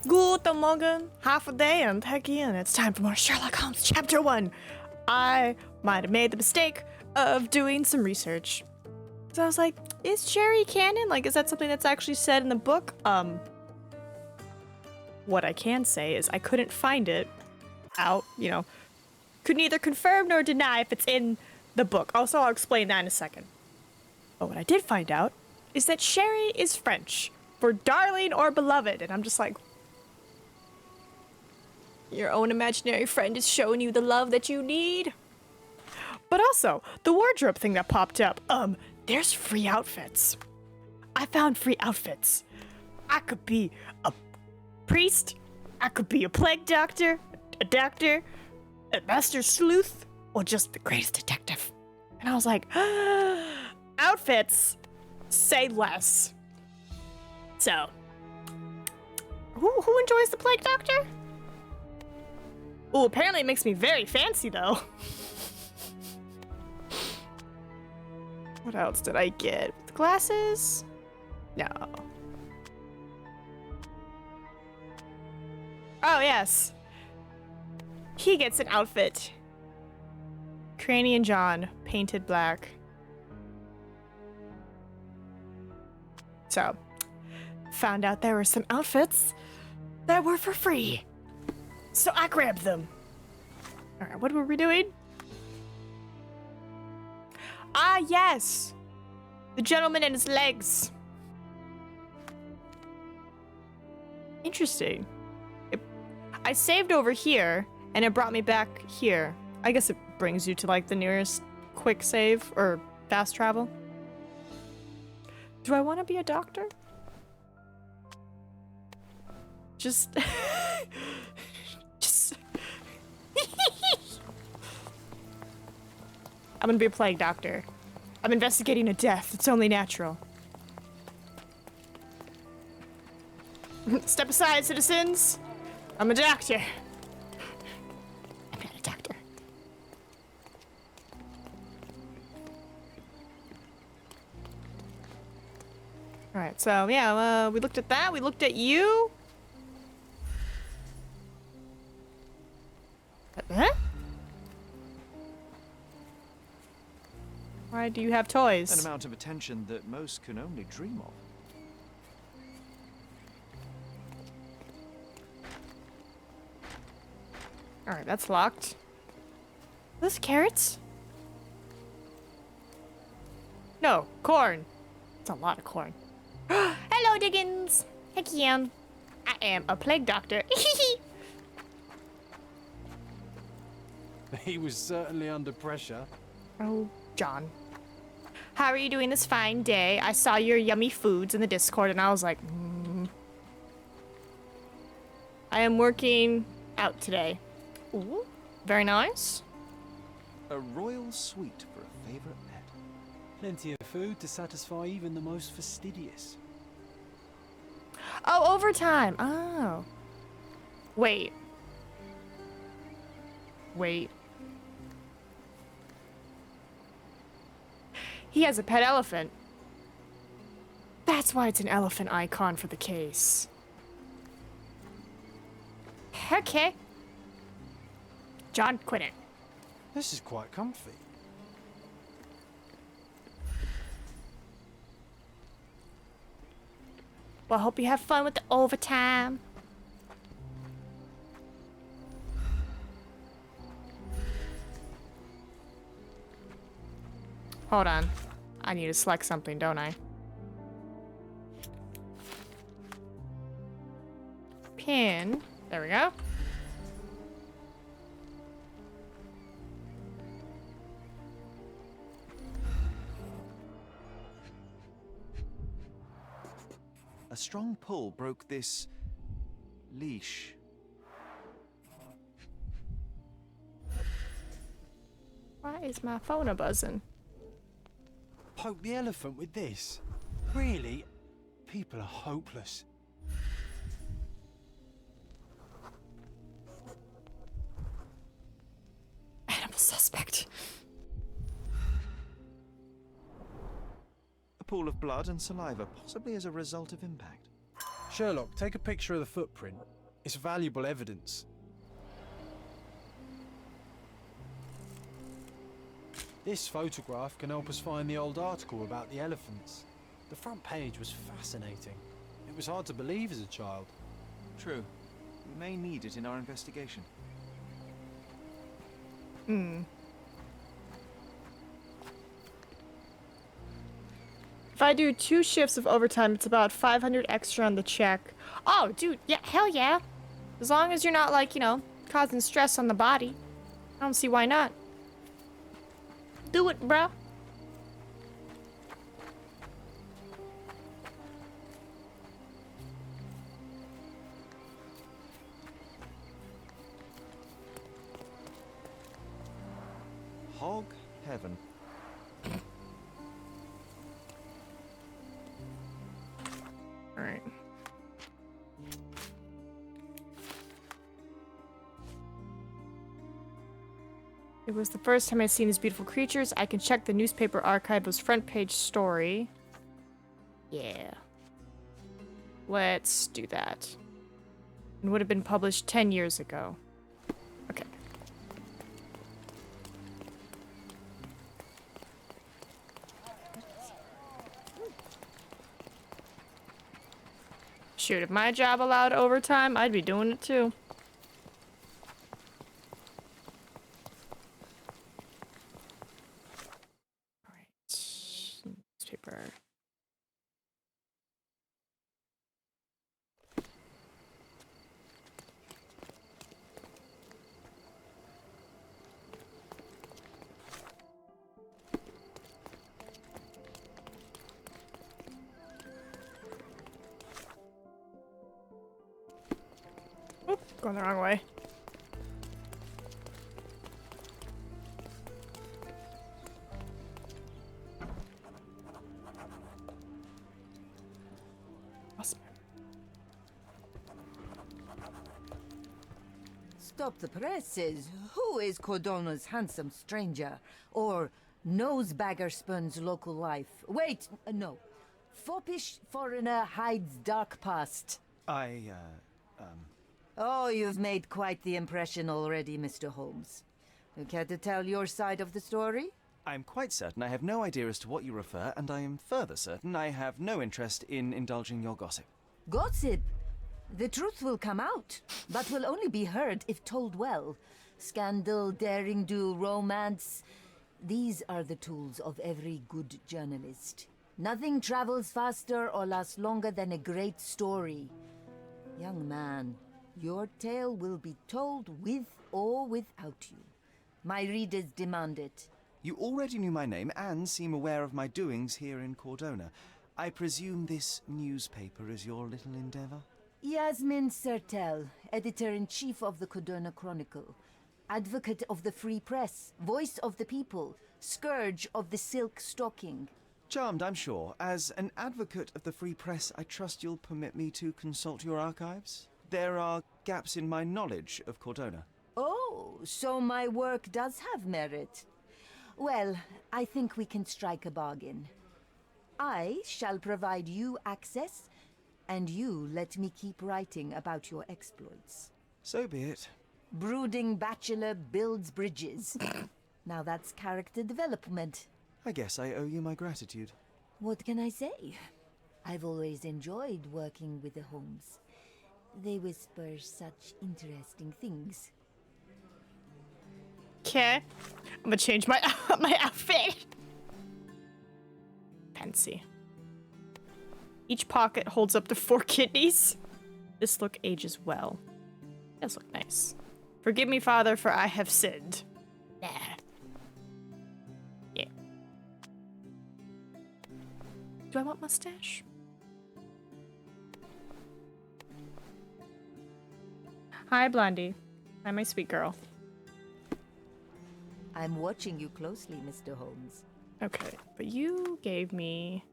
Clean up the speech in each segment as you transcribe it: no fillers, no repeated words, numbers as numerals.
Guten Morgen, half a day, and heck in. It's time for more Sherlock Holmes Chapter 1. I might have made the mistake of doing some research. So I was like, is Sherry canon? Like, is that something that's actually said in the book? What I can say is I couldn't find it out, could neither confirm nor deny if it's in the book. Also, I'll explain that in a second. But what I did find out is that Sherry is French for darling or beloved, and I'm just like, your own imaginary friend is showing you the love that you need. But also, the wardrobe thing that popped up, there's free outfits. I found free outfits. I could be a priest, I could be a plague doctor, a doctor, a master sleuth, or just the greatest detective. And I was like, outfits, say less. So, who enjoys the plague doctor? Oh, apparently it makes me very fancy, though. What else did I get? The glasses? No. Oh, yes. He gets an outfit. Cranny and John, painted black. So, found out there were some outfits that were for free. So I grabbed them. All right, what were we doing? Ah, yes. The gentleman and his legs. Interesting. I saved over here, and it brought me back here. I guess it brings you to, like, the nearest quick save or fast travel. Do I want to be a doctor? Just... I'm gonna be a plague doctor. I'm investigating a death. It's only natural. Step aside, citizens. I'm a doctor. I'm not a doctor. Alright, so yeah, we looked at that. We looked at you. Huh? Why do you have toys? An amount of attention that most can only dream of. Alright, that's locked. Are those carrots? No, corn. It's a lot of corn. Hello, Diggins. Heck yeah. I am a plague doctor. He was certainly under pressure. Oh, John. How are you doing this fine day? I saw your yummy foods in the Discord and I was like, I am working out today. Ooh, very nice. A royal suite for a favorite pet. Plenty of food to satisfy even the most fastidious. Oh, overtime. Oh. Wait. He has a pet elephant. That's why it's an elephant icon for the case. Okay. John, quit it. This is quite comfy. Well, I hope you have fun with the overtime. Hold on. I need to select something, don't I? Pin. There we go. A strong pull broke this leash. Why is my phone a buzzing? Poke the elephant with this? Really? People are hopeless. Animal suspect. A pool of blood and saliva, possibly as a result of impact. Sherlock, take a picture of the footprint. It's valuable evidence. This photograph can help us find the old article about the elephants. The front page was fascinating. It was hard to believe as a child. True. We may need it in our investigation. If I do 2 shifts of overtime, it's about 500 extra on the check. Oh, dude, yeah, hell yeah. As long as you're not, like, you know, causing stress on the body. I don't see why not. Do it, bro. Hog heaven. All right. It was the first time I'd seen these beautiful creatures. I can check the newspaper archive's front page story. Yeah. Let's do that. It would have been published 10 years ago. Okay. Shoot, if my job allowed overtime, I'd be doing it too. Alright. Newspaper. Oop, going the wrong way. Awesome. Stop the presses. Who is Cordona's handsome stranger? Or nosebagger spurns local life? Wait, no. Foppish foreigner hides dark past. Oh, you've made quite the impression already, Mr. Holmes. You care to tell your side of the story? I'm quite certain I have no idea as to what you refer, and I am further certain I have no interest in indulging your gossip. Gossip? The truth will come out, but will only be heard if told well. Scandal, daring-do, romance. These are the tools of every good journalist. Nothing travels faster or lasts longer than a great story. Young man, your tale will be told with or without you. My readers demand it. You already knew my name and seem aware of my doings here in Cordona. I presume this newspaper is your little endeavor? Yasmin Sertel, editor-in-chief of the Cordona Chronicle. Advocate of the free press, voice of the people, scourge of the silk stocking. Charmed, I'm sure. As an advocate of the free press, I trust you'll permit me to consult your archives? There are gaps in my knowledge of Cordona. Oh, so my work does have merit. Well, I think we can strike a bargain. I shall provide you access, and you let me keep writing about your exploits. So be it. Brooding bachelor builds bridges. Now that's character development. I guess I owe you my gratitude. What can I say? I've always enjoyed working with the Holmes. They whisper such interesting things. Okay. I'm gonna change my my outfit. Fancy. Each pocket holds up to 4 kidneys. This look ages well. Does look nice. Forgive me, Father, for I have sinned. Nah. Yeah. Do I want mustache? Hi, Blondie. Hi, my sweet girl. I'm watching you closely, Mr. Holmes. Okay, but you gave me...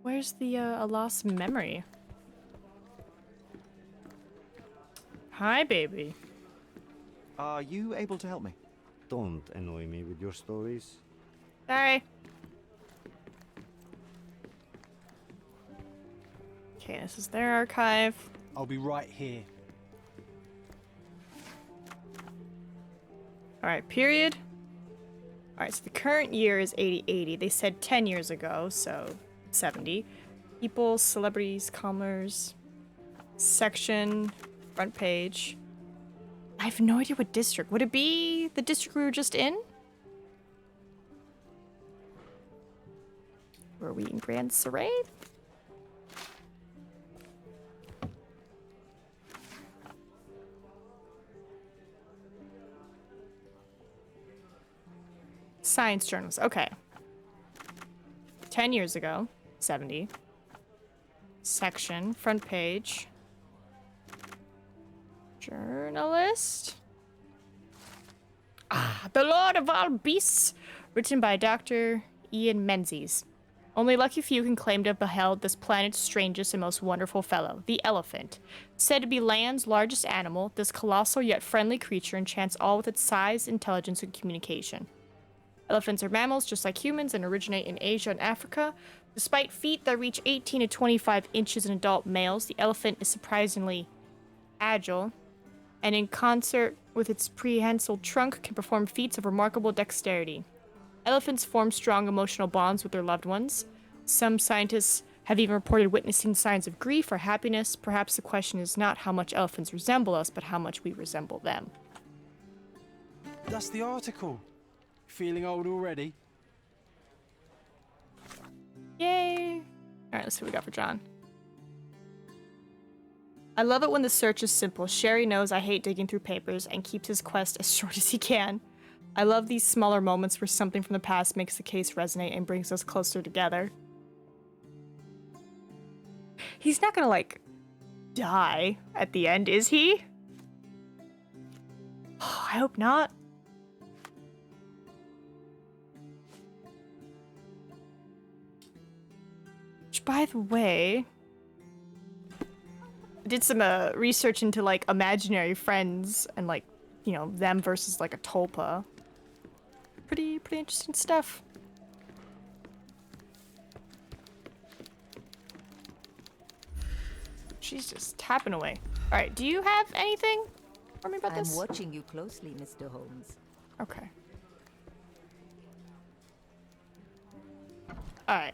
Where's the, a lost memory? Hi, baby. Are you able to help me? Don't annoy me with your stories. Sorry. Okay, this is their archive. I'll be right here. Alright, period. Alright, so the current year is 8080. They said 10 years ago, so 70. People, celebrities, commerce, section, front page. I have no idea what district. Would it be the district we were just in? Were we in Grand Saray? Science journals. Okay. 10 years ago. 70. Section. Front page. Journalist. Ah, The Lord of All Beasts. Written by Dr. Ian Menzies. Only lucky few can claim to have beheld this planet's strangest and most wonderful fellow, the elephant. Said to be land's largest animal, this colossal yet friendly creature enchants all with its size, intelligence, and communication. Elephants are mammals just like humans and originate in Asia and Africa. Despite feet that reach 18 to 25 inches in adult males, the elephant is surprisingly agile, and in concert with its prehensile trunk can perform feats of remarkable dexterity. Elephants form strong emotional bonds with their loved ones. Some scientists have even reported witnessing signs of grief or happiness. Perhaps the question is not how much elephants resemble us, but how much we resemble them. That's the article. Feeling old already? Yay! Alright, let's see what we got for John. I love it when the search is simple. Sherry knows I hate digging through papers and keeps his quest as short as he can. I love these smaller moments where something from the past makes the case resonate and brings us closer together. He's not gonna, like, die at the end, is he? Oh, I hope not. Which, by the way, I did some research into, like, imaginary friends and, like, you know, them versus, like, a tulpa. Pretty interesting stuff. She's just tapping away. All right, do you have anything for me about this? I'm watching you closely, Mr. Holmes. Okay. All right.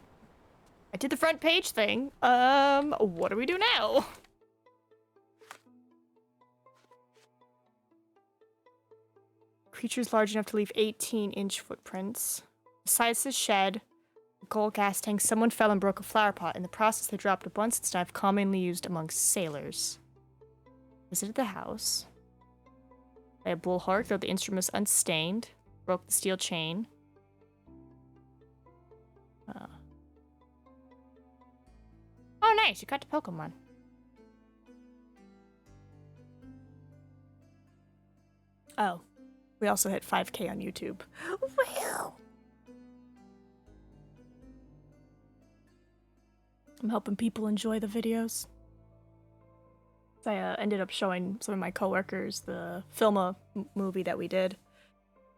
I did the front page thing. What do we do now? Creatures large enough to leave 18-inch footprints. Besides the shed, a gold gas tank, someone fell and broke a flower pot. In the process, they dropped a Bunsen knife commonly used among sailors. Visited the house. By a bullhorn, though the instrument was unstained. Broke the steel chain. Oh, nice! You got the Pokemon. Oh. We also hit 5K on YouTube. Wow! I'm helping people enjoy the videos. I ended up showing some of my coworkers the Filma movie that we did.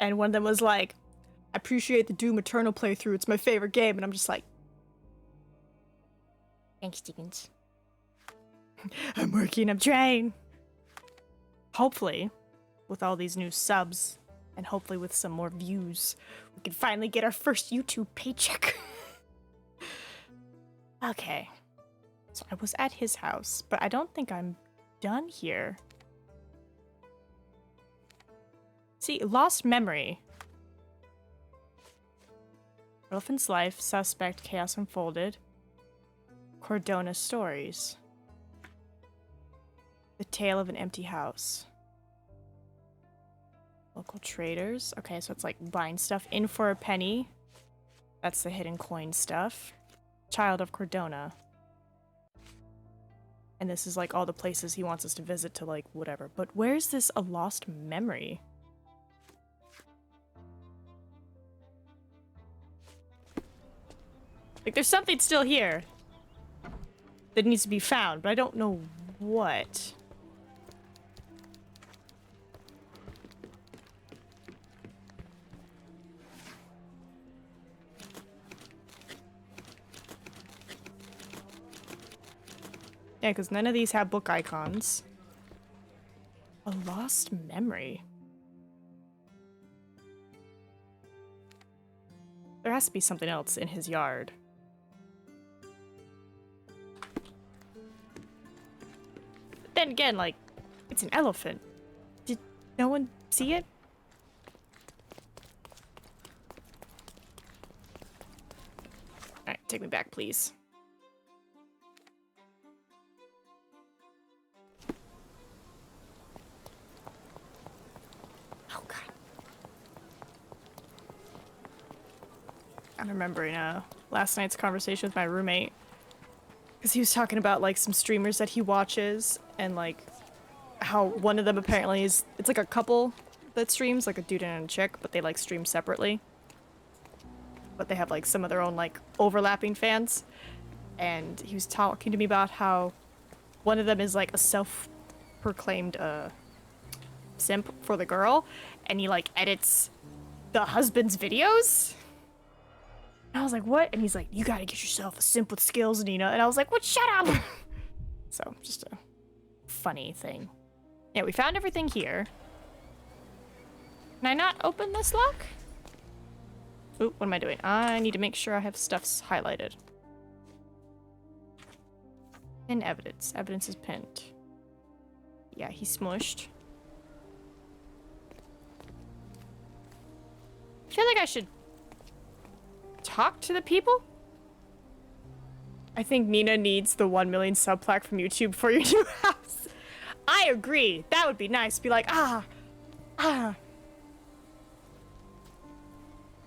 And one of them was like, I appreciate the Doom Eternal playthrough. It's my favorite game. And I'm just like, thanks, Stevens. I'm working, I'm trying. Hopefully, with all these new subs, and hopefully with some more views, we can finally get our first YouTube paycheck. Okay. So I was at his house, but I don't think I'm done here. See, lost memory. Elephant's life, suspect, chaos unfolded. Cordona stories. The tale of an empty house. Local traders. Okay, so it's like buying stuff in for a penny. That's the hidden coin stuff. Child of Cordona. And this is like all the places he wants us to visit to like whatever. But where's this a lost memory? Like there's something still here that needs to be found, but I don't know what. Yeah, because none of these have book icons. A lost memory. There has to be something else in his yard. But then again, like, it's an elephant. Did no one see it? Alright, take me back, please. Oh, God. I'm remembering last night's conversation with my roommate. Because he was talking about, like, some streamers that he watches, and, like, how one of them apparently is... It's like a couple that streams, like a dude and a chick, but they, like, stream separately. But they have, like, some of their own, like, overlapping fans. And he was talking to me about how one of them is, like, a self-proclaimed, simp for the girl, and he, like, edits the husband's videos. And I was like, what? And he's like, you gotta get yourself a simp with skills, Nina. And I was like, what? Shut up! So, just a funny thing. Yeah, we found everything here. Can I not open this lock? Ooh, what am I doing? I need to make sure I have stuffs highlighted. Pin evidence. Evidence is pinned. Yeah, he's smushed. I feel like I should talk to the people? I think Nina needs the 1 million sub plaque from YouTube for your new house. I agree. That would be nice. Be like, ah.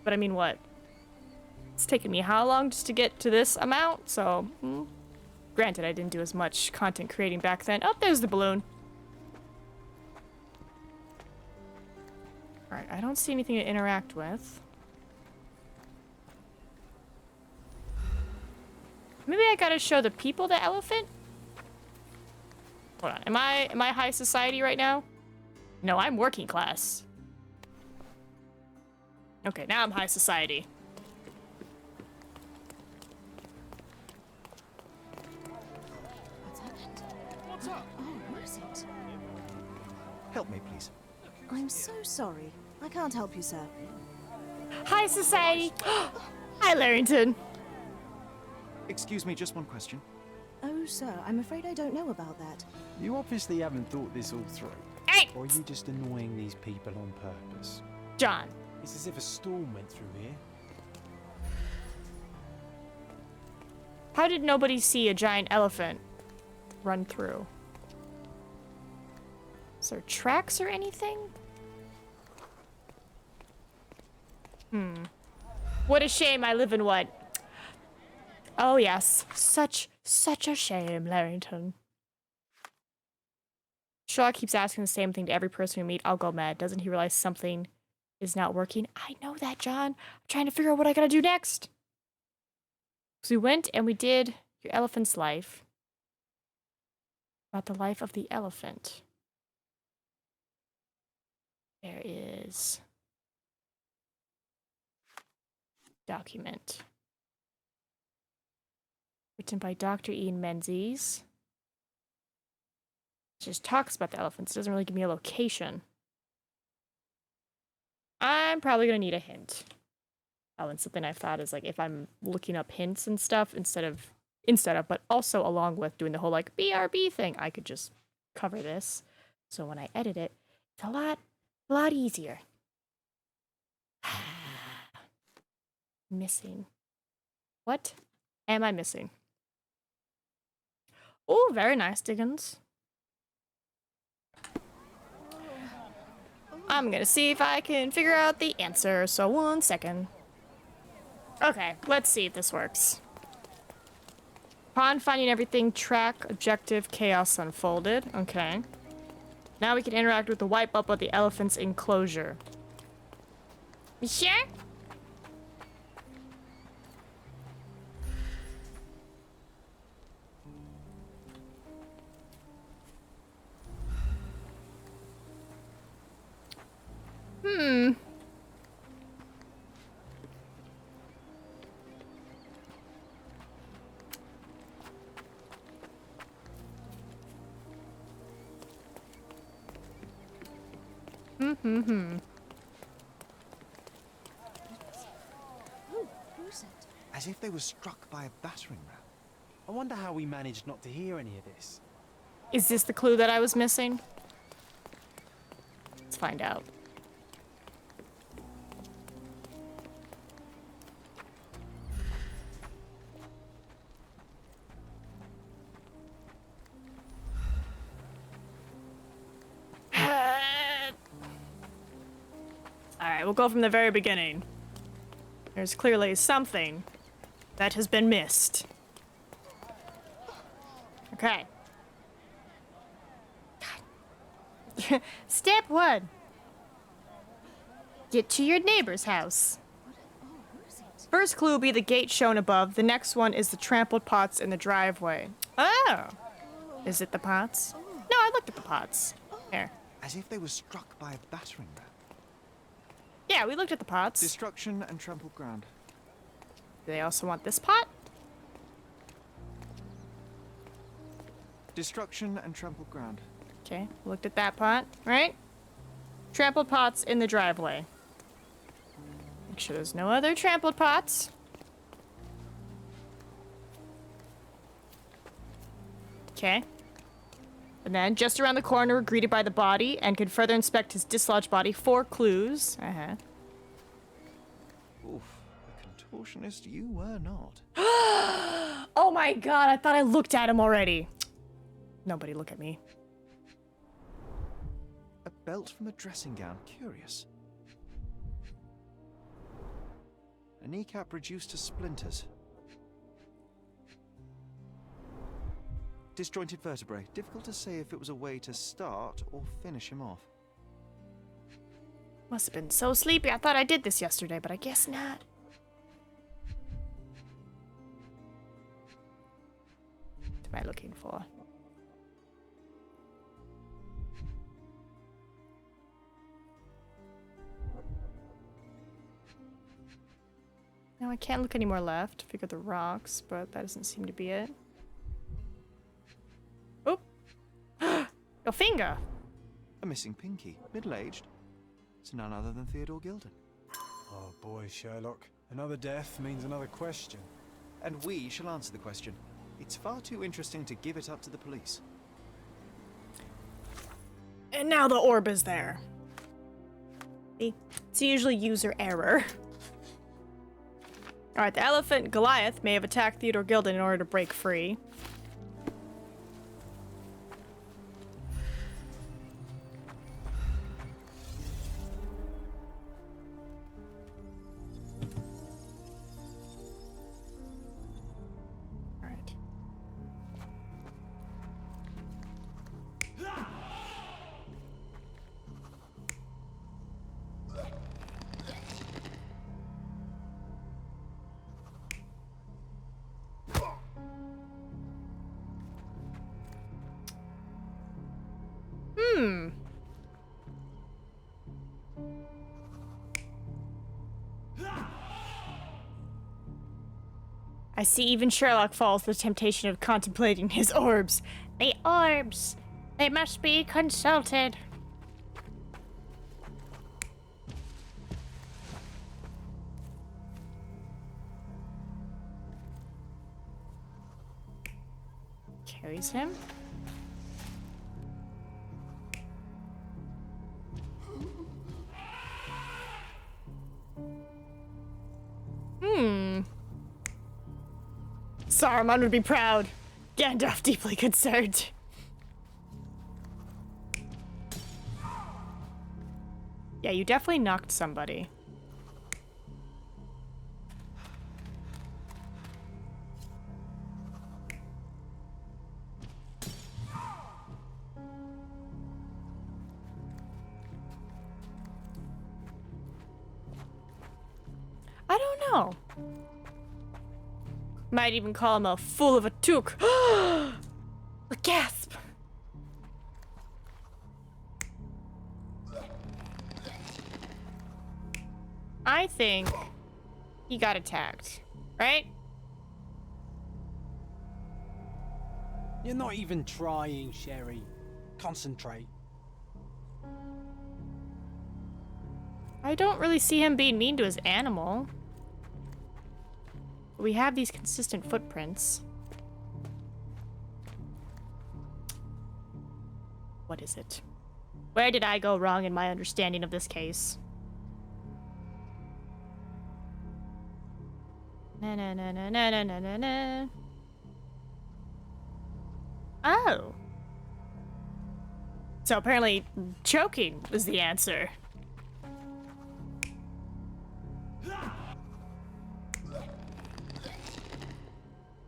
But I mean, what? It's taken me how long just to get to this amount? So, granted, I didn't do as much content creating back then. Oh, there's the balloon. Alright, I don't see anything to interact with. Maybe I gotta show the people the elephant? Hold on, am I high society right now? No, I'm working class. Okay, now I'm high society. What's happened? What's up? Oh, what is it? Help me, please. I'm so sorry. I can't help you, sir. High society! Hi, Larrington. Excuse me, just one question. Oh, sir, I'm afraid I don't know about that. You obviously haven't thought this all through. Hey! Or are you just annoying these people on purpose? John. It's as if a storm went through here. How did nobody see a giant elephant run through? Is there tracks or anything? What a shame I live in what? Oh yes, such a shame, Larrington. Sherlock keeps asking the same thing to every person we meet. I'll go mad. Doesn't he realize something is not working? I know that, John. I'm trying to figure out what I gotta do next. So we went and we did your elephant's life. About the life of the elephant. There is document. Written by Dr. Ian Menzies. It just talks about the elephants. It doesn't really give me a location. I'm probably gonna need a hint. Oh, and something I've thought is like if I'm looking up hints and stuff instead of, but also along with doing the whole like BRB thing, I could just cover this. So when I edit it, it's a lot easier. Missing. What am I missing? Oh, very nice, Dickens. I'm gonna see if I can figure out the answer, so 1 second. Okay, let's see if this works. Upon finding everything, track, objective, chaos unfolded. Okay. Now we can interact with the white bubble at the elephant's enclosure. You sure? Who's it? As if they were struck by a battering ram. I wonder how we managed not to hear any of this. Is this the clue that I was missing? Let's find out. Alright, we'll go from the very beginning. There's clearly something that has been missed. Okay. Step 1. Get to your neighbor's house. Who is it? First clue will be the gate shown above. The next one is the trampled pots in the driveway. Oh! Is it the pots? No, I looked at the pots. Here. As if they were struck by a battering ram. Yeah, we looked at the pots. Destruction and trampled ground. Do they also want this pot? Destruction and trampled ground. Okay, looked at that pot, right? Trampled pots in the driveway. Make sure there's no other trampled pots. Okay. And then, just around the corner, we're greeted by the body and can further inspect his dislodged body. 4 clues. Oof, a contortionist you were not. Oh my god, I thought I looked at him already. Nobody look at me. A belt from a dressing gown. Curious. A kneecap reduced to splinters. Disjointed vertebrae. Difficult to say if it was a way to start or finish him off. Must have been so sleepy. I thought I did this yesterday, but I guess not. What am I looking for? No, I can't look anymore left. Figure the rocks, but that doesn't seem to be it. Oop! Your finger! A missing pinky. Middle-aged. It's none other than Theodore Gilden. Oh boy, Sherlock. Another death means another question. And we shall answer the question. It's far too interesting to give it up to the police. And now the orb is there. See? It's usually user error. Alright, the elephant Goliath may have attacked Theodore Gilden in order to break free. Alright. I see even Sherlock falls to the temptation of contemplating his orbs. The orbs! They must be consulted. Carries him. Saruman would be proud. Gandalf deeply concerned. Yeah, you definitely knocked somebody. I don't know. Might even call him a fool of a took. A gasp. I think he got attacked, right? You're not even trying, Sherry. Concentrate. I don't really see him being mean to his animal. We have these consistent footprints. What is it? Where did I go wrong in my understanding of this case? Na na na na na na na na na. Oh. So apparently choking was the answer.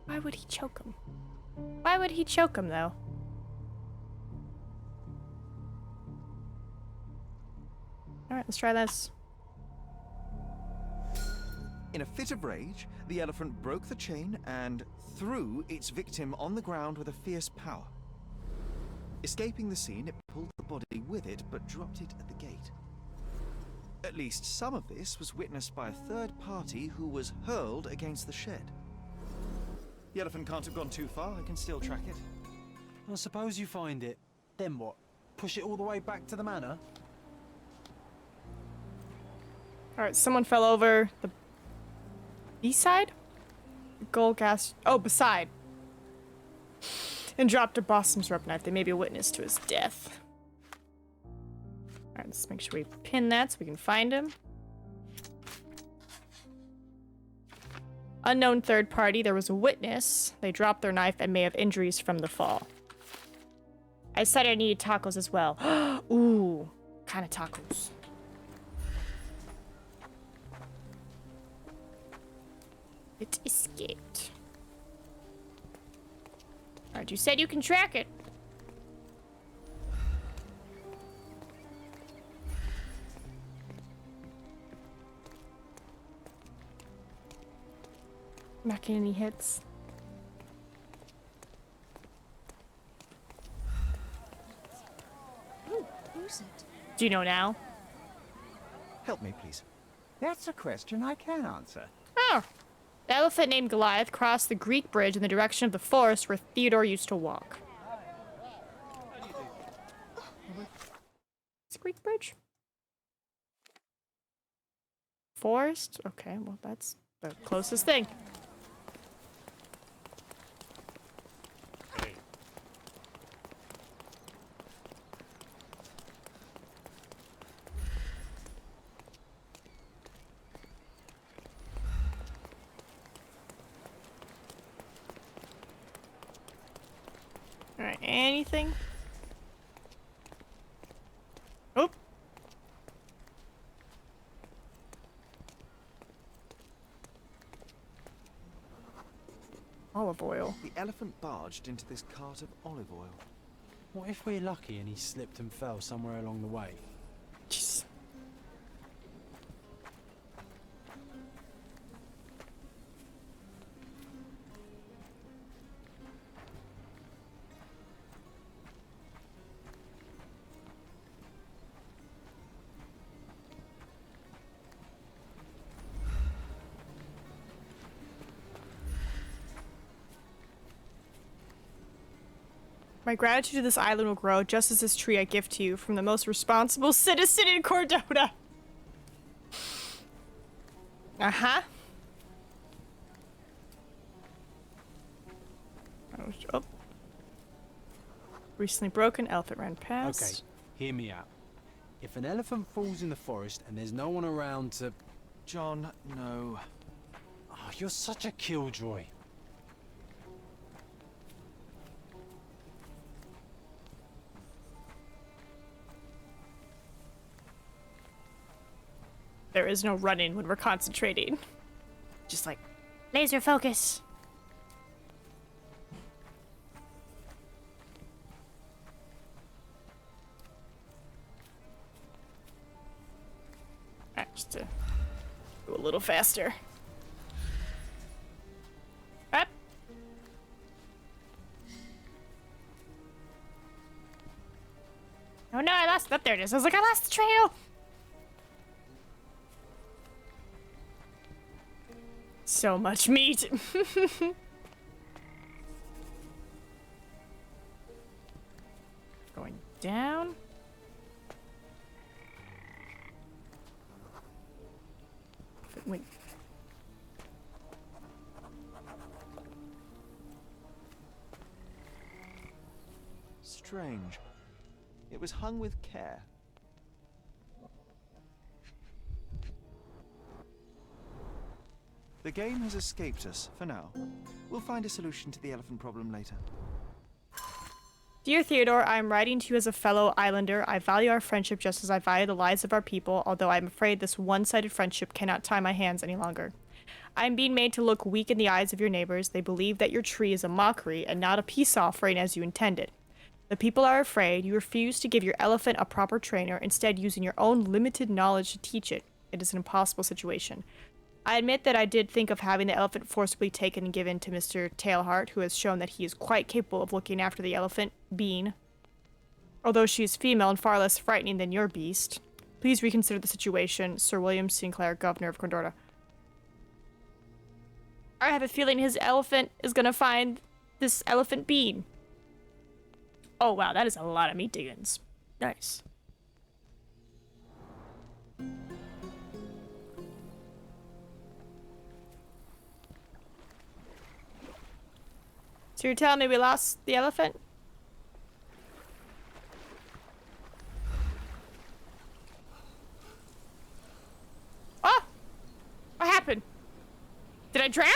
Why would he choke him? Why would he choke him though? Alright, let's try this. In a fit of rage, the elephant broke the chain and threw its victim on the ground with a fierce power. Escaping the scene, it pulled the body with it, but dropped it at the gate. At least some of this was witnessed by a third party who was hurled against the shed. The elephant can't have gone too far. I can still track it. Well, suppose you find it. Then what? Push it all the way back to the manor? Alright, someone fell over the B-side? Gold gas. Oh, beside. And dropped a Boston's rope knife. They may be a witness to his death. Alright, let's make sure we pin that so we can find him. Unknown third party. There was a witness. They dropped their knife and may have injuries from the fall. I said I needed tacos as well. Ooh, kind of tacos. It escaped. Alright, you said you can track it. Not getting any hits. Who's it? Do you know now? Help me, please. That's a question I can answer. Oh. The elephant named Goliath crossed the Greek bridge in the direction of the forest where Theodore used to walk. It's a Greek bridge? Forest? Okay, well, that's the closest thing. Alright, anything? Oh! Olive oil. The elephant barged into this cart of olive oil. What if we're lucky and he slipped and fell somewhere along the way? Jeez. My gratitude to this island will grow just as this tree I give to you from the most responsible citizen in Cordona. Uh-huh. Oh. Recently broken, elephant ran past. Okay, hear me out. If an elephant falls in the forest and there's no one around to... John, no. Oh, you're such a killjoy. There is no running when we're concentrating. Just like, laser focus. Alright, just to go a little faster. Up. Oh no, I lost. Up, there it is. I was like, I lost the trail. So much meat. Going down. Wait. Strange. It was hung with care. The game has escaped us for now. We'll find a solution to the elephant problem later. Dear Theodore, I am writing to you as a fellow islander. I value our friendship just as I value the lives of our people, although I am afraid this one-sided friendship cannot tie my hands any longer. I am being made to look weak in the eyes of your neighbors. They believe that your tree is a mockery and not a peace offering as you intended. The people are afraid. You refuse to give your elephant a proper trainer, instead using your own limited knowledge to teach it. It is an impossible situation. I admit that I did think of having the elephant forcibly taken and given to Mr. Tailheart, who has shown that he is quite capable of looking after the elephant, Bean. Although she is female and far less frightening than your beast. Please reconsider the situation. Sir William Sinclair, Governor of Condorda. I have a feeling his elephant is gonna find this elephant Bean. Oh wow, that is a lot of meat diggins. Nice. So you're telling me we lost the elephant? Oh! What happened? Did I drown?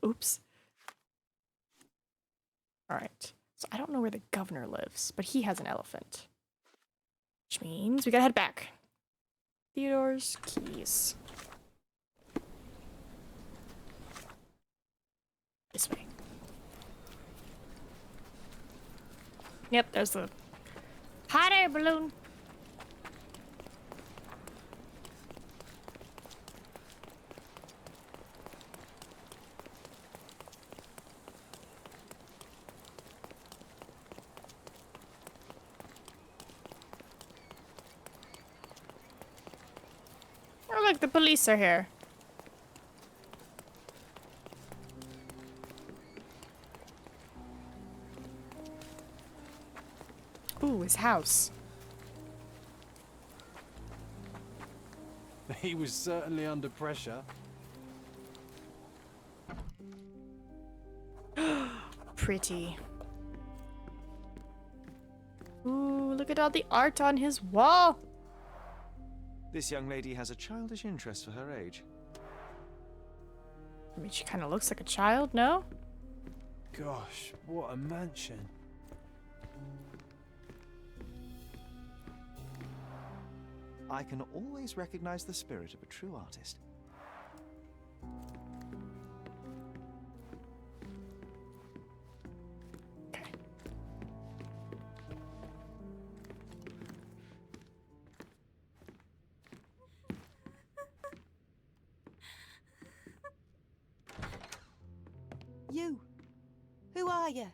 Oops. Alright. So I don't know where the governor lives, but he has an elephant. Which means we gotta head back. Theodore's keys. This way. Yep, there's the hot air balloon. Oh, look, the police are here. Ooh, his house. He was certainly under pressure. Pretty. Ooh, look at all the art on his wall. This young lady has a childish interest for her age. I mean, she kind of looks like a child, no? Gosh, what a mansion. I can always recognize the spirit of a true artist. Okay. You. Who are you?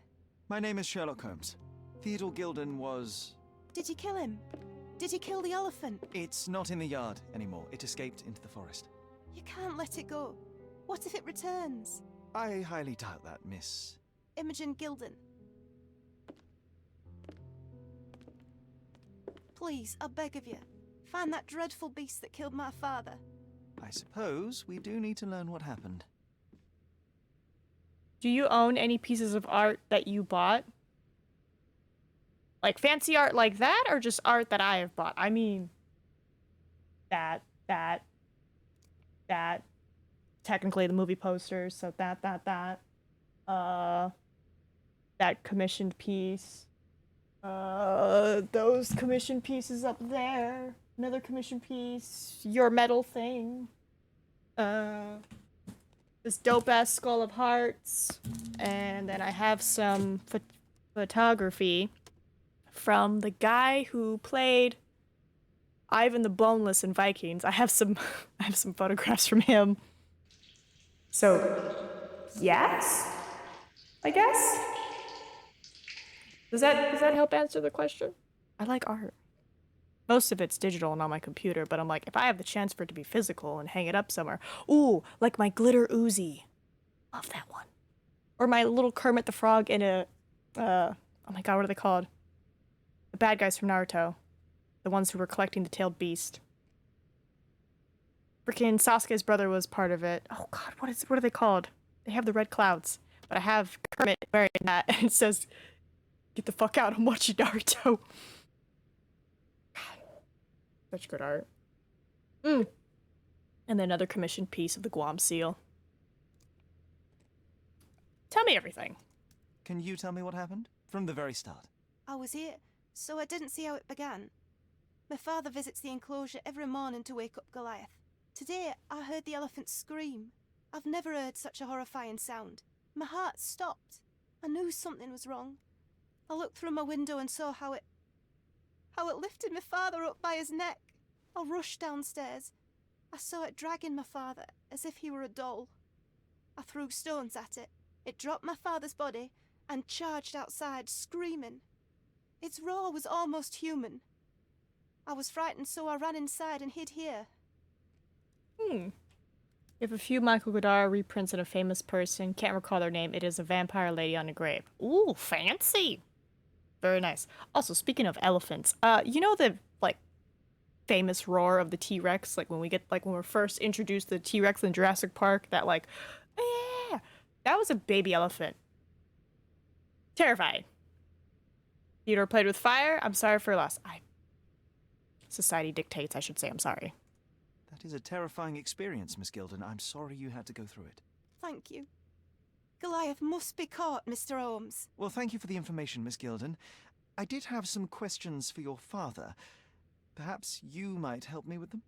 My name is Sherlock Holmes. Theodore Gilden was... Did you kill him? Did you kill the elephant? It's not in the yard anymore. It escaped into the forest. You can't let it go. What if it returns? I highly doubt that, Miss. Imogen Gilden. Please, I beg of you, find that dreadful beast that killed my father. I suppose we do need to learn what happened. Do you own any pieces of art that you bought? Like fancy art like that, or just art that I have bought? I mean, that. Technically the movie posters, so that. That commissioned piece. Those commissioned pieces up there. Another commissioned piece. Your metal thing. This dope-ass skull of hearts. And then I have some photography from the guy who played Ivan the Boneless in Vikings. I have some photographs from him. So, yes? I guess? Does that help answer the question? I like art. Most of it's digital and on my computer, but I'm like, if I have the chance for it to be physical and hang it up somewhere. Ooh, like my glitter Uzi. Love that one. Or my little Kermit the Frog in a, oh my god, what are they called? The bad guys from Naruto. The ones who were collecting the tailed beast. Freaking Sasuke's brother was part of it. Oh god, what are they called? They have the red clouds. But I have Kermit wearing that and it says, "Get the fuck out, I'm watching Naruto." God, such good art. And then another commissioned piece of the Guam seal. Tell me everything. Can you tell me what happened? From the very start. I was here, so I didn't see how it began. My father visits the enclosure every morning to wake up Goliath. Today, I heard the elephant scream. I've never heard such a horrifying sound. My heart stopped. I knew something was wrong. I looked through my window and saw how it lifted my father up by his neck. I rushed downstairs. I saw it dragging my father as if he were a doll. I threw stones at it. It dropped my father's body and charged outside, screaming. Its roar was almost human. I was frightened, so I ran inside and hid here. You have a few Michael Godard reprints of a famous person. Can't recall their name. It is a vampire lady on a grave. Ooh, fancy. Very nice. Also, speaking of elephants, you know the, like, famous roar of the T-Rex? Like, when we're first introduced to the T-Rex in Jurassic Park, that, like, yeah, that was a baby elephant. Terrifying. Theodore played with fire. I'm sorry for your loss. Society dictates, I should say. I'm sorry. That is a terrifying experience, Miss Gilden. I'm sorry you had to go through it. Thank you. Goliath must be caught, Mr. Holmes. Well, thank you for the information, Miss Gilden. I did have some questions for your father. Perhaps you might help me with them?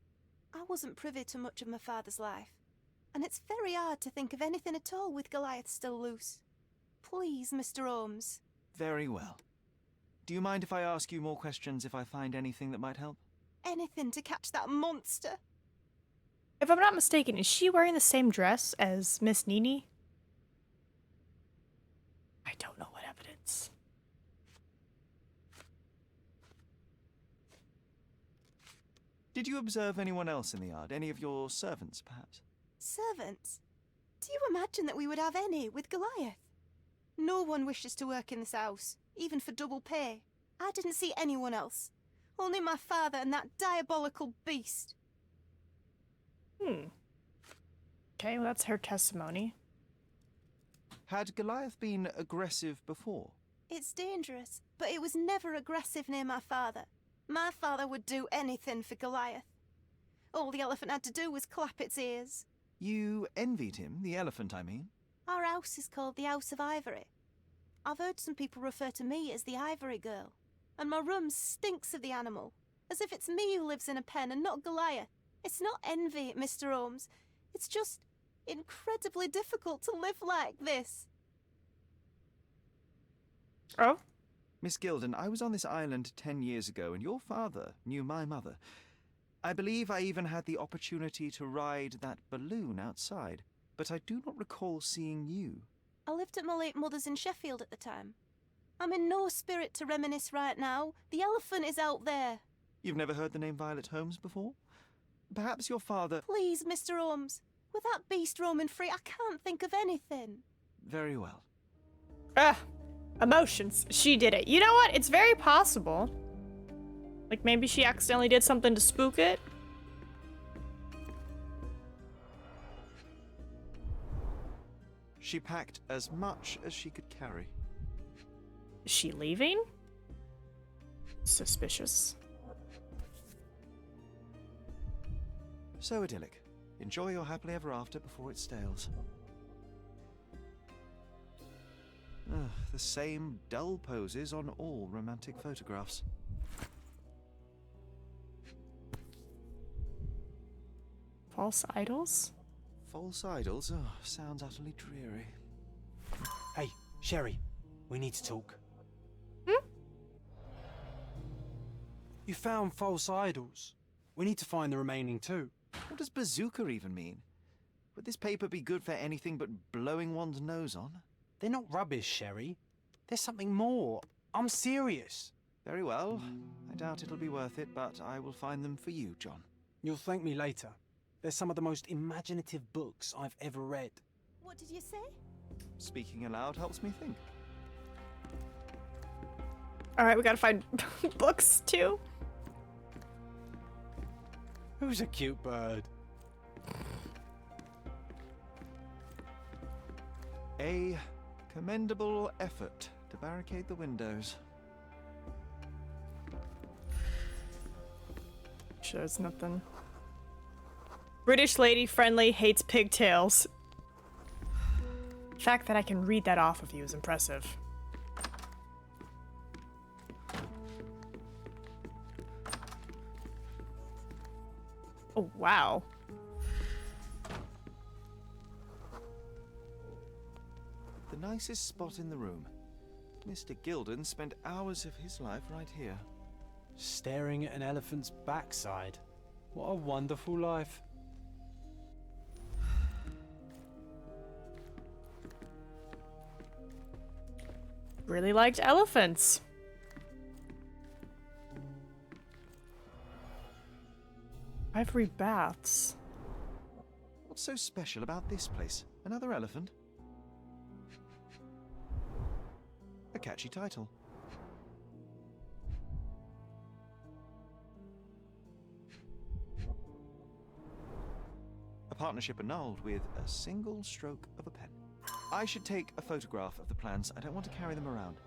I wasn't privy to much of my father's life, and it's very hard to think of anything at all with Goliath still loose. Please, Mr. Holmes. Very well. Do you mind if I ask you more questions if I find anything that might help? Anything to catch that monster. If I'm not mistaken, is she wearing the same dress as Miss Nini? I don't know what evidence. Did you observe anyone else in the yard? Any of your servants, perhaps? Servants? Do you imagine that we would have any with Goliath? No one wishes to work in this house, even for double pay. I didn't see anyone else. Only my father and that diabolical beast. Okay, well, that's her testimony. Had Goliath been aggressive before? It's dangerous, but it was never aggressive near my father. My father would do anything for Goliath. All the elephant had to do was clap its ears. You envied him, the elephant, I mean? Our house is called the House of Ivory. I've heard some people refer to me as the Ivory Girl, and my room stinks of the animal, as if it's me who lives in a pen and not Goliath. It's not envy, Mr. Holmes. It's just incredibly difficult to live like this. Oh? Miss Gilden, I was on this island 10 years ago, and your father knew my mother. I believe I even had the opportunity to ride that balloon outside, but I do not recall seeing you. I lived at my late mother's in Sheffield at the time. I'm in no spirit to reminisce right now. The elephant is out there. You've never heard the name Violet Holmes before? Perhaps your father... Please, Mr. Holmes. With that beast roaming free, I can't think of anything. Very well. Emotions. She did it. You know what? It's very possible. Like, maybe she accidentally did something to spook it. She packed as much as she could carry. Is she leaving? Suspicious. So idyllic. Enjoy your happily ever after before it stales. The same dull poses on all romantic photographs. False idols? False idols? Oh, sounds utterly dreary. Hey, Sherry, we need to talk. You found false idols. We need to find the remaining two. What does bazooka even mean? Would this paper be good for anything but blowing one's nose on? They're not rubbish, Sherry. There's something more. I'm serious. Very well. I doubt it'll be worth it, but I will find them for you, John. You'll thank me later. They're some of the most imaginative books I've ever read. What did you say? Speaking aloud helps me think. Alright, we gotta find books, too. Who's a cute bird? A commendable effort to barricade the windows. Sure, there's nothing. British lady friendly, hates pigtails. The fact that I can read that off of you is impressive. Oh, wow. The nicest spot in the room. Mr. Gilden spent hours of his life right here. Staring at an elephant's backside. What a wonderful life. Really liked elephants. Ivory baths. What's so special about this place? Another elephant? A catchy title. A partnership annulled with a single stroke of a pen. I should take a photograph of the plans. I don't want to carry them around.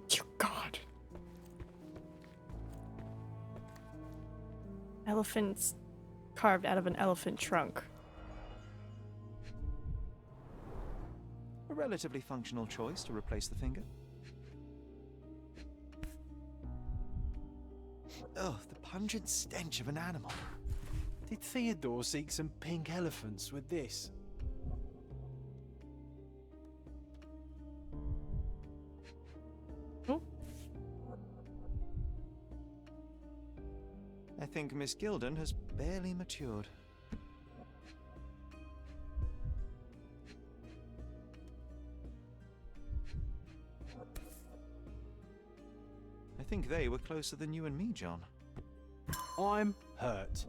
Dear God. Elephants carved out of an elephant trunk. A relatively functional choice to replace the finger. Ugh, the pungent stench of an animal. Did Theodore seek some pink elephants with this? Oh. I think Miss Gilden has barely matured. I think they were closer than you and me, John. I'm hurt.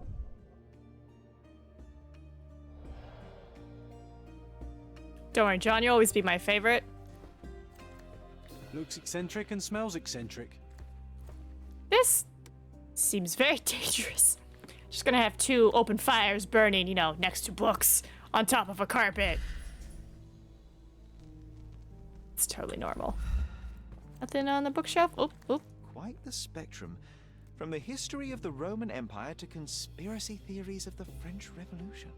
Don't worry, John, you'll always be my favorite. Looks eccentric and smells eccentric. This seems very dangerous. Just gonna have two open fires burning, you know, next to books on top of a carpet. It's totally normal. Nothing on the bookshelf? Oop, oop. Quite the spectrum. From the history of the Roman Empire to conspiracy theories of the French Revolution.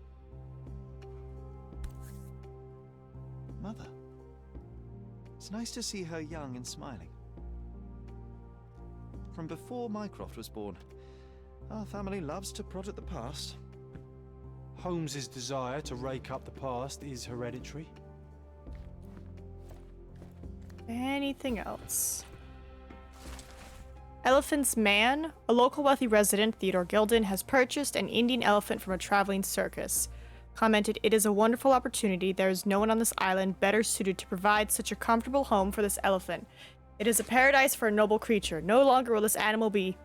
Mother. It's nice to see her young and smiling. From before Mycroft was born, our family loves to prod at the past. Holmes's desire to rake up the past is hereditary. Anything else? Elephant's Man, a local wealthy resident, Theodore Gilden, has purchased an Indian elephant from a traveling circus. Commented, "It is a wonderful opportunity. There is no one on this island better suited to provide such a comfortable home for this elephant. It is a paradise for a noble creature. No longer will this animal be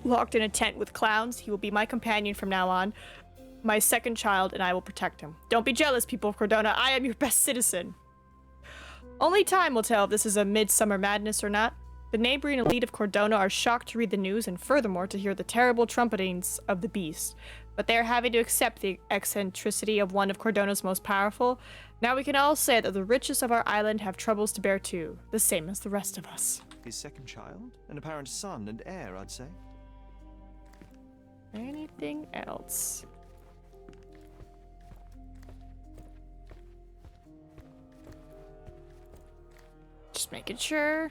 locked in a tent with clowns. He will be my companion from now on, my second child, and I will protect him. Don't be jealous, people of Cordona. I am your best citizen." Only time will tell if this is a midsummer madness or not. The neighboring elite of Cordona are shocked to read the news and furthermore to hear the terrible trumpetings of the beast. But they are having to accept the eccentricity of one of Cordona's most powerful. Now we can all say that the richest of our island have troubles to bear too, the same as the rest of us. His second child? An apparent son and heir, I'd say. Anything else? Just making sure.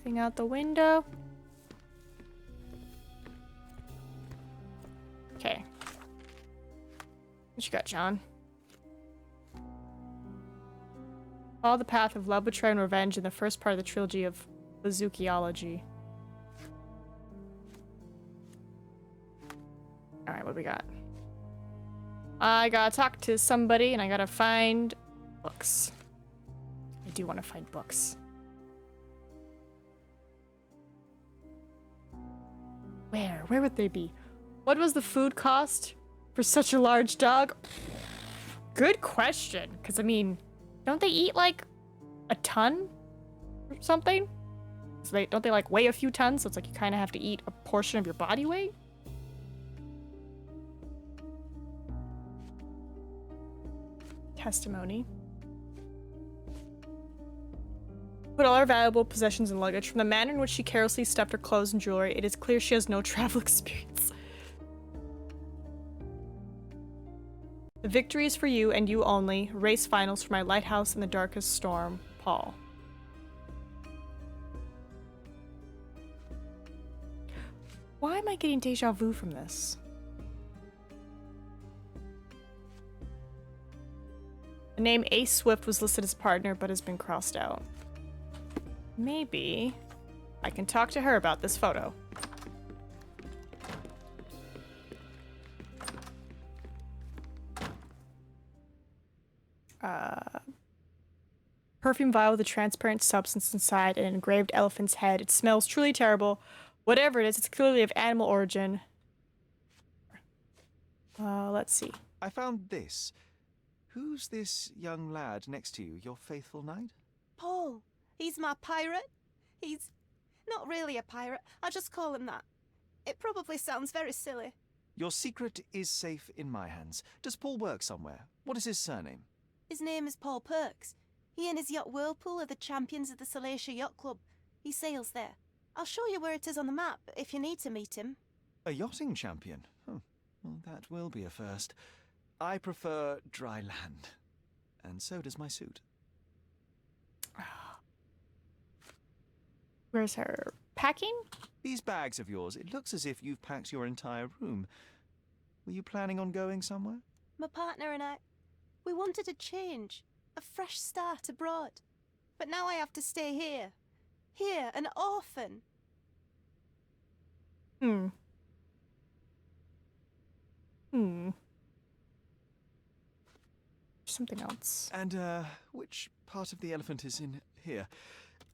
Anything out the window? Okay. What you got, John? Follow the path of love, betrayal, and revenge in the first part of the trilogy of Bazookiology. Alright, what do we got? I gotta talk to somebody and I gotta find books. I do want to find books. Where would they be? What was the food cost for such a large dog? Good question. Because, I mean, don't they eat like a ton or something? So don't they like weigh a few tons? So it's like you kind of have to eat a portion of your body weight. Testimony. Put all her valuable possessions and luggage. From the manner in which she carelessly stuffed her clothes and jewelry, it is clear she has no travel experience. The victory is for you and you only. Race finals for my lighthouse in the darkest storm. Paul. Why am I getting deja vu from this? The name Ace Swift was listed as partner but has been crossed out. Maybe I can talk to her about this photo. Perfume vial with a transparent substance inside and an engraved elephant's head. It smells truly terrible. Whatever it is, it's clearly of animal origin. Let's see. I found this. Who's this young lad next to you, your faithful knight? Paul. He's my pirate. He's not really a pirate. I just call him that. It probably sounds very silly. Your secret is safe in my hands. Does Paul work somewhere? What is his surname? His name is Paul Perks. He and his yacht Whirlpool are the champions of the Salacia Yacht Club. He sails there. I'll show you where it is on the map if you need to meet him. A yachting champion? Oh, well, that will be a first. I prefer dry land. And so does my suit. Where's her packing? These bags of yours, it looks as if you've packed your entire room. Were you planning on going somewhere? My partner and I, we wanted a change, a fresh start abroad. But now I have to stay here. Here, an orphan. Something else. And, which part of the elephant is in here?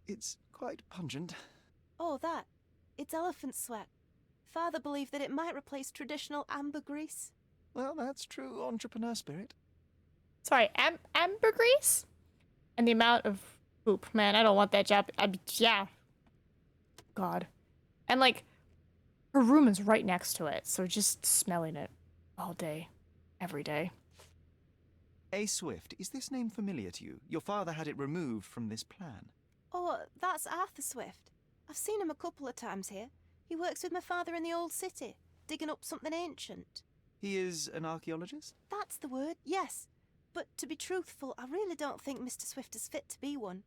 It's quite pungent. Oh, that. It's elephant sweat. Father believed that it might replace traditional ambergris. Well, that's true entrepreneur spirit. Sorry, ambergris? And the amount of poop. Man, I don't want that job. Yeah. God. And, like, her room is right next to it, so just smelling it all day, every day. A. Swift, is this name familiar to you? Your father had it removed from this plan. Oh, that's Arthur Swift. I've seen him a couple of times here. He works with my father in the old city, digging up something ancient. He is an archaeologist? That's the word, yes. But to be truthful, I really don't think Mr. Swift is fit to be one.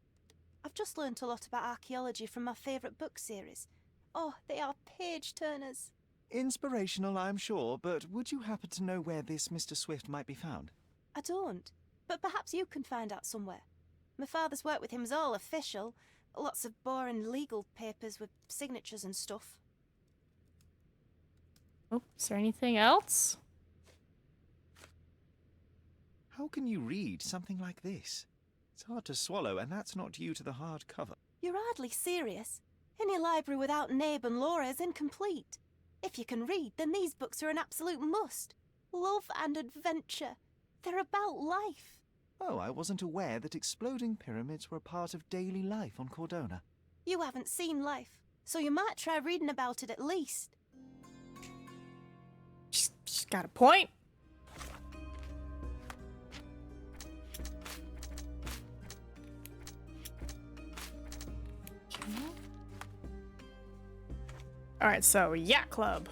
I've just learnt a lot about archaeology from my favourite book series. Oh, they are page-turners. Inspirational, I'm sure, but would you happen to know where this Mr. Swift might be found? I don't, but perhaps you can find out somewhere. My father's work with him is all official. Lots of boring legal papers with signatures and stuff. Oh, is there anything else? How can you read something like this? It's hard to swallow, and that's not due to the hard cover. You're hardly serious. Any library without Nabe and Laura is incomplete. If you can read, then these books are an absolute must. Love and adventure. They're about life. Oh, I wasn't aware that exploding pyramids were a part of daily life on Cordona. You haven't seen life, so you might try reading about it at least. She's got a point. Alright, so Yacht Club.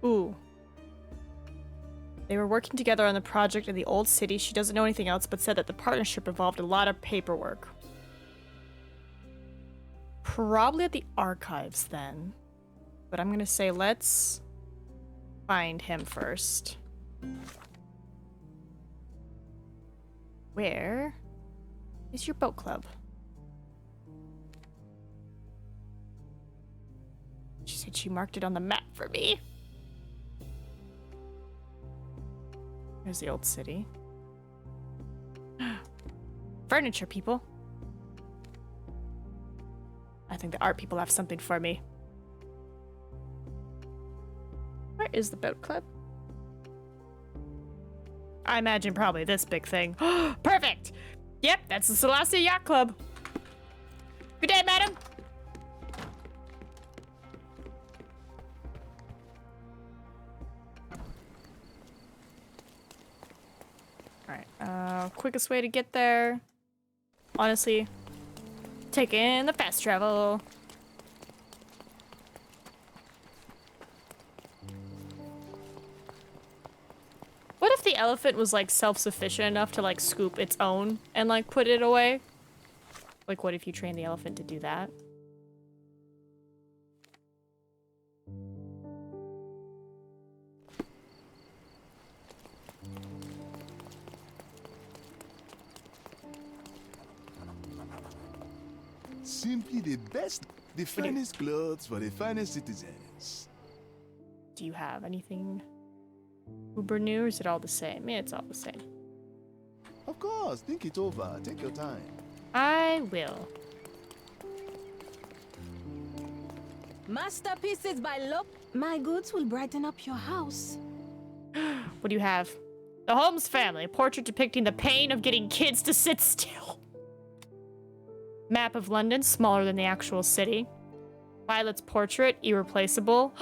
Ooh. They were working together on the project in the old city. She doesn't know anything else, but said that the partnership involved a lot of paperwork. Probably at the archives then. But I'm gonna say let's find him first. Where is your boat club? She said she marked it on the map for me. There's the old city. Furniture people. I think the art people have something for me. Where is the boat club? I imagine probably this big thing. Perfect! Yep, that's the Salacia Yacht Club. Good day, madam. quickest way to get there. Honestly, taking the fast travel. What if the elephant was like self-sufficient enough to like scoop its own and like put it away? Like what if you train the elephant to do that? Simply the best, the finest clothes for the finest citizens. Do you have anything uber new, or is it all the same? Yeah, it's all the same. Of course, think it over. Take your time. I will. Masterpieces by Lop. My goods will brighten up your house. What do you have? The Holmes family, a portrait depicting the pain of getting kids to sit still. Map of London, smaller than the actual city. Violet's portrait, irreplaceable.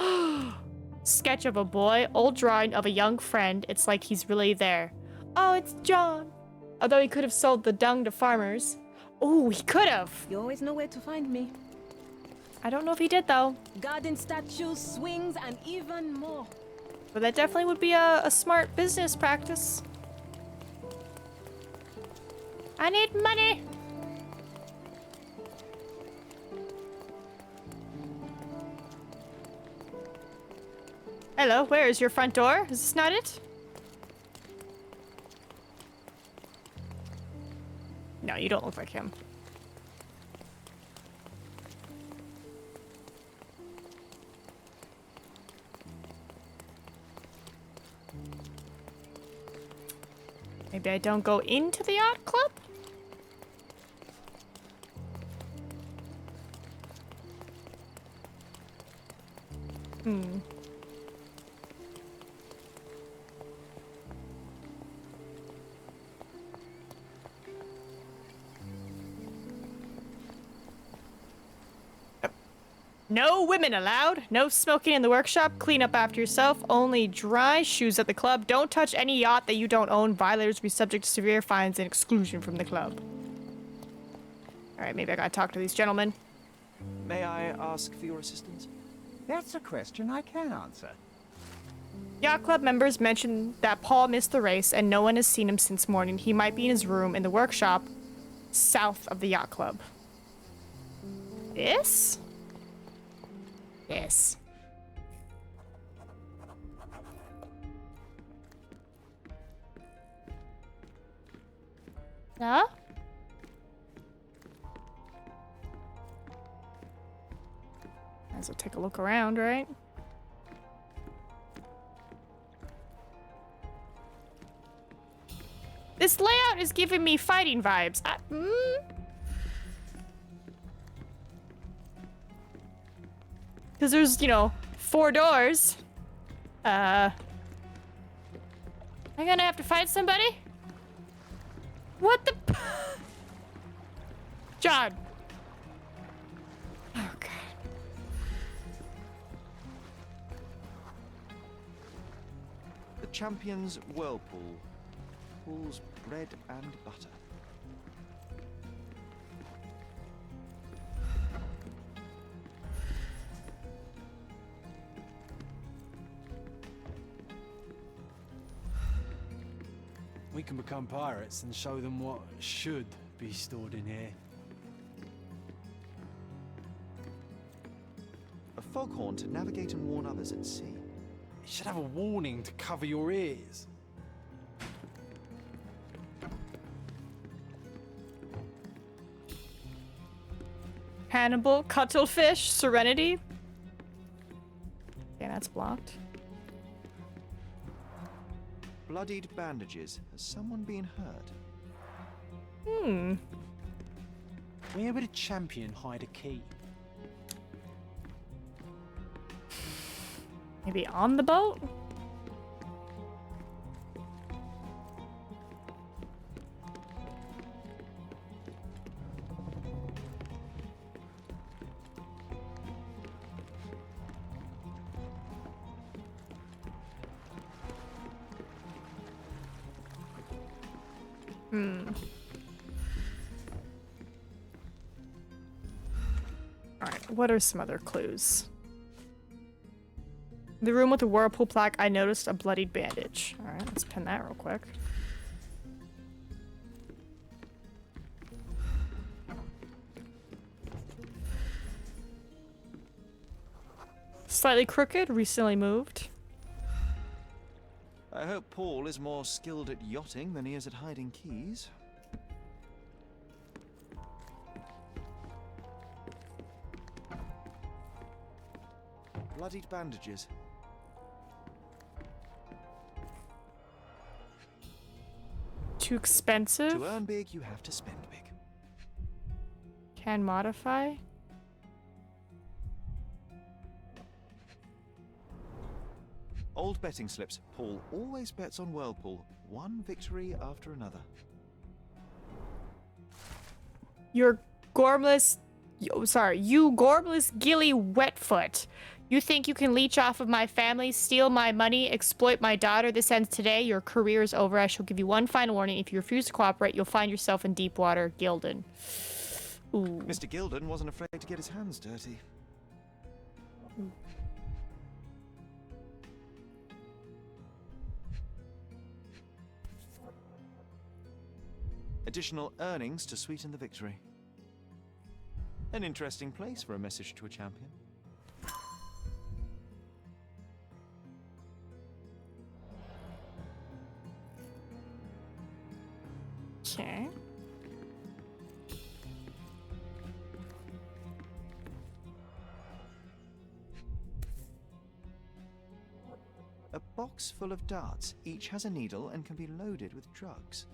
Sketch of a boy, old drawing of a young friend. It's like he's really there. Oh, it's John. Although he could have sold the dung to farmers. Oh, he could have. You always know where to find me. I don't know if he did, though. Garden statues, swings, and even more. But that definitely would be a smart business practice. I need money. Hello, where is your front door? Is this not it? No, you don't look like him. Maybe I don't go into the yacht club? Hmm. No women allowed. No smoking in the workshop. Clean up after yourself. Only dry shoes at the club. Don't touch any yacht that you don't own. Violators will be subject to severe fines and exclusion from the club. Alright, maybe I gotta talk to these gentlemen. May I ask for your assistance? That's a question I can answer. Yacht club members mentioned that Paul missed the race and no one has seen him since morning. He might be in his room in the workshop south of the yacht club. This? Yes. Yeah? Might as well take a look around, right? This layout is giving me fighting vibes. Because there's, you know, 4 doors. Am I gonna have to fight somebody? What the? John. Oh, God. The Champion's Whirlpool. Pools bread and butter. We can become pirates and show them what should be stored in here. A foghorn to navigate and warn others at sea. You should have a warning to cover your ears. Hannibal, cuttlefish, Serenity. Okay, that's blocked. Bloodied bandages. Has someone been hurt? Where would a champion hide a key? Maybe on the boat? Alright, what are some other clues? In the room with the whirlpool plaque, I noticed a bloodied bandage. Alright, let's pin that real quick. Slightly crooked, recently moved. I hope Paul is more skilled at yachting than he is at hiding keys. Bloodied bandages. Too expensive. To earn big, you have to spend big. Can modify. Old betting slips. Paul always bets on Whirlpool. One victory after another. You gormless gilly wetfoot. You think you can leech off of my family, steal my money, exploit my daughter? This ends today. Your career is over. I shall give you one final warning. If you refuse to cooperate, you'll find yourself in deep water. Gilden. Ooh. Mr. Gilden wasn't afraid to get his hands dirty. Additional earnings to sweeten the victory. An interesting place for a message to a champion. Okay. A box full of darts. Each has a needle and can be loaded with drugs.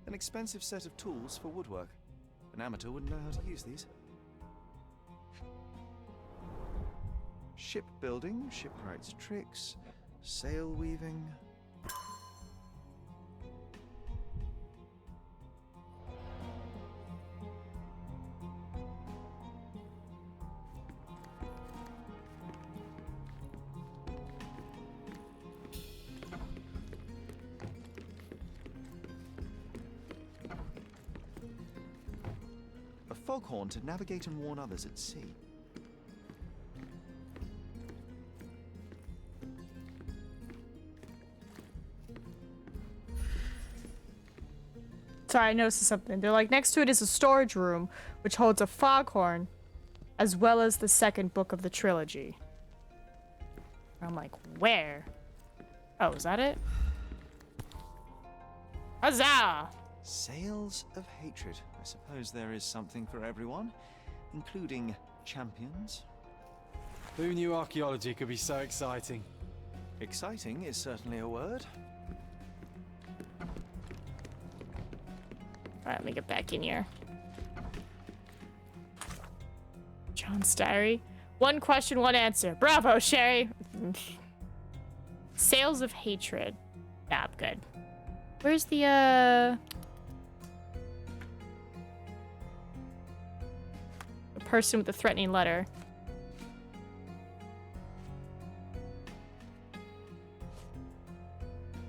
An expensive set of tools for woodwork. An amateur wouldn't know how to use these. Shipbuilding, shipwright's tricks, sail weaving. A foghorn to navigate and warn others at sea. Sorry, I noticed something. They're like, next to it is a storage room, which holds a foghorn, as well as the second book of the trilogy. I'm like, where? Oh, is that it? Huzzah! Sails of hatred. I suppose there is something for everyone, including champions. Who knew archaeology could be so exciting? Exciting is certainly a word. Alright, let me get back in here. John's diary. One question, one answer. Bravo, Sherry! Sails of hatred. Yeah, I'm good. Where's the person with the threatening letter?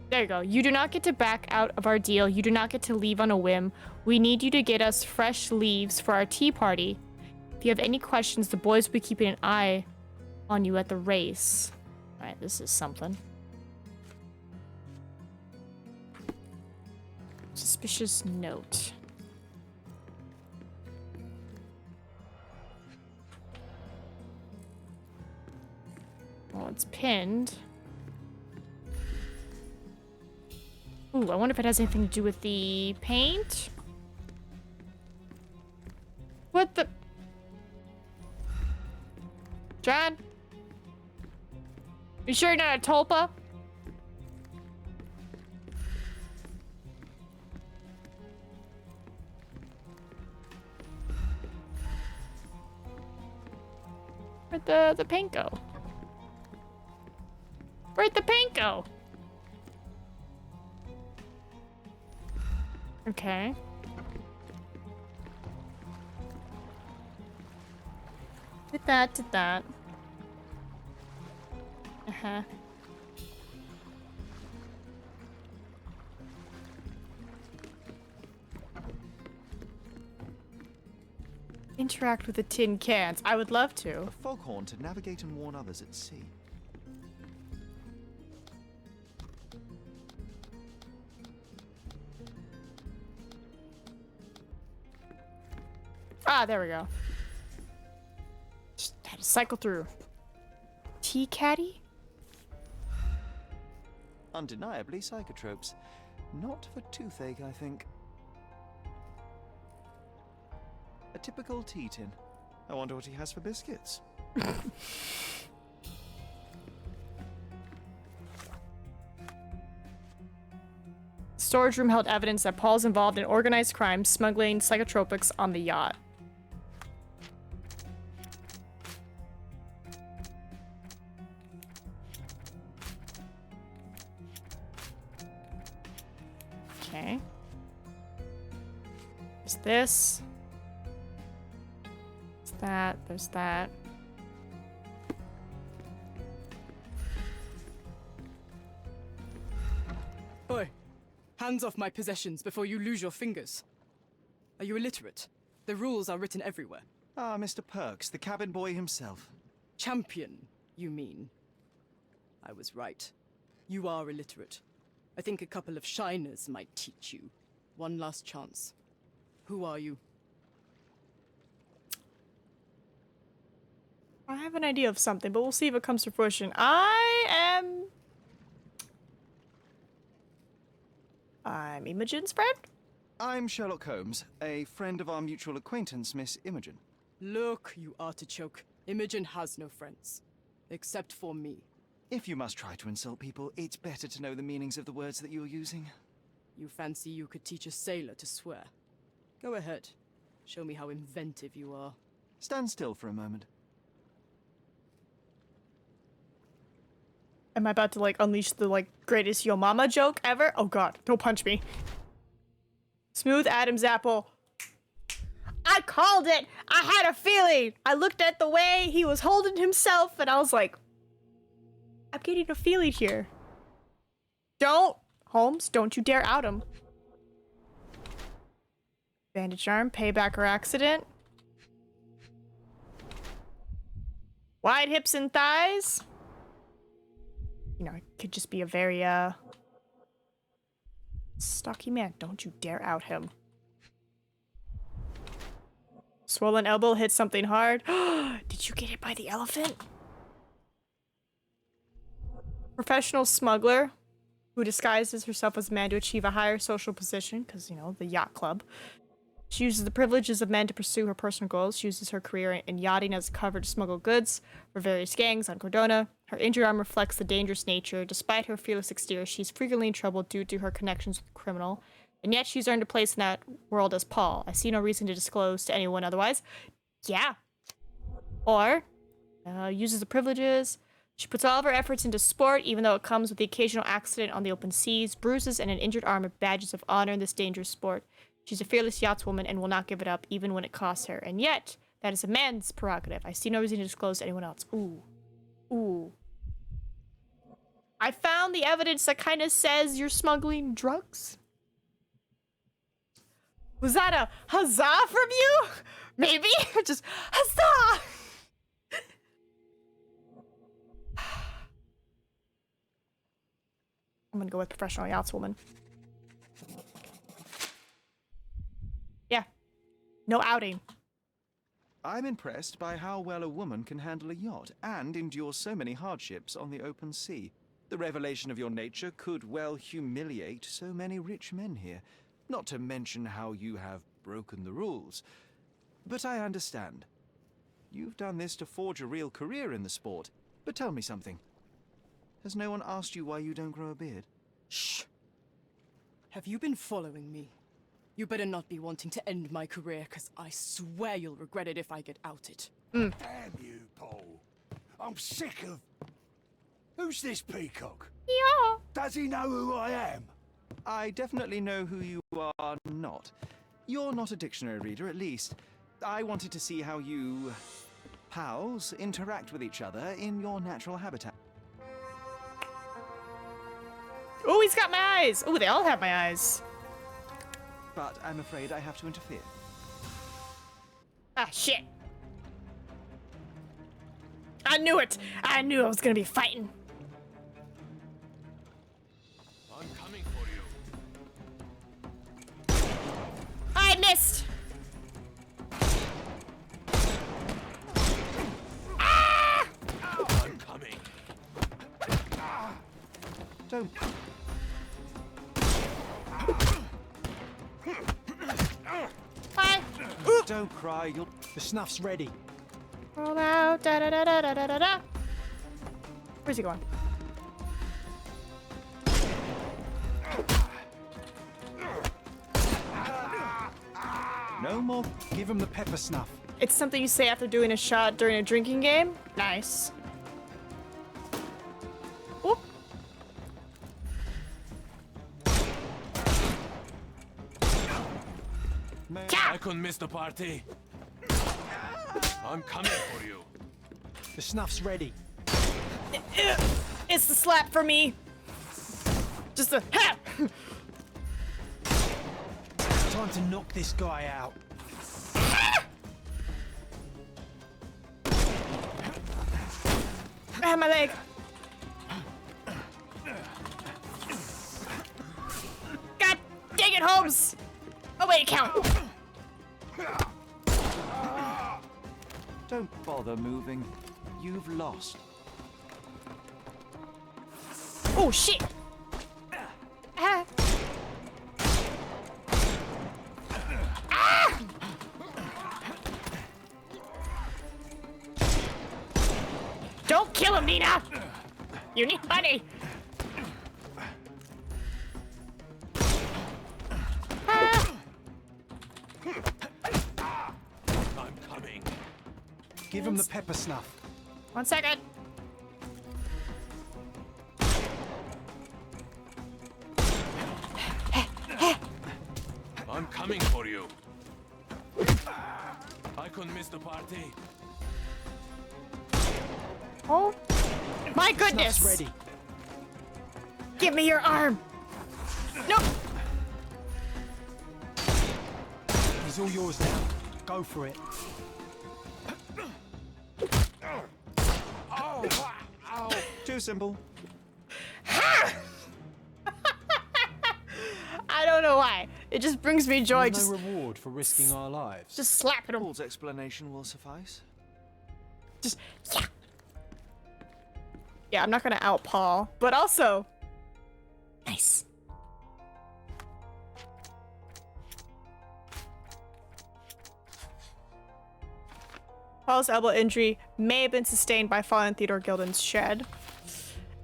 There you go. You do not get to back out of our deal. You do not get to leave on a whim. We need you to get us fresh leaves for our tea party. If you have any questions, the boys will be keeping an eye on you at the race. Alright, this is something. Suspicious note. Well, it's pinned. Ooh, I wonder if it has anything to do with the paint? What the? John? You sure you're not a tulpa? Where'd the paint go? Where'd the paint go? Okay. Did that. Uh-huh. Interact with the tin cans. I would love to. A foghorn to navigate and warn others at sea. Ah, there we go. Just had to cycle through. Tea caddy? Undeniably psychotropes. Not for toothache, I think. A typical tea tin. I wonder what he has for biscuits. Storage room held evidence that Paul's involved in organized crime, smuggling psychotropics on the yacht. Okay. There's this. There's that. There's that. Oi! Hands off my possessions before you lose your fingers. Are you illiterate? The rules are written everywhere. Ah, Mr. Perks, the cabin boy himself. Champion, you mean? I was right. You are illiterate. I think a couple of shiners might teach you. One last chance. Who are you? I have an idea of something, but we'll see if it comes to fruition. I'm Imogen's friend? I'm Sherlock Holmes, a friend of our mutual acquaintance, Miss Imogen. Look, you artichoke. Imogen has no friends. Except for me. If you must try to insult people, it's better to know the meanings of the words that you're using. You fancy you could teach a sailor to swear? Go ahead. Show me how inventive you are. Stand still for a moment. Am I about to, like, unleash the, like, greatest yo mama joke ever? Oh god, don't punch me. Smooth Adam's apple. I called it! I had a feeling! I looked at the way he was holding himself and I was like, I'm getting a feeling here. Don't, Holmes, don't you dare out him. Bandage arm, payback or accident. Wide hips and thighs. You know, it could just be a very, stocky man. Don't you dare out him. Swollen elbow hit something hard. Did you get hit by the elephant? Professional smuggler who disguises herself as a man to achieve a higher social position, because, you know, the yacht club. She uses the privileges of men to pursue her personal goals. She uses her career in yachting as a cover to smuggle goods for various gangs on Cordona. Her injured arm reflects the dangerous nature. Despite her fearless exterior, she's frequently in trouble due to her connections with the criminal. And yet she's earned a place in that world as Paul. I see no reason to disclose to anyone otherwise. Yeah. Or, uses the privileges. She puts all of her efforts into sport, even though it comes with the occasional accident on the open seas. Bruises and an injured arm are badges of honor in this dangerous sport. She's a fearless yachtswoman and will not give it up, even when it costs her. And yet, that is a man's prerogative. I see no reason to disclose to anyone else. Ooh. Ooh. I found the evidence that kind of says you're smuggling drugs. Was that a huzzah from you? Maybe? Just huzzah! I'm gonna go with professional yachtswoman. Yeah. No outing. I'm impressed by how well a woman can handle a yacht and endure so many hardships on the open sea. The revelation of your nature could well humiliate so many rich men here, not to mention how you have broken the rules. But I understand. You've done this to forge a real career in the sport. But tell me something. Has no one asked you why you don't grow a beard? Shh. Have you been following me? You better not be wanting to end my career, because I swear you'll regret it if I get outed. Damn you, Paul. I'm sick of... Who's this peacock? Yeah. Does he know who I am? I definitely know who you are not. You're not a dictionary reader, at least. I wanted to see how you... pals interact with each other in your natural habitat. Oh, he's got my eyes. Oh, they all have my eyes. But I'm afraid I have to interfere. Ah, shit. I knew it. I knew I was gonna be fighting. I'm coming for you. I missed. Ah! I'm coming. Don't. Hi. Don't cry. You'll. The snuff's ready. Roll out. Da da da da da da da da. Where's he going? No more. Give him the pepper snuff. It's something you say after doing a shot during a drinking game. Nice. Whoop. I couldn't miss the party. I'm coming for you. The snuff's ready. It's the slap for me. Just a ha! Time to knock this guy out. Ah, my leg. God dang it, Holmes! Oh wait, count. Don't bother moving. You've lost. Oh shit! Ah. Ah! Don't kill him, Nina! You need money! Ah. I'm coming. Give him the pepper snuff. 1 second. I'm coming for you. I couldn't miss the party. Oh my goodness! Snuff's ready. Give me your arm! Nope! He's all yours now. Go for it. Too simple. I don't know why. It just brings me joy. There's Just, no reward for risking our lives. just slapping him. Paul's explanation will suffice. Just, yeah. Yeah, I'm not gonna out Paul, but also, nice. Paul's elbow injury may have been sustained by falling in Theodore Gilden's shed.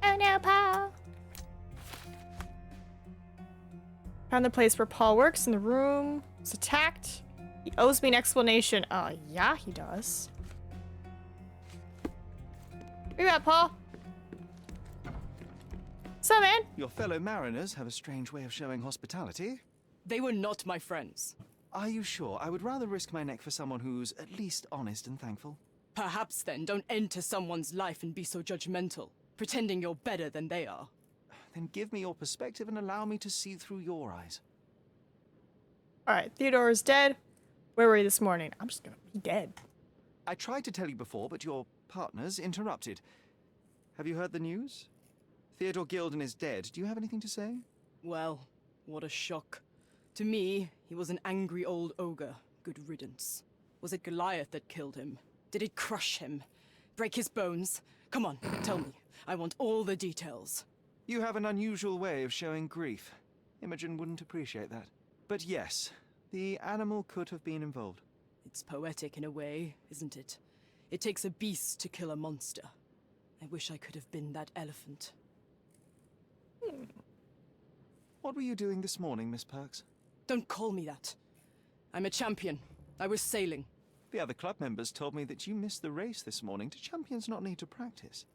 Oh no, Paul! Found the place where Paul works in the room. Was attacked. He owes me an explanation. Yeah, he does. Where you at, Paul? What's up, man? Your fellow mariners have a strange way of showing hospitality. They were not my friends. Are you sure? I would rather risk my neck for someone who's at least honest and thankful. Perhaps then don't enter someone's life and be so judgmental, pretending you're better than they are. Then give me your perspective and allow me to see through your eyes. Alright, Theodore is dead. Where were you this morning? I'm just gonna be dead. I tried to tell you before, but your partners interrupted. Have you heard the news? Theodore Gilden is dead. Do you have anything to say? Well, what a shock. To me, he was an angry old ogre. Good riddance. Was it Goliath that killed him? Did it crush him? Break his bones? Come on, tell me. I want all the details. You have an unusual way of showing grief. Imogen wouldn't appreciate that. But yes, the animal could have been involved. It's poetic in a way, isn't it? It takes a beast to kill a monster. I wish I could have been that elephant. What were you doing this morning, Miss Perks? Don't call me that. I'm a champion. I was sailing. The other club members told me that you missed the race this morning. Do champions not need to practice?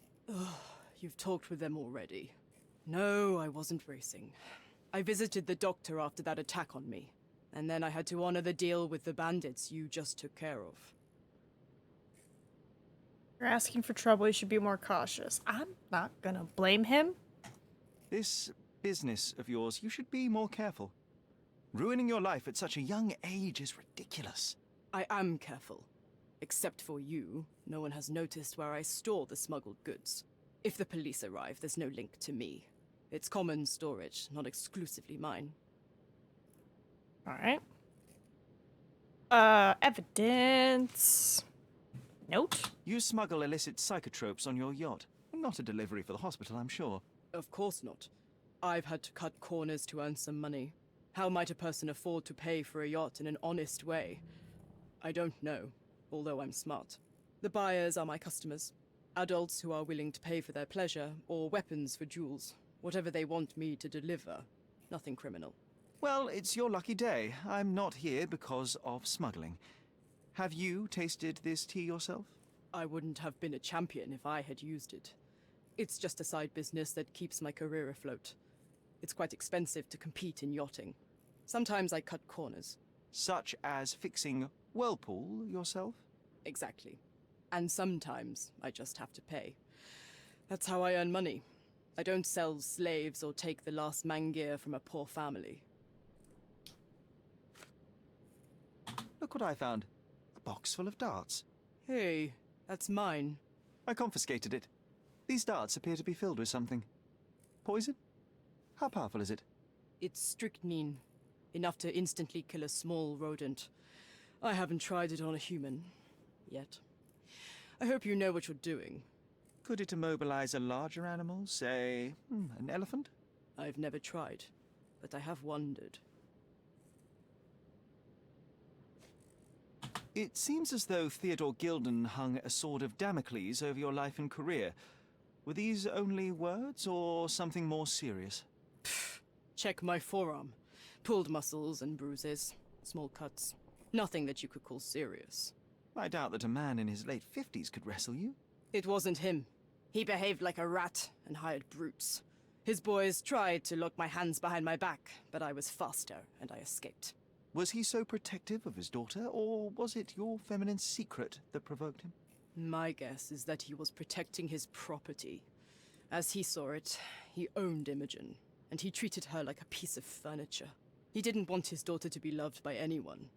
You've talked with them already. No, I wasn't racing. I visited the doctor after that attack on me. And then I had to honor the deal with the bandits you just took care of. You're asking for trouble, you should be more cautious. I'm not gonna blame him. This business of yours, you should be more careful. Ruining your life at such a young age is ridiculous. I am careful. Except for you, no one has noticed where I store the smuggled goods. If the police arrive, there's no link to me. It's common storage, not exclusively mine. Alright. Evidence. Note. You smuggle illicit psychotropes on your yacht. Not a delivery for the hospital, I'm sure. Of course not. I've had to cut corners to earn some money. How might a person afford to pay for a yacht in an honest way? I don't know, although I'm smart. The buyers are my customers. Adults who are willing to pay for their pleasure, or weapons for jewels. Whatever they want me to deliver. Nothing criminal. Well, it's your lucky day. I'm not here because of smuggling. Have you tasted this tea yourself? I wouldn't have been a champion if I had used it. It's just a side business that keeps my career afloat. It's quite expensive to compete in yachting. Sometimes I cut corners. Such as fixing Whirlpool yourself? Exactly. And sometimes I just have to pay. That's how I earn money. I don't sell slaves or take the last mangear from a poor family. Look what I found. A box full of darts. Hey, that's mine. I confiscated it. These darts appear to be filled with something. Poison? How powerful is it? It's strychnine. Enough to instantly kill a small rodent. I haven't tried it on a human. Yet. I hope you know what you're doing. Could it immobilize a larger animal, say, an elephant? I've never tried, but I have wondered. It seems as though Theodore Gilden hung a sword of Damocles over your life and career. Were these only words, or something more serious? Check my forearm. Pulled muscles and bruises. Small cuts. Nothing that you could call serious. I doubt that a man in his late 50s could wrestle you. It wasn't him. He behaved like a rat and hired brutes. His boys tried to lock my hands behind my back, but I was faster and I escaped. Was he so protective of his daughter, or was it your feminine secret that provoked him? My guess is that he was protecting his property. As he saw it, he owned Imogen, and he treated her like a piece of furniture. He didn't want his daughter to be loved by anyone.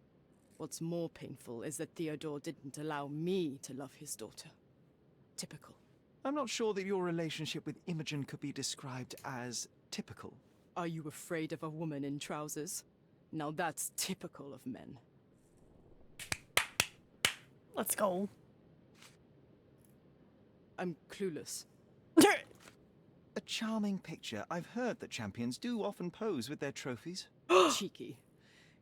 What's more painful is that Theodore didn't allow me to love his daughter. Typical. I'm not sure that your relationship with Imogen could be described as typical. Are you afraid of a woman in trousers? Now that's typical of men. Let's go. I'm clueless. A charming picture. I've heard that champions do often pose with their trophies. Cheeky.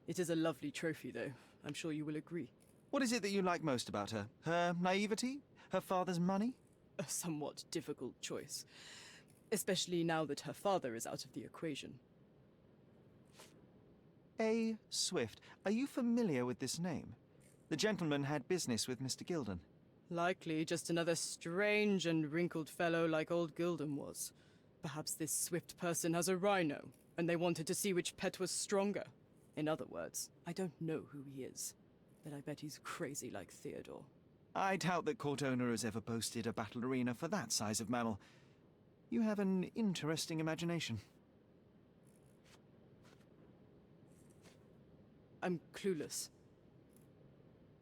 It is a lovely trophy, though. I'm sure you will agree. What is it that you like most about her? Her naivety? Her father's money? A somewhat difficult choice. Especially now that her father is out of the equation. A. Swift. Are you familiar with this name? The gentleman had business with Mr. Gilden. Likely just another strange and wrinkled fellow like old Gilden was. Perhaps this Swift person has a rhino, and they wanted to see which pet was stronger. In other words, I don't know who he is, but I bet he's crazy like Theodore. I doubt that court owner has ever boasted a battle arena for that size of mammal. You have an interesting imagination. I'm clueless.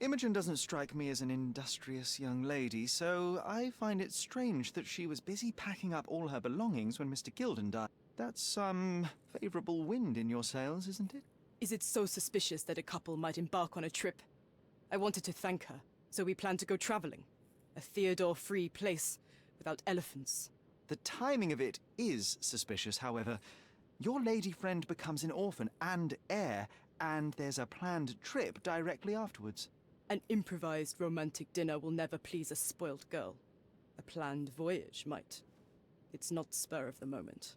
Imogen doesn't strike me as an industrious young lady, so I find it strange that she was busy packing up all her belongings when Mr. Gilden died. That's some favorable wind in your sails, isn't it? Is it so suspicious that a couple might embark on a trip? I wanted to thank her, so we planned to go traveling. A Theodore-free place, without elephants. The timing of it is suspicious, however. Your lady friend becomes an orphan and heir, and there's a planned trip directly afterwards. An improvised romantic dinner will never please a spoilt girl. A planned voyage might. It's not spur of the moment.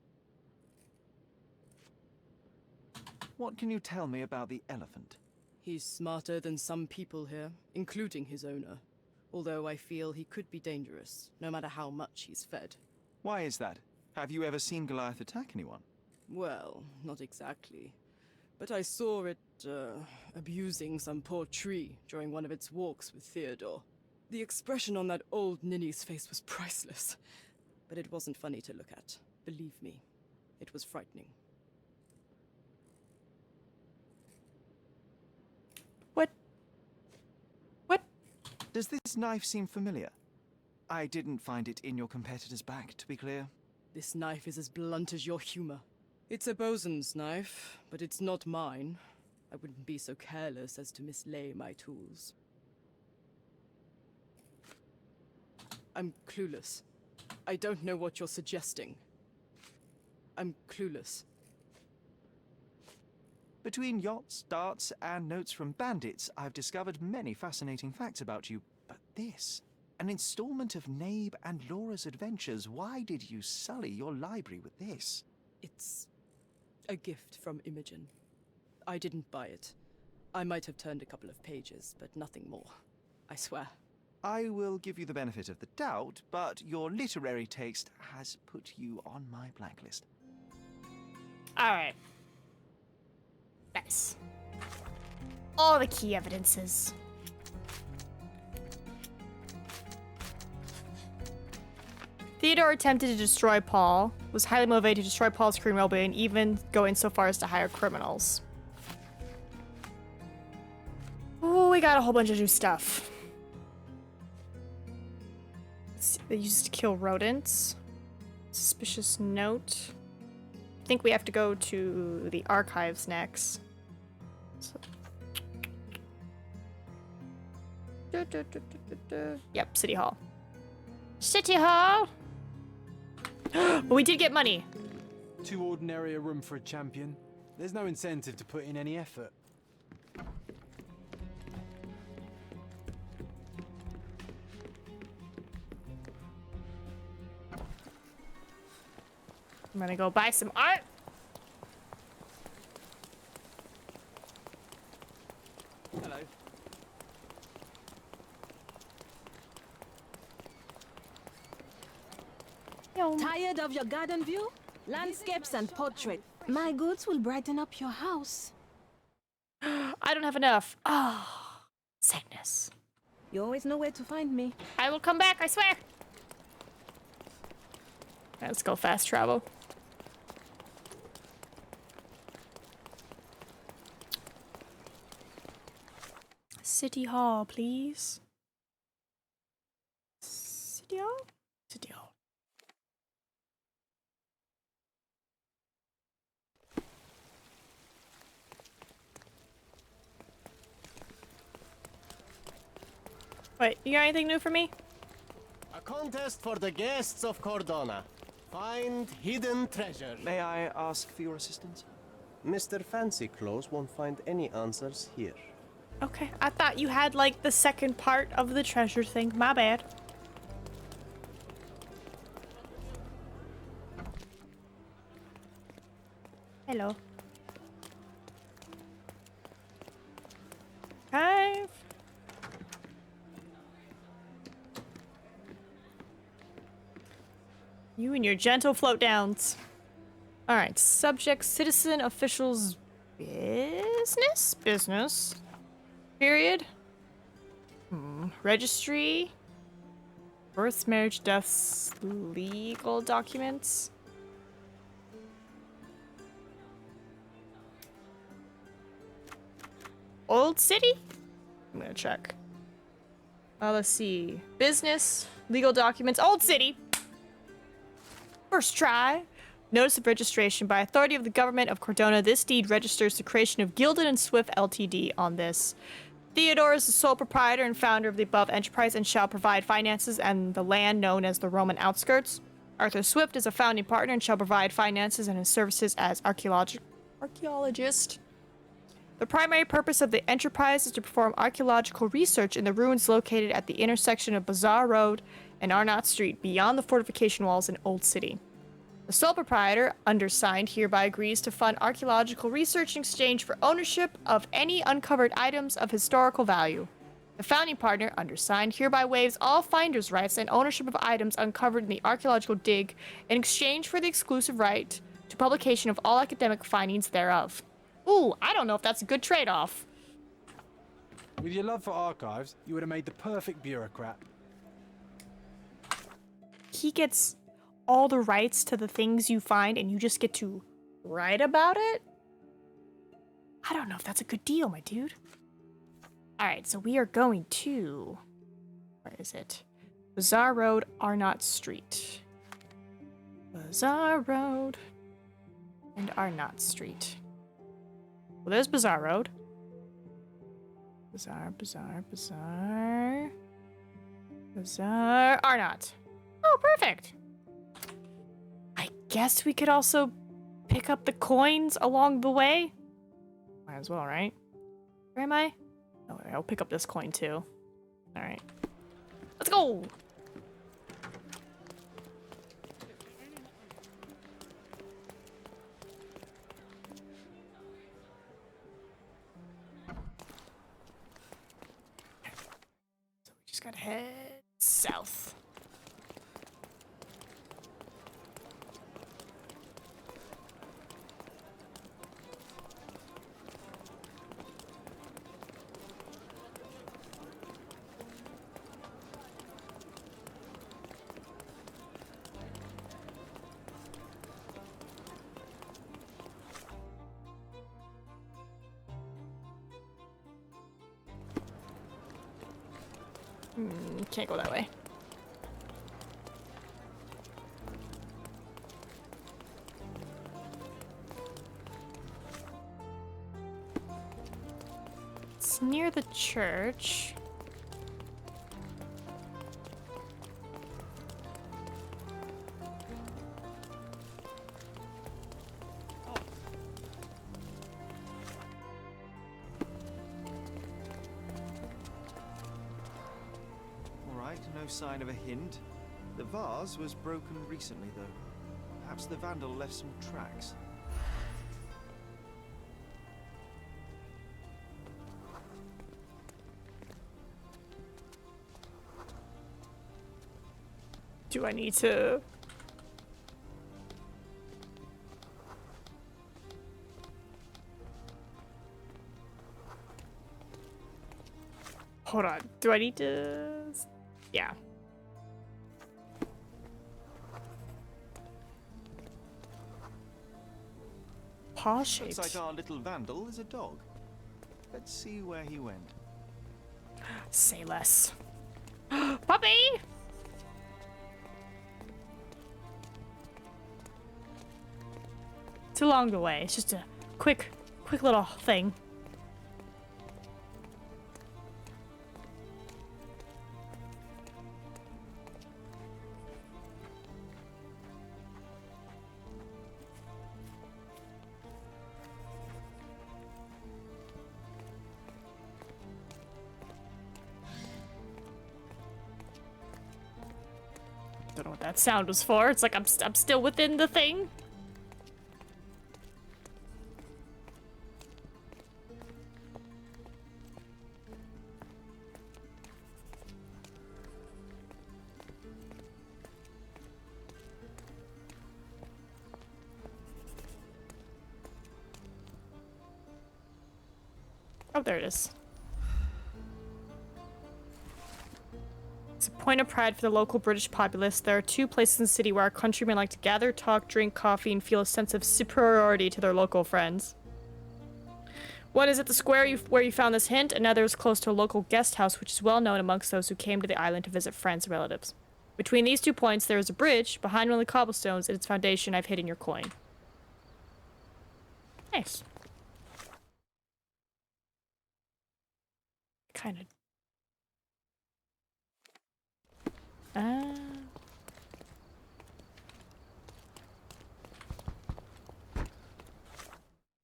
What can you tell me about the elephant? He's smarter than some people here, including his owner. Although I feel he could be dangerous, no matter how much he's fed. Why is that? Have you ever seen Goliath attack anyone? Well, not exactly. But I saw it, abusing some poor tree during one of its walks with Theodore. The expression on that old ninny's face was priceless. But it wasn't funny to look at. Believe me, it was frightening. What? Does this knife seem familiar? I didn't find it in your competitor's bag, to be clear. This knife is as blunt as your humor. It's a bosun's knife, but it's not mine. I wouldn't be so careless as to mislay my tools. I'm clueless. I don't know what you're suggesting. I'm clueless. Between yachts, darts, and notes from bandits, I've discovered many fascinating facts about you. But this, an installment of Nabe and Laura's adventures. Why did you sully your library with this? It's a gift from Imogen. I didn't buy it. I might have turned a couple of pages, but nothing more. I swear. I will give you the benefit of the doubt, but your literary taste has put you on my blacklist. Alright. Nice. All the key evidences. Theodore attempted to destroy Paul, was highly motivated to destroy Paul's career and well-being, even going so far as to hire criminals. Oh, we got a whole bunch of new stuff. They used to kill rodents. Suspicious note. I think we have to go to the archives next. So... Yep, City Hall. City Hall! But we did get money. Too ordinary a room for a champion. There's no incentive to put in any effort. I'm gonna go buy some art. Hello. Tired of your garden view? Landscapes and portrait. My goods will brighten up your house. I don't have enough. Oh, sadness. You always know where to find me. I will come back, I swear. Let's go fast travel. City Hall, please. City Hall? City Hall. Wait, you got anything new for me? A contest for the guests of Cordona. Find hidden treasure. May I ask for your assistance? Mr. Fancy Clothes won't find any answers here. Okay, I thought you had like the second part of the treasure thing. My bad. Hello. Hi. You and your gentle float downs. All right, subject, citizen, officials, business. Period. Registry. Births, marriage, deaths, legal documents. Old City? I'm gonna check. Let's see. Business, legal documents, Old City. First try. Notice of registration. By authority of the government of Cordona, this deed registers the creation of Gilded and Swift Ltd. on this. Theodore is the sole proprietor and founder of the above enterprise and shall provide finances and the land known as the Roman outskirts. Arthur Swift is a founding partner and shall provide finances and his services as archaeologist. The primary purpose of the enterprise is to perform archaeological research in the ruins located at the intersection of Bazaar Road and Arnott Street beyond the fortification walls in Old City. The sole proprietor, undersigned, hereby agrees to fund archaeological research in exchange for ownership of any uncovered items of historical value. The founding partner, undersigned, hereby waives all finder's rights and ownership of items uncovered in the archaeological dig in exchange for the exclusive right to publication of all academic findings thereof. Ooh, I don't know if that's a good trade-off. With your love for archives, you would have made the perfect bureaucrat. He gets all the rights to the things you find and you just get to write about it? I don't know if that's a good deal, my dude. Alright, so we are going to is it? Bazaar Road, Arnott Street. Bazaar Road and Arnott Street. Well, there's Bazaar Road. Bazaar. Arnott. Oh, perfect. I guess we could also pick up the coins along the way. Might as well, right? Where am I? Oh, I'll pick up this coin too. All right. Let's go. So we just gotta head south. Can't go that way. It's near the church. No sign of a hint. The vase was broken recently, though. Perhaps the vandal left some tracks. Do I need to... Hold on. Do I need to... Yeah. Paw shaped. Looks like our little vandal is a dog. Let's see where he went. Say less. Puppy! It's along the way. It's just a quick little thing. Don't know what that sound was for. It's like I'm still within the thing. Oh, there it is. It's a point of pride for the local British populace. There are two places in the city where our countrymen like to gather, talk, drink coffee, and feel a sense of superiority to their local friends. One is at the square where you found this hint, another is close to a local guest house, which is well known amongst those who came to the island to visit friends and relatives. Between these 2 points, there is a bridge. Behind one of the cobblestones, at its foundation, I've hidden your coin. Nice. Kind of.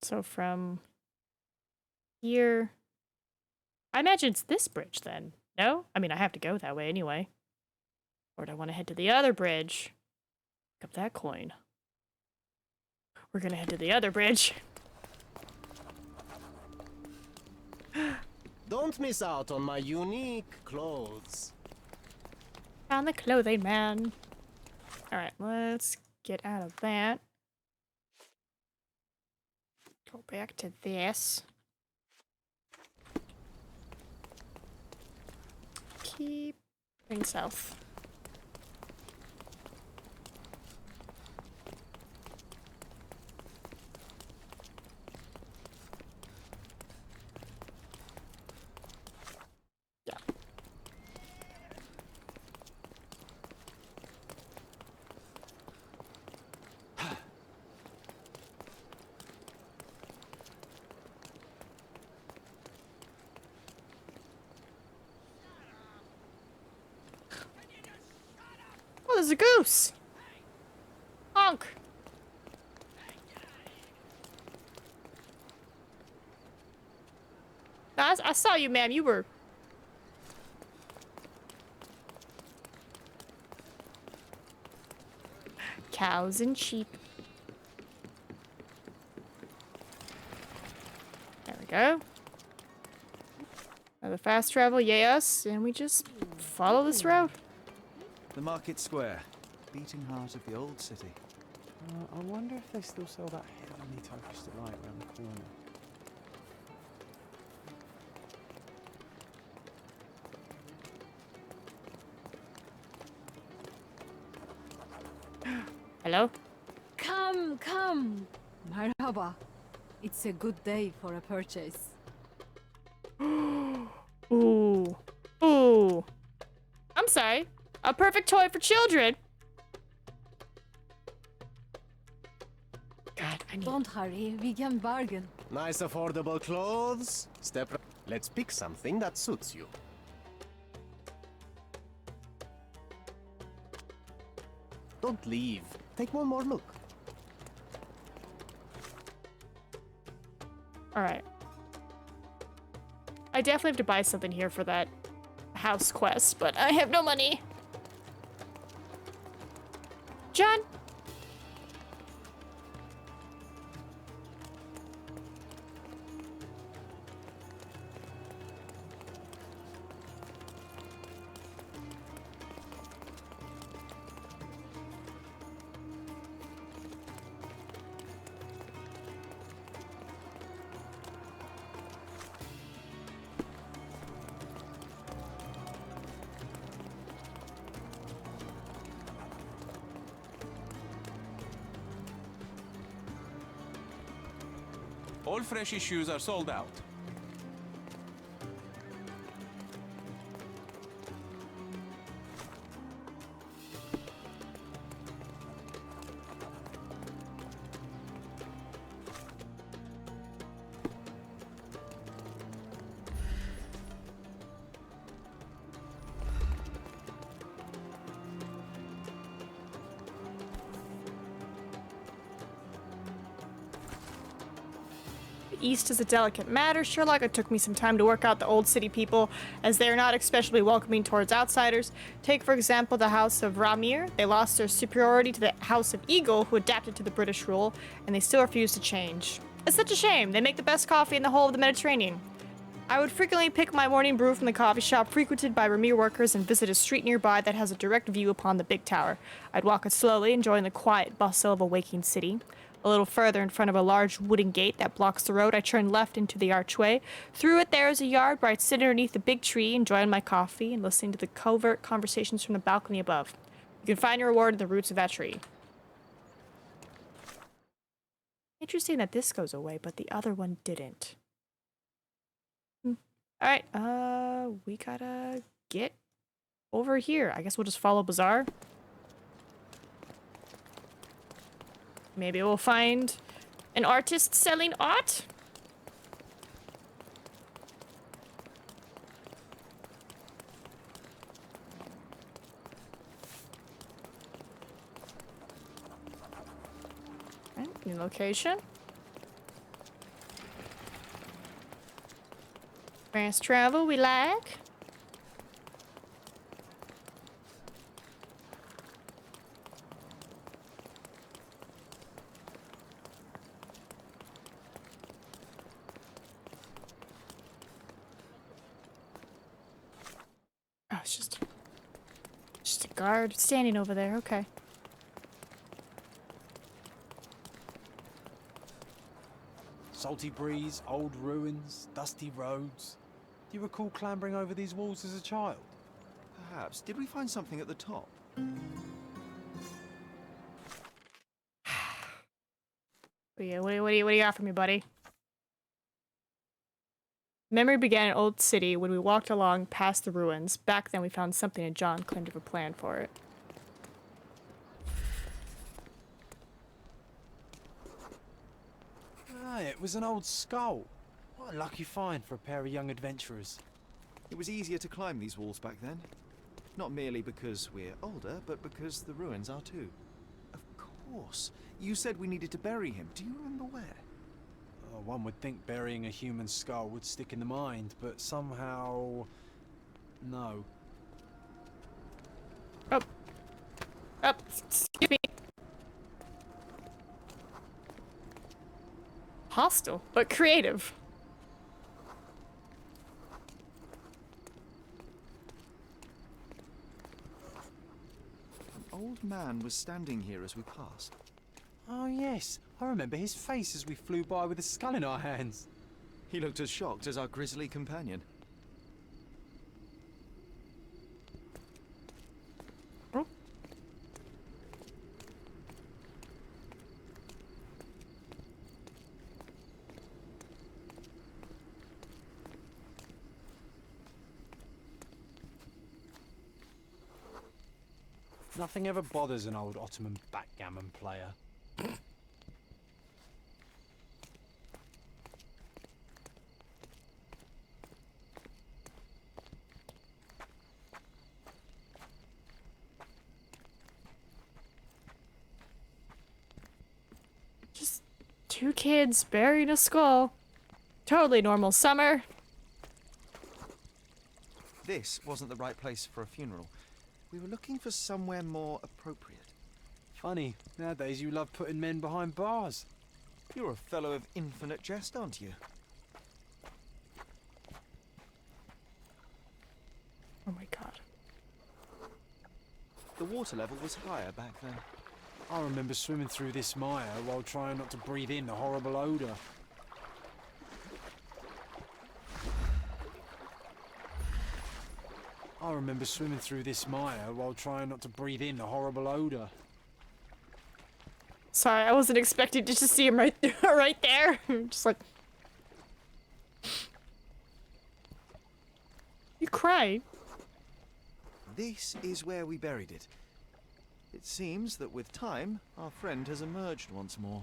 So from here, I imagine it's this bridge then. No? I mean, I have to go that way anyway. Or do I want to head to the other bridge? Pick up that coin. We're gonna head to the other bridge. Don't miss out on my unique clothes. Found the clothing man. Alright, let's get out of that. Go back to this. Keep going south. there's a goose. Honk. I saw you, ma'am. You were... Cows and sheep. There we go. Another fast travel, yes, and we just follow this road. The market square, beating heart of the old city. I wonder if they still sell that heavenly toasted light around the corner. Hello? Come, come. Marhaba. It's a good day for a purchase. Ooh. Ooh. I'm sorry. A perfect toy for children. God, I need... Don't hurry, we can bargain. Nice affordable clothes. Let's pick something that suits you. Don't leave. Take one more look. Alright. I definitely have to buy something here for that house quest, but I have no money. John? All fresh issues are sold out. East is a delicate matter, Sherlock. It took me some time to work out the old city people, as they are not especially welcoming towards outsiders. Take, for example, the House of Ramir. They lost their superiority to the House of Eagle, who adapted to the British rule, and they still refuse to change. It's such a shame. They make the best coffee in the whole of the Mediterranean. I would frequently pick my morning brew from the coffee shop frequented by Ramir workers and visit a street nearby that has a direct view upon the big tower. I'd walk it slowly, enjoying the quiet bustle of a waking city. A little further, in front of a large wooden gate that blocks the road, I turn left into the archway. Through it, there is a yard where I'd sit underneath a big tree, enjoying my coffee and listening to the covert conversations from the balcony above. You can find your reward in the roots of that tree. Interesting that this goes away, but the other one didn't. Alright, we gotta get over here. I guess we'll just follow Bazaar. Maybe we'll find an artist selling art? Right, new location. Fast travel, we like. Oh, it's just a guard standing over there. Okay. Salty breeze, old ruins, dusty roads. Do you recall clambering over these walls as a child? Perhaps. Did we find something at the top? Yeah, what do you got for me, buddy? Memory began in Old City when we walked along past the ruins. Back then we found something and John claimed to have a plan for it. Ah, it was an old skull. What a lucky find for a pair of young adventurers. It was easier to climb these walls back then. Not merely because we're older, but because the ruins are too. Of course. You said we needed to bury him. Do you remember where? One would think burying a human skull would stick in the mind, but somehow... no. Oh. Oh, excuse me. Hostile, but creative. An old man was standing here as we passed. Oh yes, I remember his face as we flew by with a skull in our hands. He looked as shocked as our grisly companion. Oh. Nothing ever bothers an old Ottoman backgammon player. Just 2 kids burying a skull. Totally normal summer. This wasn't the right place for a funeral. We were looking for somewhere more appropriate. Funny, nowadays you love putting men behind bars. You're a fellow of infinite jest, aren't you? Oh my god. The water level was higher back then. I remember swimming through this mire while trying not to breathe in the horrible odour. I remember swimming through this mire while trying not to breathe in the horrible odour. Sorry, I wasn't expecting to just see him right there, right there. Just like... You cry. This is where we buried it. It seems that with time, our friend has emerged once more.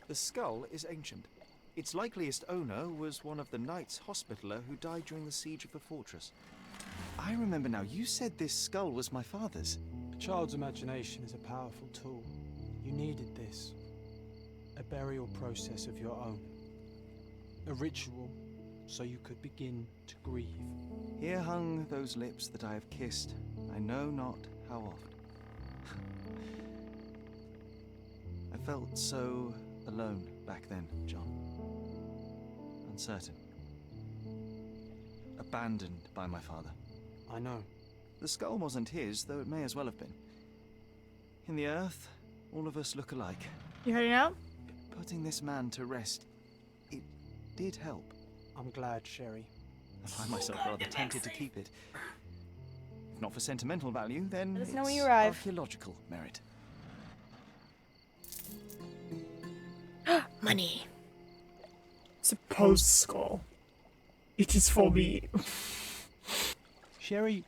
The skull is ancient. Its likeliest owner was one of the Knights Hospitaller who died during the siege of the fortress. I remember now, you said this skull was my father's. A child's imagination is a powerful tool. You needed this. A burial process of your own. A ritual so you could begin to grieve. Here hung those lips that I have kissed, I know not how oft. I felt so alone back then, John. Uncertain. Abandoned by my father. I know. The skull wasn't his, though it may as well have been. In the earth, all of us look alike. You heading out? Putting this man to rest, it did help. I'm glad, Sherry. I find myself rather tempted to keep it. If not for sentimental value, then Let us it's know when you arrive. archaeological merit. Money. Supposed skull. It is for me. Sherry,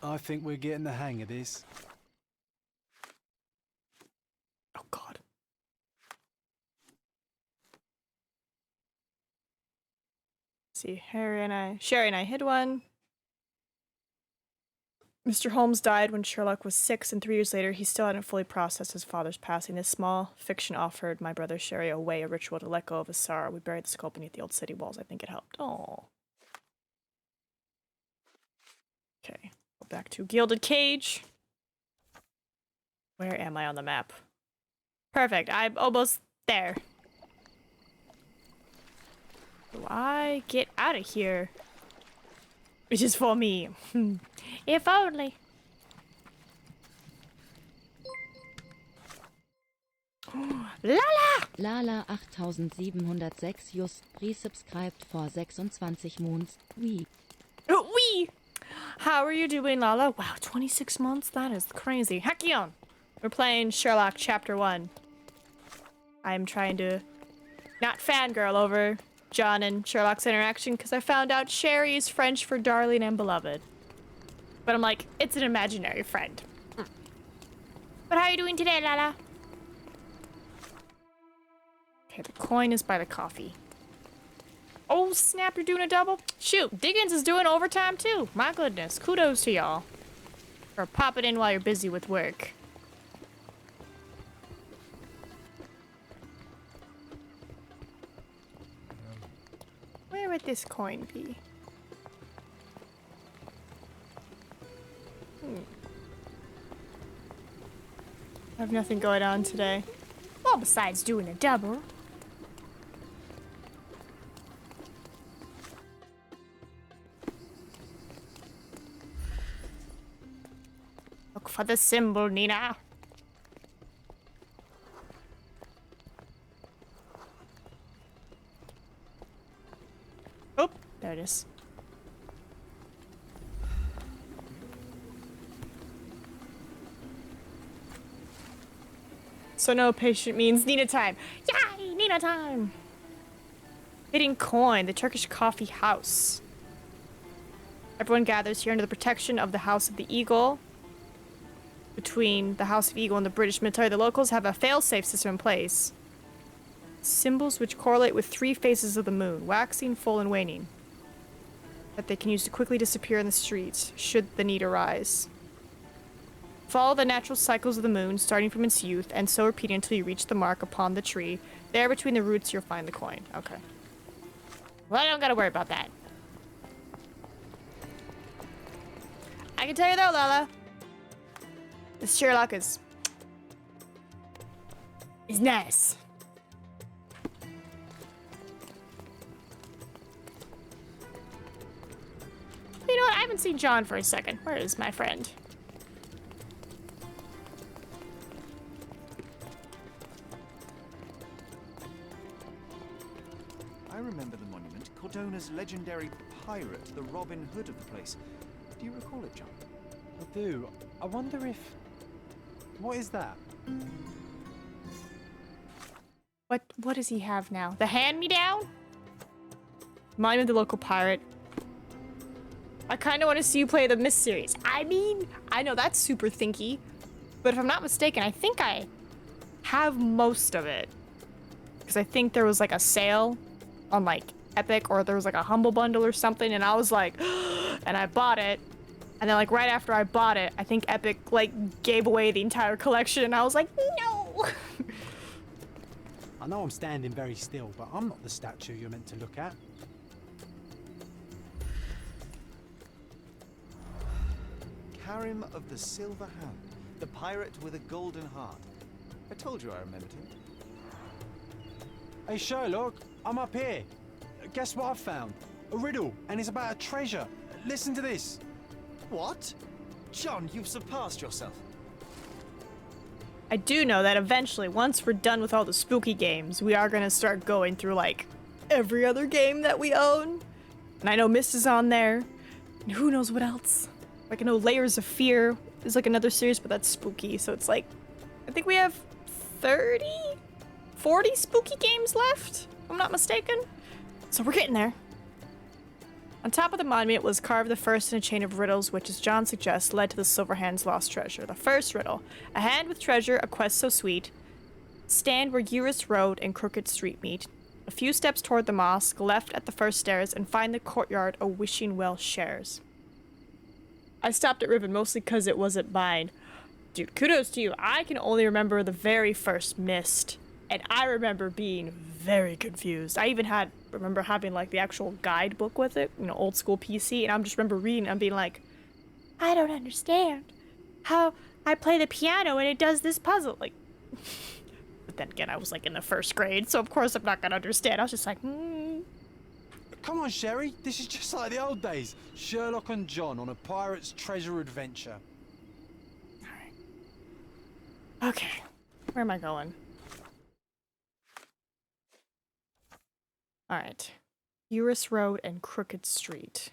I think we're getting the hang of this. Oh god. See, Sherry and I hid one. Mr. Holmes died when Sherlock was 6, and 3 years later, he still hadn't fully processed his father's passing. This small fiction offered my brother Sherry a way, a ritual to let go of his sorrow. We buried the skull beneath the old city walls. I think it helped. Oh. Okay, go back to Gilded Cage. Where am I on the map? Perfect, I'm almost there. Do I get out of here? It is for me. If only. Lala! Lala 8706 just resubscribed for 26 months. Oui. Wee! How are you doing, Lala? Wow, 26 months? That is crazy. Hackion! We're playing Sherlock Chapter 1. I'm trying to not fangirl over John and Sherlock's interaction because I found out Sherry is French for darling and beloved. But I'm like, it's an imaginary friend. But how are you doing today, Lala? Okay, the coin is by the coffee. Oh, snap, you're doing a double? Shoot, Diggins is doing overtime too. My goodness, kudos to y'all for popping in while you're busy with work. Where would this coin be? I have nothing going on today. Well, besides doing a double. Look for the symbol, Nina. Oh, there it is. So no patient means Nina time. Yay, Nina time! Hidden coin, the Turkish coffee house. Everyone gathers here under the protection of the House of the Eagle. Between the House of Eagle and the British military, the locals have a fail-safe system in place. Symbols which correlate with 3 phases of the moon, waxing, full, and waning, that they can use to quickly disappear in the streets, should the need arise. Follow the natural cycles of the moon, starting from its youth, and so repeating until you reach the mark upon the tree. There, between the roots, you'll find the coin. Okay. Well, I don't gotta worry about that. I can tell you though, Lala, this Sherlock is nice. You know what? I haven't seen John for a second. Where is my friend? I remember the monument. Cordona's legendary pirate, the Robin Hood of the place. Do you recall it, John? I do. I wonder if... What is that? What does he have now? The hand-me-down? Monument of the local pirate. I kind of want to see you play the Myst series. I mean, I know that's super thinky, but if I'm not mistaken, I think I have most of it. Because I think there was like a sale on like Epic, or there was like a Humble Bundle or something, and I was like, and I bought it. And then like right after I bought it, I think Epic like gave away the entire collection, and I was like, no! I know I'm standing very still, but I'm not the statue you're meant to look at. Karim of the Silver Hand, the pirate with a golden heart. I told you I remembered him. Hey Sherlock, I'm up here. Guess what I've found? A riddle, and it's about a treasure. Listen to this. What? John, you've surpassed yourself. I do know that eventually, once we're done with all the spooky games, we are gonna start going through like every other game that we own. And I know Myst is on there, and who knows what else. Like I know Layers of Fear is like another series, but that's spooky, so it's like, I think we have 30, 40 spooky games left, if I'm not mistaken. So we're getting there. On top of the monument was carved the first in a chain of riddles, which, as John suggests, led to the Silver Hand's lost treasure. The first riddle: a hand with treasure, a quest so sweet. Stand where Eurus Road and Crooked Street meet. A few steps toward the mosque, left at the first stairs, and find the courtyard a wishing well shares. I stopped at Ribbon mostly because it wasn't mine. Dude, kudos to you. I can only remember the very first Myst, and I remember being very confused. I even remember having like the actual guidebook with it, you know, old school PC, and I just remember reading and being like, I don't understand how I play the piano and it does this puzzle. Like, but then again, I was like in the first grade, so of course I'm not gonna understand. I was just like, Come on, Sherry. This is just like the old days. Sherlock and John on a pirate's treasure adventure. Okay, where am I going? Alright. Eurus Road and Crooked Street.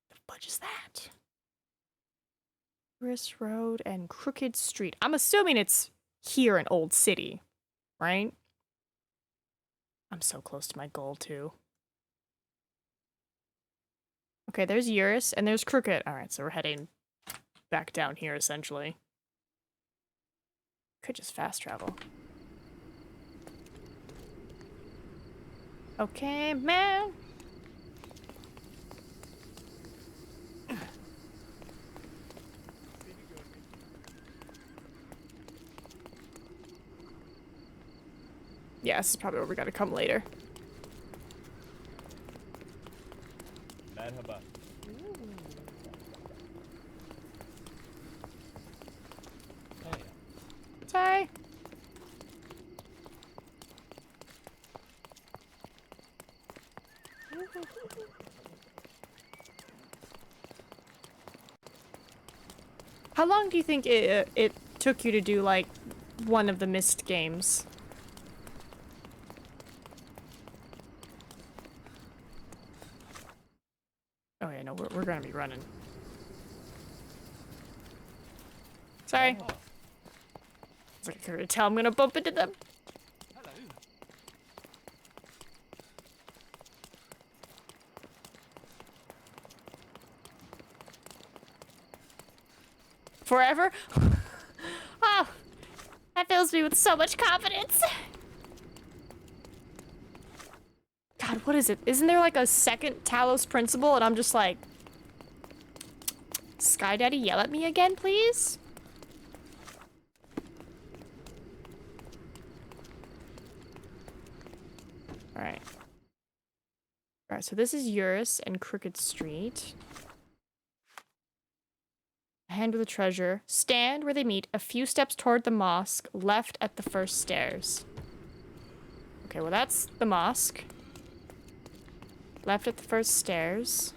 The fudge is that? Eurus Road and Crooked Street. I'm assuming it's here in Old City, right? I'm so close to my goal, too. Okay, there's Eurus, and there's Crooked. Alright, so we're heading back down here, essentially. Could just fast travel. Okay, man. Yeah, this is probably where we gotta come later. Merhaba. Sorry. How long do you think it took you to do, like, one of the missed games? Oh yeah, no, we're gonna be running. Sorry. I was like, I could tell I'm gonna bump into them. Forever? Oh, that fills me with so much confidence. God, what is it? Isn't there like a second Talos principle and I'm just like... Sky Daddy, yell at me again, please? Alright. Alright, so this is Eurus and Crooked Street. Hand with the treasure. Stand where they meet, a few steps toward the mosque, left at the first stairs. Okay, well that's the mosque. Left at the first stairs.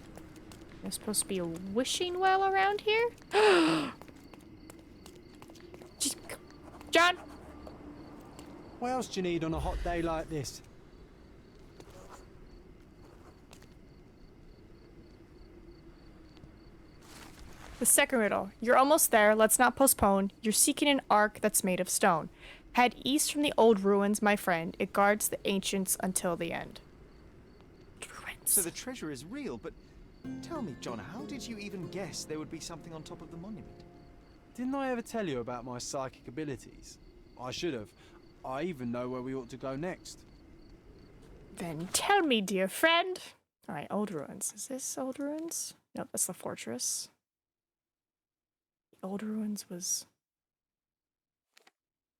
There's supposed to be a wishing well around here? John? What else do you need on a hot day like this? The second riddle. You're almost there. Let's not postpone. You're seeking an ark that's made of stone. Head east from the old ruins, my friend. It guards the ancients until the end. So the treasure is real, but tell me, John, how did you even guess there would be something on top of the monument? Didn't I ever tell you about my psychic abilities? I should have. I even know where we ought to go next. Then tell me, dear friend. Alright, old ruins. Is this old ruins? Nope, that's the fortress. The old ruins was...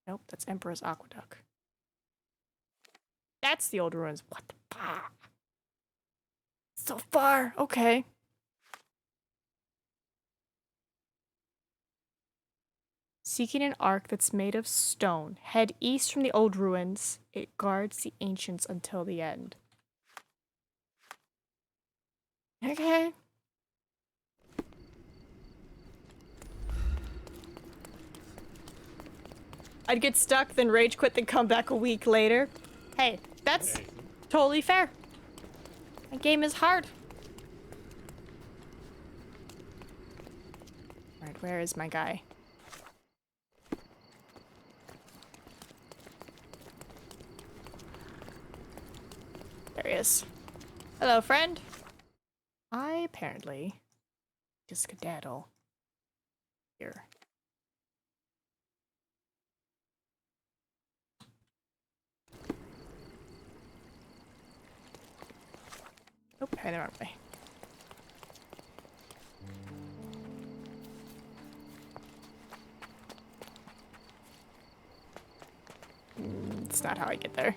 Nope, that's Emperor's Aqueduct. That's the old ruins. What the fuck? So far. Okay. Seeking an ark that's made of stone. Head east from the old ruins. It guards the ancients until the end. Okay. I'd get stuck, then rage quit, then come back a week later. Hey, that's totally fair. That game is hard. Alright, where is my guy? There he is. Hello, friend. I apparently just skedaddle here. Nope, heading the wrong way. It's not how I get there.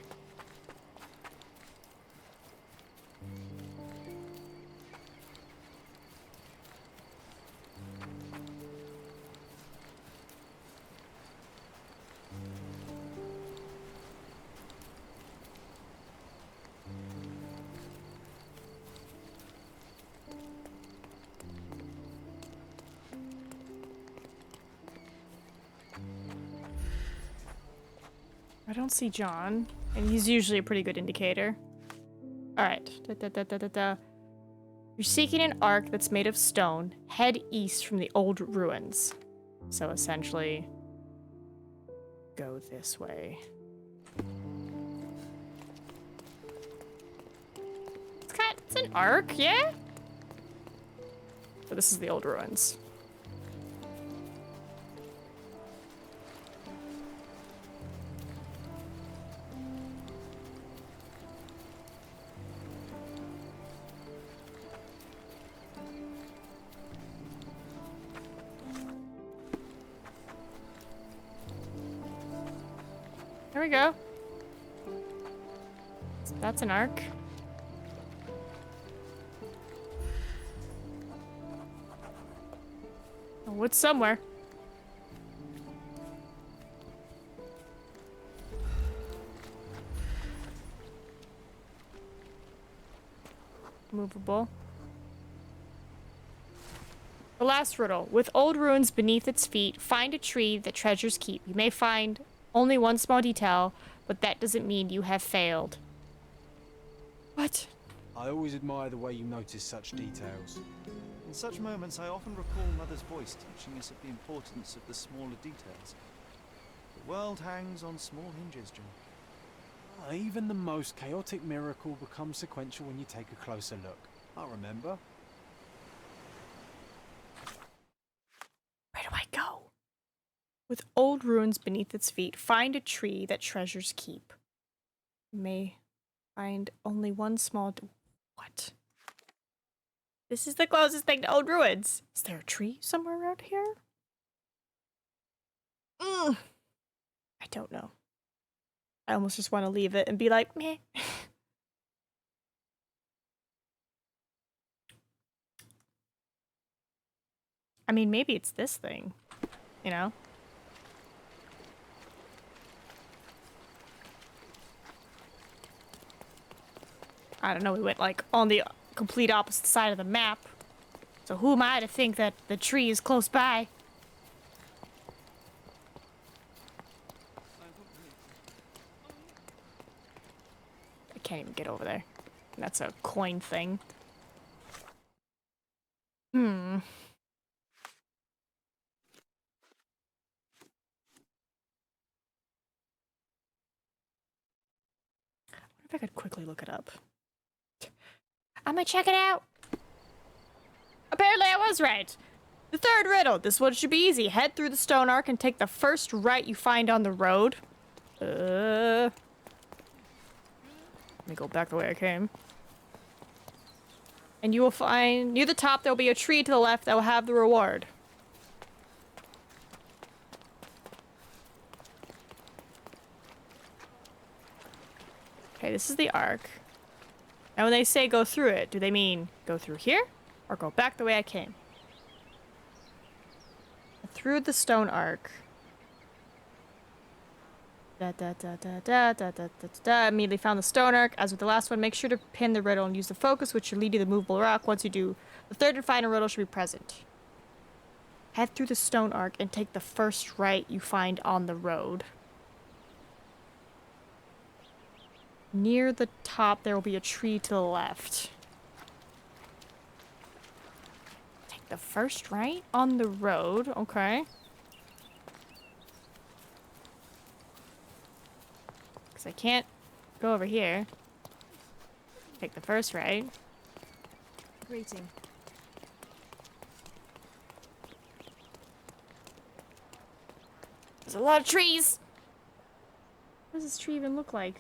I don't see John, and he's usually a pretty good indicator. Alright. You're seeking an ark that's made of stone. Head east from the old ruins. So essentially, go this way. It's an ark, yeah? So this is the old ruins. There we go. So that's an arc. Oh, wood somewhere. Movable. The last riddle. With old ruins beneath its feet, find a tree that treasures keep. You may find only one small detail, but that doesn't mean you have failed. What? I always admire the way you notice such details. In such moments, I often recall Mother's voice teaching us of the importance of the smaller details. The world hangs on small hinges, John. Even the most chaotic miracle becomes sequential when you take a closer look. I remember. Where do I go? With old ruins beneath its feet, find a tree that treasures keep. You may find only one small... What? This is the closest thing to old ruins. Is there a tree somewhere around here? I don't know. I almost just want to leave it and be like, meh. I mean, maybe it's this thing, you know? I don't know, we went like on the complete opposite side of the map. So who am I to think that the tree is close by? I can't even get over there. That's a coin thing. I wonder if I could quickly look it up. I'm gonna check it out. Apparently I was right. The third riddle. This one should be easy. Head through the stone arc and take the first right you find on the road. Let me go back the way I came. And you will find, near the top, there will be a tree to the left that will have the reward. Okay, this is the arc. Now when they say go through it, do they mean go through here? Or go back the way I came? Through the stone arc. Immediately found the stone arc. As with the last one, make sure to pin the riddle and use the focus, which should lead you to the movable rock. Once you do, the third and final riddle should be present. Head through the stone arc and take the first right you find on the road. Near the top, there will be a tree to the left. Take the first right on the road. Okay. I can't go over here. Take the first right. Greeting. There's a lot of trees. What does this tree even look like?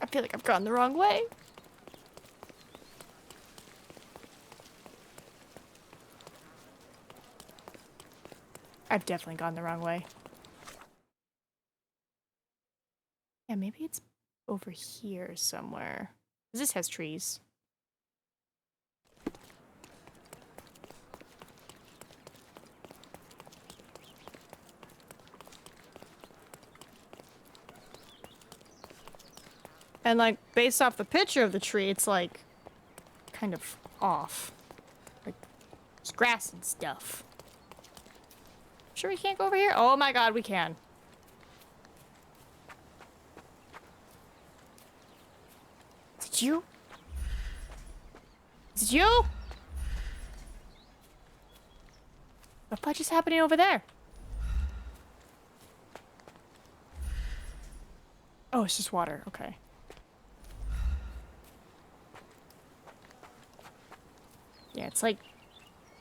I feel like I've gone the wrong way. I've definitely gone the wrong way. Yeah, maybe it's over here somewhere. This has trees. And, like, based off the picture of the tree, it's, like, kind of off. Like, there's grass and stuff. Sure we can't go over here? Oh my god, we can. Is it you? Is it you? The fudge is happening over there? Oh, it's just water. Okay. Yeah, it's like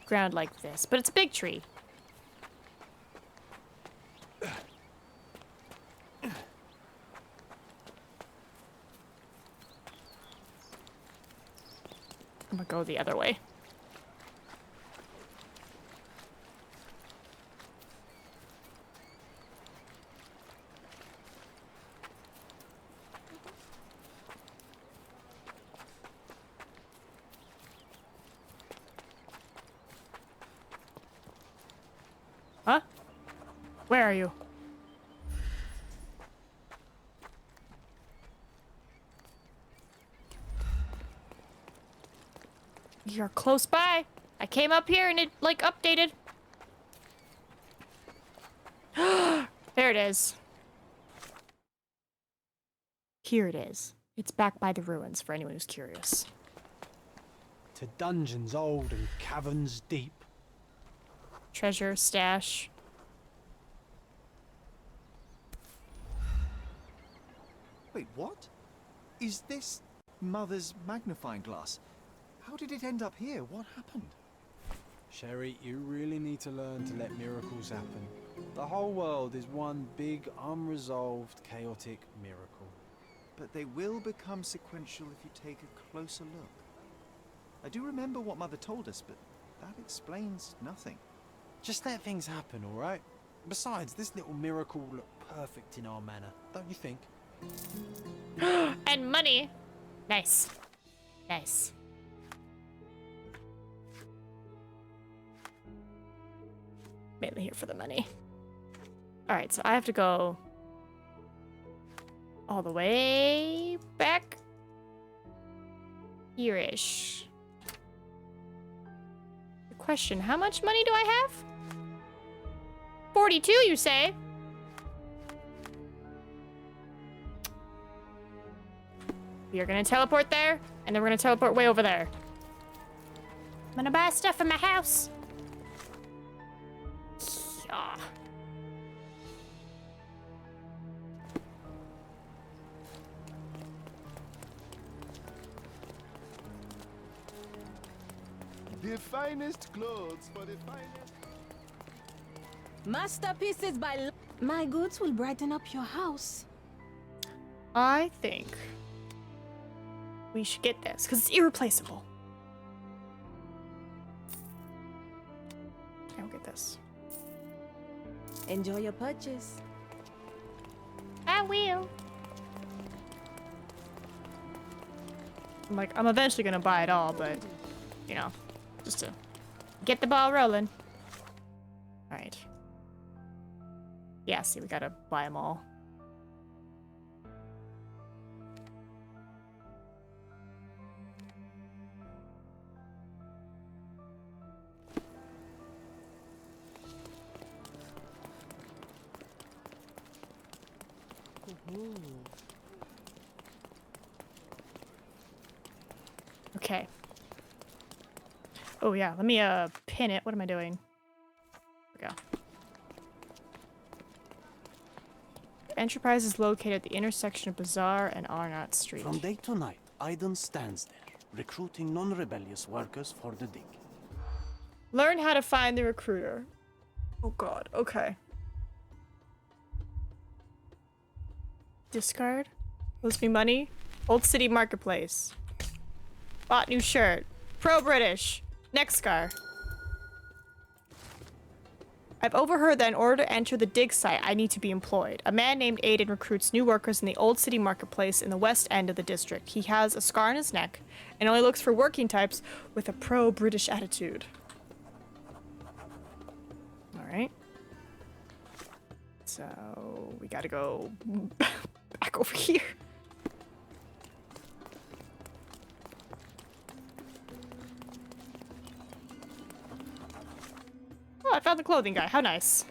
ground like this, but it's a big tree. I'm gonna go the other way. Huh? Where are you? You're close by. I came up here and it, like, updated. There it is. Here it is. It's back by the ruins for anyone who's curious. To dungeons old and caverns deep. Treasure, stash. Wait, what? Is this Mother's magnifying glass? How did it end up here? What happened? Sherry, you really need to learn to let miracles happen. The whole world is one big, unresolved, chaotic miracle. But they will become sequential if you take a closer look. I do remember what Mother told us, but that explains nothing. Just let things happen, all right? Besides, this little miracle will look perfect in our manor, don't you think? And money. Nice. Nice. Mainly here for the money. Alright, so I have to go all the way back here-ish. The question, how much money do I have? 42, you say? We are gonna teleport there, and then we're gonna teleport way over there. I'm gonna buy stuff for my house. Yeah. The finest clothes for the finest. Masterpieces by... My goods will brighten up your house. I think we should get this, because it's irreplaceable. I'll get this. Enjoy your purchase. I will. I'm eventually gonna buy it all, but, you know, just to get the ball rolling. Alright. Yeah, see, we gotta buy them all. Okay. Oh yeah, let me pin it. What am I doing? There we go. Enterprise is located at the intersection of Bazaar and Arnott Street. From day to night, Aiden stands there, recruiting non-rebellious workers for the dig. Learn how to find the recruiter. Oh god, okay. Discard. Owes me money. Old City Marketplace. Bought new shirt. Pro-British. Next scar. I've overheard that in order to enter the dig site, I need to be employed. A man named Aiden recruits new workers in the Old City Marketplace in the west end of the district. He has a scar on his neck and only looks for working types with a pro-British attitude. Alright. So, we gotta go back over here. Oh, I found the clothing guy. How nice.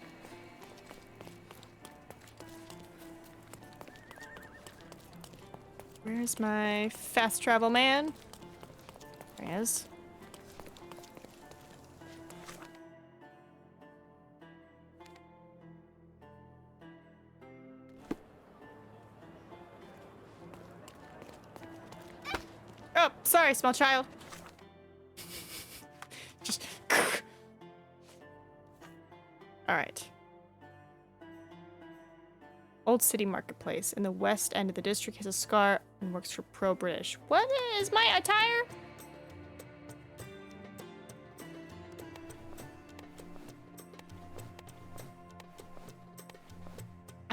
Where's my fast travel man? There he is. Oh, sorry, small child. Just... Alright. Old City Marketplace in the west end of the district has a scar and works for pro-British. What is my attire?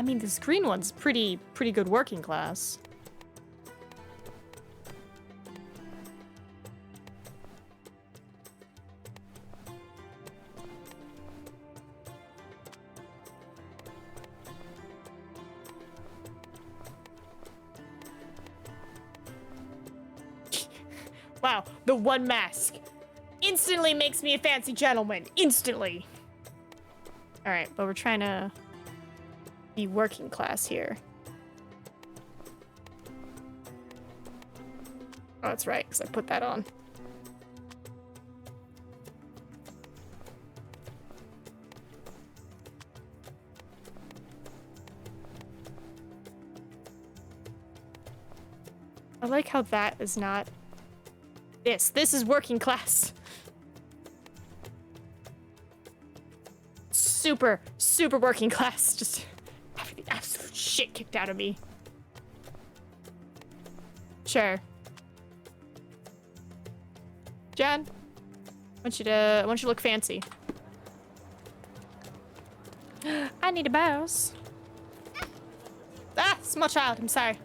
I mean, this green one's pretty good working class. Wow, the one mask instantly makes me a fancy gentleman. Instantly. All right, but we're trying to be working class here. Oh, that's right, because I put that on. I like how that is not this. This is working class. Super working class. Just having the absolute shit kicked out of me. Sure. John, I want you to look fancy. I need a mouse. Ah, small child, I'm sorry.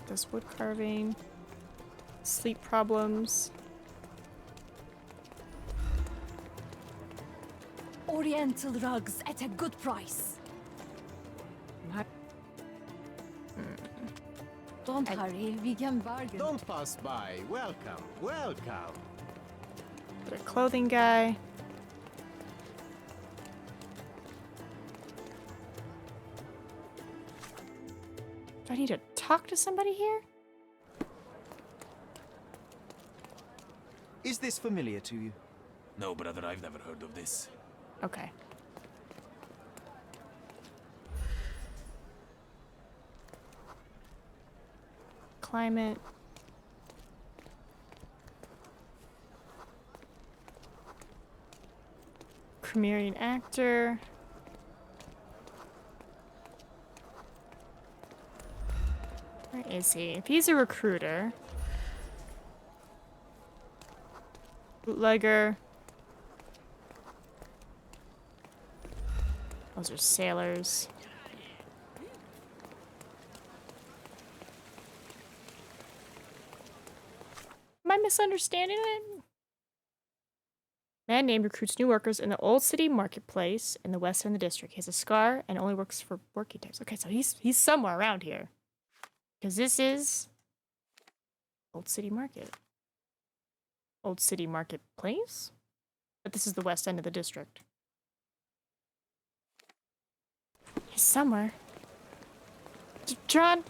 This wood carving, sleep problems. Oriental rugs at a good price. Don't hurry, we can bargain. Don't pass by. Welcome, welcome. The clothing guy. Do I need to talk to somebody here? Is this familiar to you? No, brother, I've never heard of this. Okay. Climate. Premiering actor. Where is he? If he's a recruiter. Bootlegger. Those are sailors. Am I misunderstanding it? Man named recruits new workers in the Old City Marketplace in the west end of the district. He has a scar and only works for working types. Okay, so he's somewhere around here. Because this is Old City Market. Old City Marketplace? But this is the west end of the district. He's somewhere. John?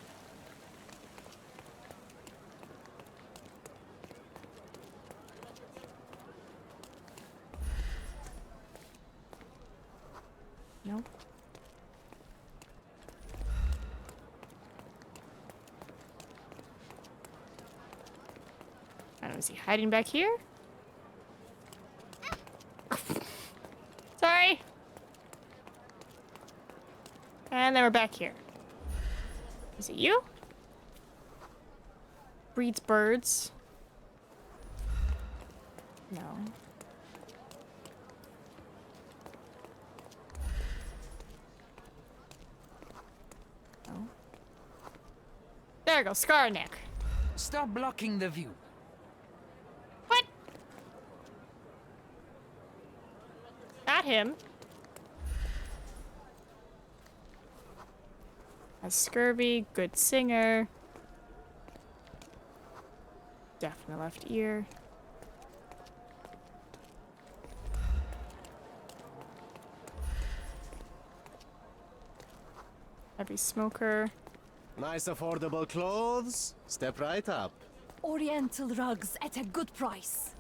Nope. I don't know, is he hiding back here? Sorry. And then we're back here. Is it you? Breeds birds. No. No. There we go, Scar Neck. Stop blocking the view. What? Not him. Has scurvy, good singer. Deaf in the left ear. Heavy smoker. Nice affordable clothes. Step right up. Oriental rugs at a good price.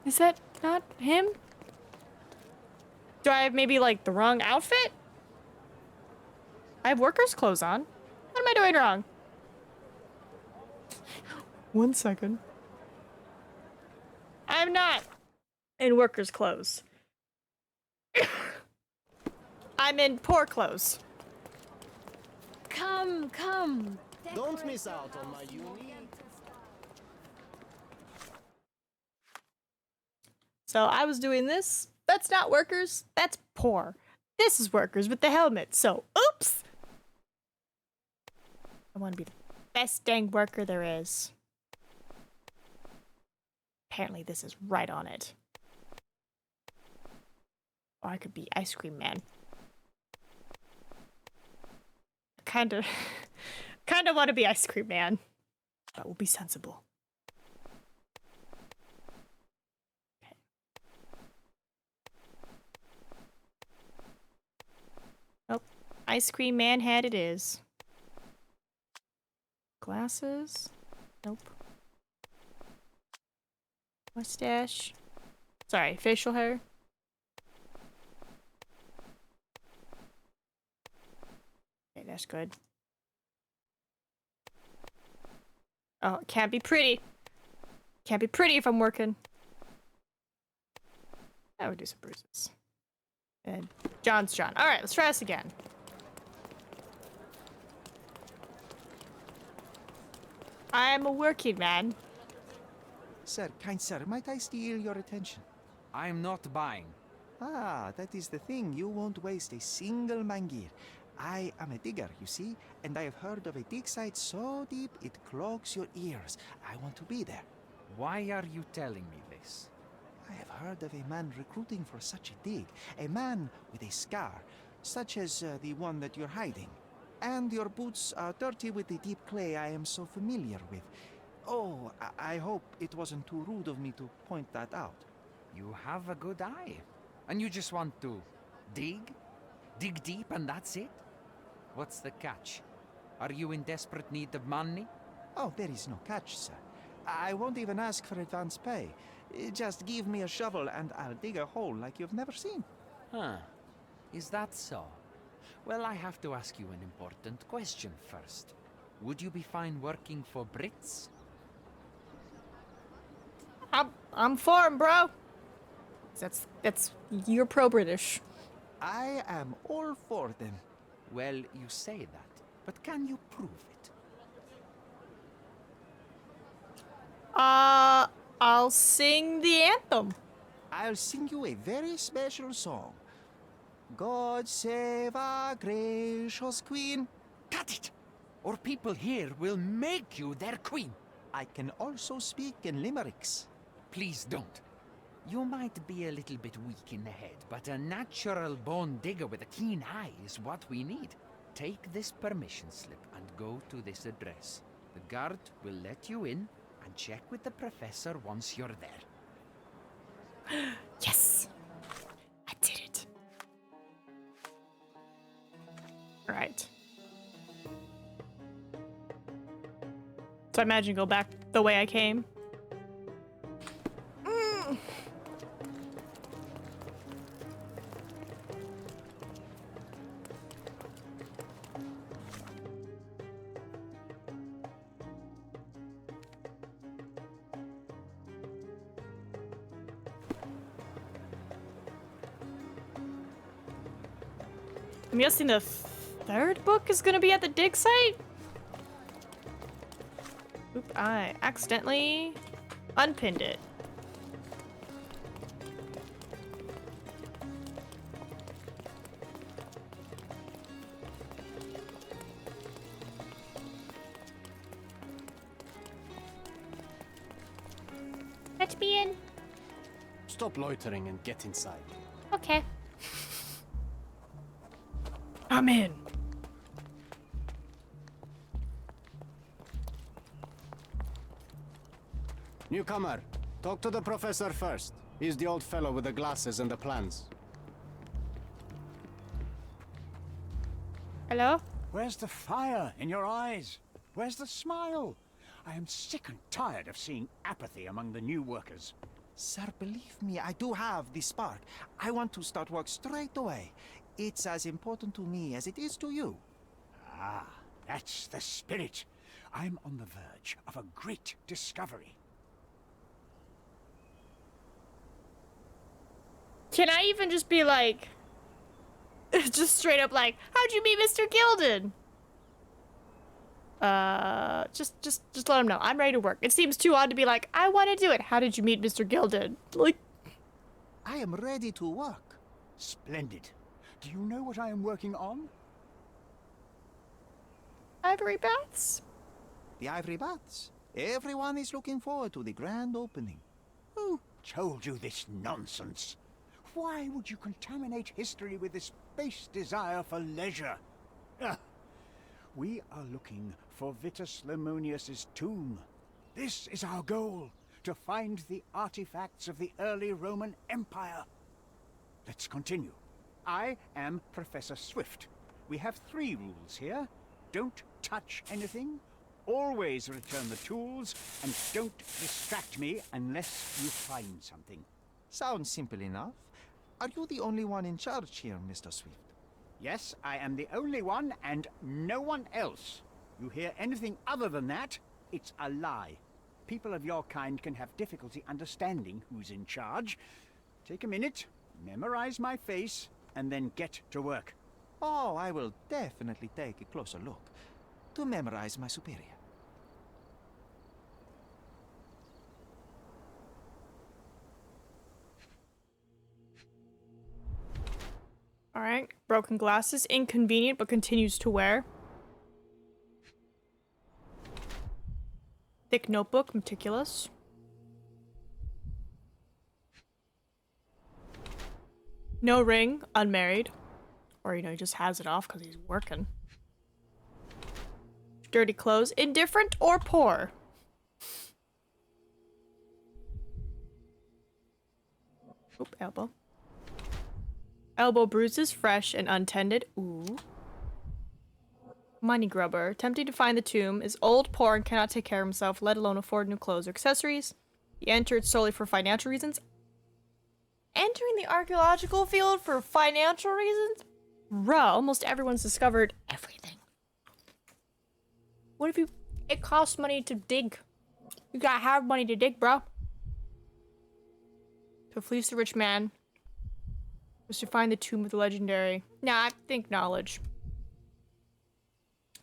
Is that not him? Do I have maybe like the wrong outfit? I have workers' clothes on. What am I doing wrong? 1 second. I'm not in workers' clothes. I'm in poor clothes. Come. Don't miss out on my unique... So I was doing this. That's not workers. That's poor. This is workers with the helmet. So, oops! I want to be the best dang worker there is. Apparently this is right on it. Or I could be Ice Cream Man. Kinda want to be Ice Cream Man. But we'll be sensible. Okay. Oh, Ice Cream Man hat it is. Glasses? Nope. Mustache. Sorry, facial hair. Okay, that's good. Oh, it can't be pretty. Can't be pretty if I'm working. I would do some bruises. And John's John. Alright, let's try this again. I'm a working man. Sir, kind sir, might I steal your attention? I'm not buying. Ah, that is the thing. You won't waste a single mangir. I am a digger, you see, and I have heard of a dig site so deep it clogs your ears. I want to be there. Why are you telling me this? I have heard of a man recruiting for such a dig. A man with a scar, such as the one that you're hiding. And your boots are dirty with the deep clay I am so familiar with. Oh, I hope it wasn't too rude of me to point that out. You have a good eye. And you just want to dig? Dig deep and that's it? What's the catch? Are you in desperate need of money? Oh, there is no catch, sir. I won't even ask for advance pay. Just give me a shovel and I'll dig a hole like you've never seen. Huh. Is that so? Well, I have to ask you an important question first. Would you be fine working for Brits? I'm for him, bro. That's you're pro-British. I am all for them. Well, you say that, but can you prove it? I'll sing the anthem. I'll sing you a very special song. God save our gracious queen. Cut it! Or people here will make you their queen. I can also speak in limericks. Please don't. You might be a little bit weak in the head, but a natural born digger with a keen eye is what we need. Take this permission slip and go to this address. The guard will let you in and check with the professor once you're there. Yes! I did it. Alright. So I imagine go back the way I came. I'm guessing the third book is gonna be at the dig site? Oop, I accidentally unpinned it. Let me in. Stop loitering and get inside. Okay. I'm in. Newcomer, talk to the professor first. He's the old fellow with the glasses and the plans. Hello? Where's the fire in your eyes? Where's the smile? I am sick and tired of seeing apathy among the new workers. Sir, believe me, I do have the spark. I want to start work straight away. It's as important to me as it is to you. Ah, that's the spirit. I'm on the verge of a great discovery. Can I even just be like, just straight up like, how'd you meet Mr. Gilden? Just let him know. I'm ready to work. It seems too odd to be like, I want to do it. How did you meet Mr. Gilden? Like, I am ready to work. Splendid. Do you know what I am working on? Ivory baths? The Ivory Baths. Everyone is looking forward to the grand opening. Who told you this nonsense? Why would you contaminate history with this base desire for leisure? We are looking for Vitus Lemonius's tomb. This is our goal, to find the artifacts of the early Roman Empire. Let's continue. I am Professor Swift. We have 3 rules here. Don't touch anything, always return the tools, and don't distract me unless you find something. Sounds simple enough. Are you the only one in charge here, Mr. Swift? Yes, I am the only one and no one else. You hear anything other than that, it's a lie. People of your kind can have difficulty understanding who's in charge. Take a minute, memorize my face, and then get to work. Oh, I will definitely take a closer look to memorize my superior. Alright, broken glasses, inconvenient but continues to wear. Thick notebook, meticulous. No ring, unmarried. Or, you know, he just has it off because he's working. Dirty clothes, indifferent or poor. Oop, elbow. Elbow bruises, fresh and untended. Ooh. Money grubber. Attempting to find the tomb. Is old, poor, and cannot take care of himself, let alone afford new clothes or accessories. He entered solely for financial reasons. Entering the archaeological field for financial reasons? Bruh, almost everyone's discovered everything. What if you... It costs money to dig. You gotta have money to dig, bro. To fleece the rich man was to find the tomb of the legendary. Nah, I think knowledge.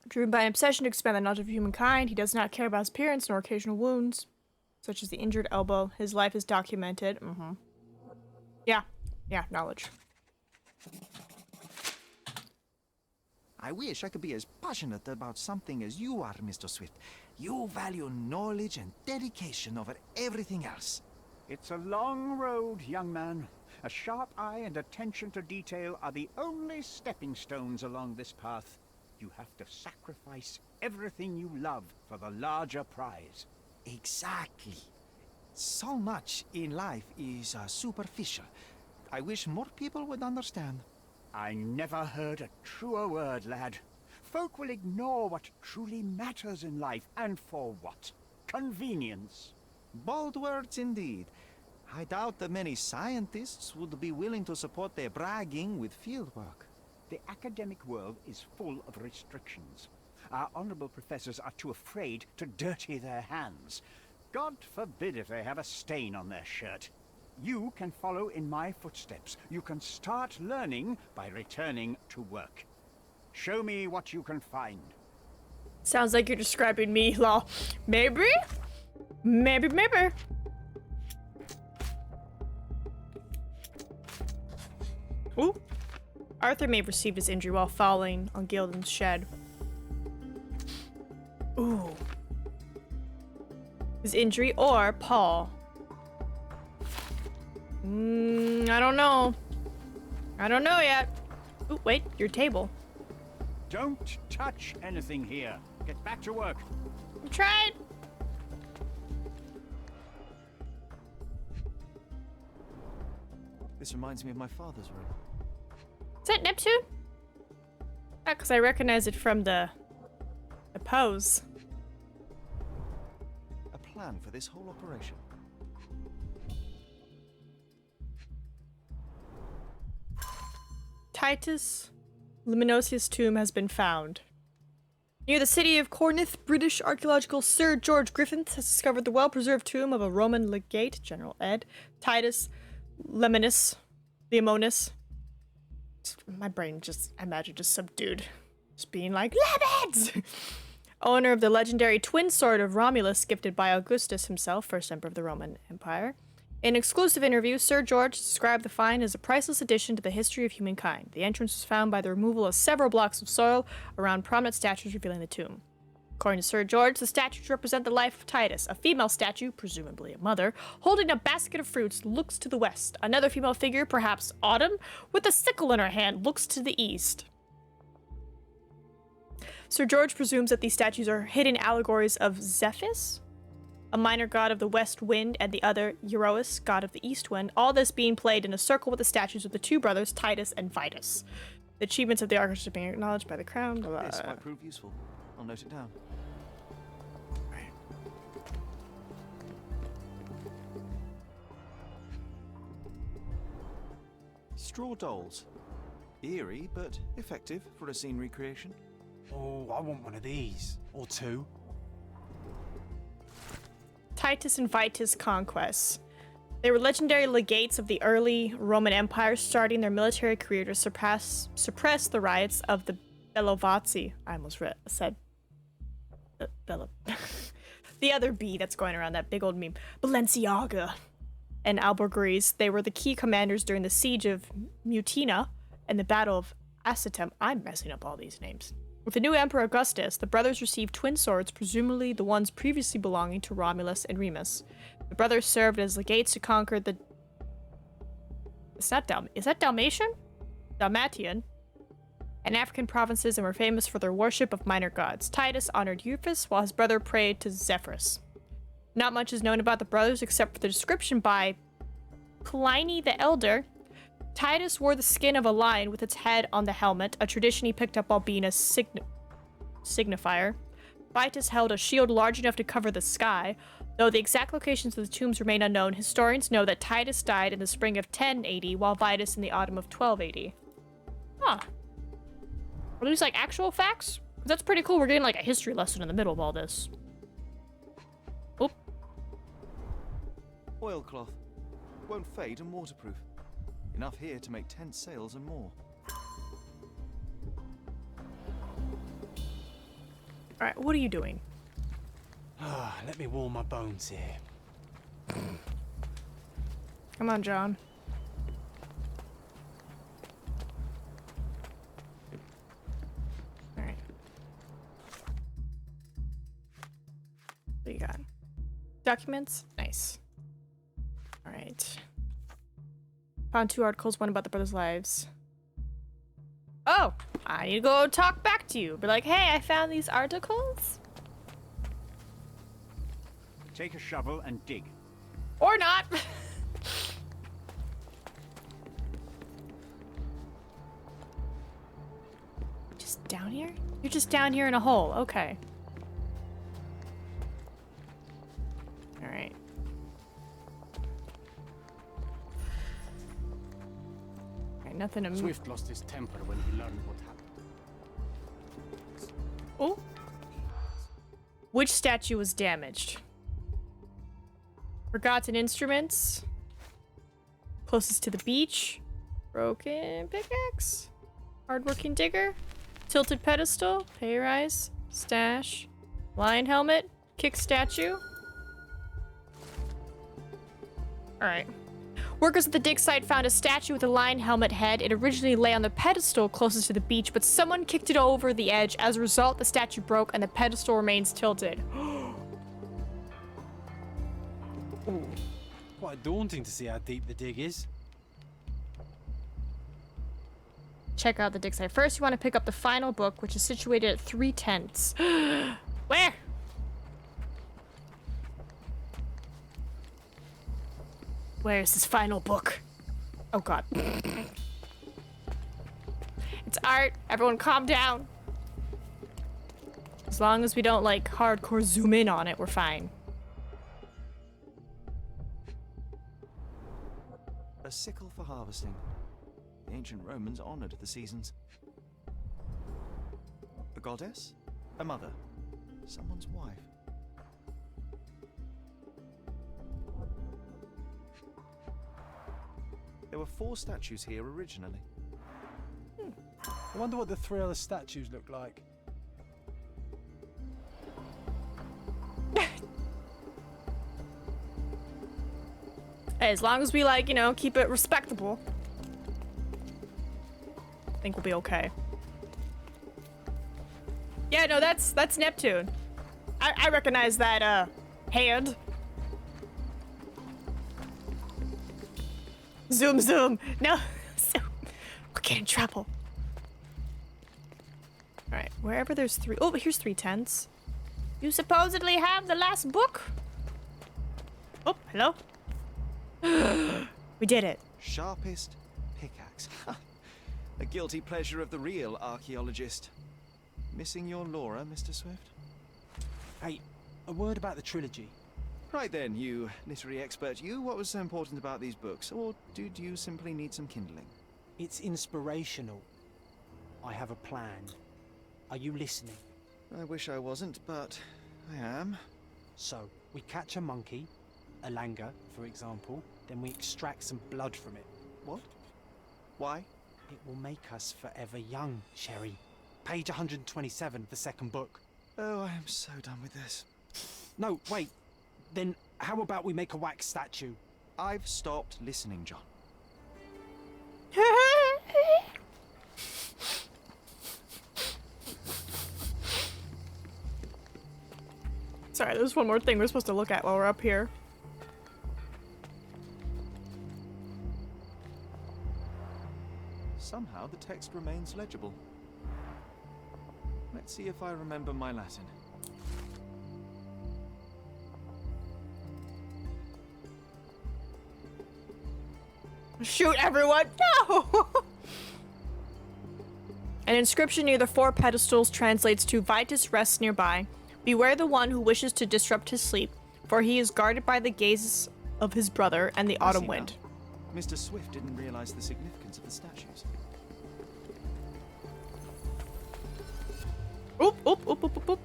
Driven by an obsession to expand the knowledge of humankind, he does not care about his appearance nor occasional wounds, such as the injured elbow. His life is documented. Yeah, knowledge. I wish I could be as passionate about something as you are, Mr. Swift. You value knowledge and dedication over everything else. It's a long road, young man. A sharp eye and attention to detail are the only stepping stones along this path. You have to sacrifice everything you love for the larger prize. Exactly. So much in life is superficial. I wish more people would understand. I never heard a truer word, lad. Folk will ignore what truly matters in life, and for what? Convenience. Bold words indeed. I doubt that many scientists would be willing to support their bragging with fieldwork. The academic world is full of restrictions. Our honorable professors are too afraid to dirty their hands. God forbid if they have a stain on their shirt. You can follow in my footsteps. You can start learning by returning to work. Show me what you can find. Sounds like you're describing me, lol. Maybe? Maybe. Ooh. Arthur may have received his injury while falling on Gildan's shed. Ooh. His injury or Paul. I don't know. I don't know yet. Ooh, wait, your table. Don't touch anything here. Get back to work. I'm trying. This reminds me of my father's room. Is that Neptune? Yeah, because I recognize it from the pose. A plan for this whole operation. Titus Luminosius' tomb has been found. Near the city of Cornith, British archaeological Sir George Griffith has discovered the well-preserved tomb of a Roman legate, General Ed, Titus Lemonis. My brain just, I imagine, just subdued. Just being like, Lemons! Owner of the legendary twin sword of Romulus, gifted by Augustus himself, first emperor of the Roman Empire. In an exclusive interview, Sir George described the find as a priceless addition to the history of humankind. The entrance was found by the removal of several blocks of soil around prominent statues revealing the tomb. According to Sir George, the statues represent the life of Titus. A female statue, presumably a mother, holding a basket of fruits, looks to the west. Another female figure, perhaps Autumn, with a sickle in her hand, looks to the east. Sir George presumes that these statues are hidden allegories of Zephyr, a minor god of the west wind, and the other, Euros, god of the east wind, all this being played in a circle with the statues of the two brothers, Titus and Vitus. The achievements of the artist are being acknowledged by the crown. Blah, blah, This blah. might prove useful. I'll note it down. Straw dolls. Eerie, but effective for a scene recreation. Oh, I want one of these. Or two. Titus and Vitus conquests. They were legendary legates of the early Roman Empire, starting their military career to suppress the riots of the Bellovaci. I almost said the other B that's going around, that big old meme. Balenciaga and Alborgues. They were the key commanders during the siege of Mutina and the Battle of Acetum. I'm messing up all these names. With the new Emperor Augustus, the brothers received twin swords, presumably the ones previously belonging to Romulus and Remus. The brothers served as legates to conquer the... Is that Dalmatian? Dalmatian. And African provinces, and were famous for their worship of minor gods. Titus honored Euphis, while his brother prayed to Zephyrus. Not much is known about the brothers except for the description by Pliny the Elder. Titus wore the skin of a lion with its head on the helmet, a tradition he picked up while being a signifier. Vitus held a shield large enough to cover the sky. Though the exact locations of the tombs remain unknown, historians know that Titus died in the spring of 1080, while Vitus in the autumn of 1280. Huh. Are these like actual facts? That's pretty cool. We're getting like a history lesson in the middle of all this. Oop. Oilcloth. Won't fade and waterproof. Enough here to make 10 sails and more. Alright, what are you doing? Let me warm my bones here. Come on, John. Alright. What do you got? Documents? Nice. Alright. Found 2 articles, one about the brothers' lives. Oh! I need to go talk back to you. Be like, hey, I found these articles. Take a shovel and dig. Or not. Just down here? You're just down here in a hole. Okay. Alright. Alright, nothing to move. Swift lost his temper when he learned what happened. Oh. Which statue was damaged? Forgotten instruments. Closest to the beach. Broken pickaxe. Hardworking digger. Tilted pedestal. Pay rise. Stash. Lion helmet. Kick statue. Alright. Workers at the dig site found a statue with a lion helmet head. It originally lay on the pedestal closest to the beach, but someone kicked it over the edge. As a result, the statue broke and the pedestal remains tilted. Ooh. Quite daunting to see how deep the dig is. Check out the dig site. First, you want to pick up the final book, which is situated at 3 tents. Where? Where is this final book? Oh god. It's art. Everyone calm down. As long as we don't like hardcore zoom in on it, we're fine. A sickle for harvesting. The ancient Romans honored the seasons. A goddess? A mother? Someone's wife? There were 4 statues here originally. I wonder what the 3 other statues look like. Hey, as long as we, like, you know, keep it respectable, I think we'll be okay. Yeah, no, that's Neptune. I recognize that, hand. Zoom, zoom. No, zoom. We'll get in trouble. Alright, wherever there's three. Oh, but here's 3 tents. You supposedly have the last book? Oh, hello? We did it. Sharpest pickaxe. A guilty pleasure of the real archaeologist. Missing your Laura, Mr. Swift? Hey, a word about the trilogy. Right then, you literary expert, what was so important about these books? Or did you simply need some kindling? It's inspirational. I have a plan. Are you listening? I wish I wasn't, but I am. So, we catch a monkey, a langur, for example, then we extract some blood from it. What? Why? It will make us forever young, Sherry. Page 127 of the second book. Oh, I am so done with this. No, wait. Then how about we make a wax statue? I've stopped listening, John. Sorry, there's one more thing we're supposed to look at while we're up here. Somehow the text remains legible. Let's see if I remember my Latin. Shoot everyone! No! An inscription near the 4 pedestals translates to Vitus rests nearby. Beware the one who wishes to disrupt his sleep, for he is guarded by the gazes of his brother and the autumn wind. Mr. Swift didn't realize the significance of the statues. Oop, oop, oop, oop, oop, oop.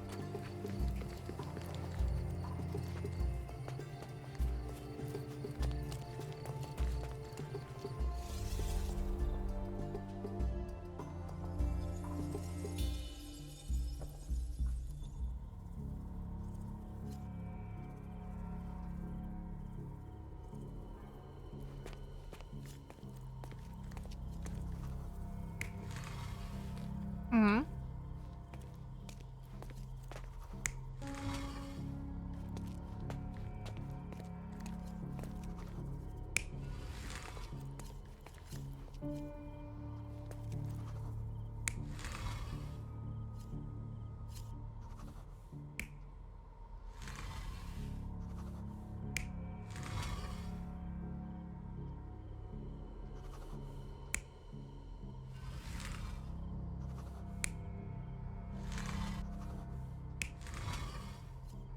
Mm-hmm.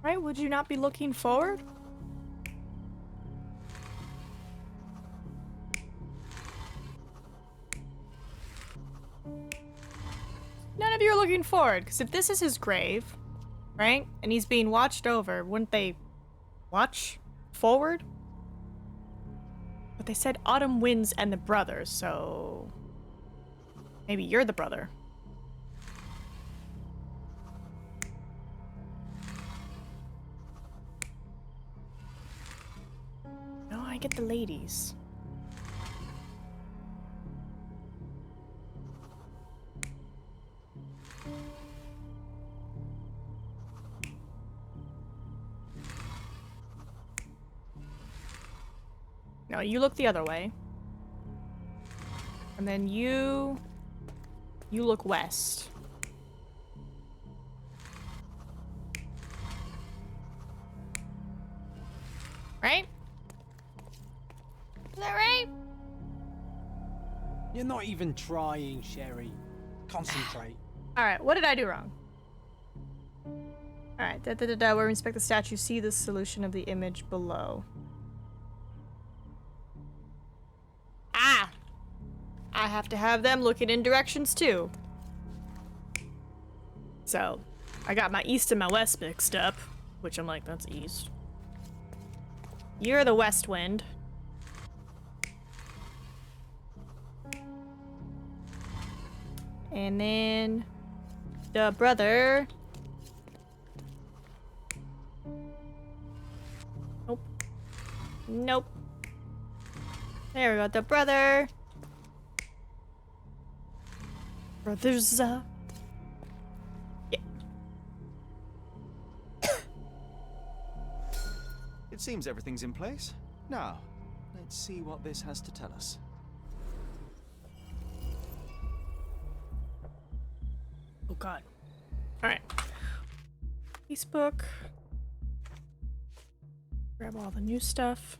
Right? Would you not be looking forward? None of you are looking forward, because if this is his grave, right? And he's being watched over, wouldn't they watch forward? But they said autumn winds and the brother, so maybe you're the brother. No, I get the ladies. No, you look the other way. And then you look west. Right? Is that right? You're not even trying, Sherry. Concentrate. Alright, what did I do wrong? Alright, where we inspect the statue, see the solution of the image below. Ah! I have to have them looking in directions too. So, I got my east and my west mixed up, which I'm like, that's east. You're the west wind. And then the brother. Nope. Nope. There we go, the brother. Brothers. Yeah. It seems everything's in place. Now, let's see what this has to tell us. Oh god. Alright. Facebook. Grab all the new stuff.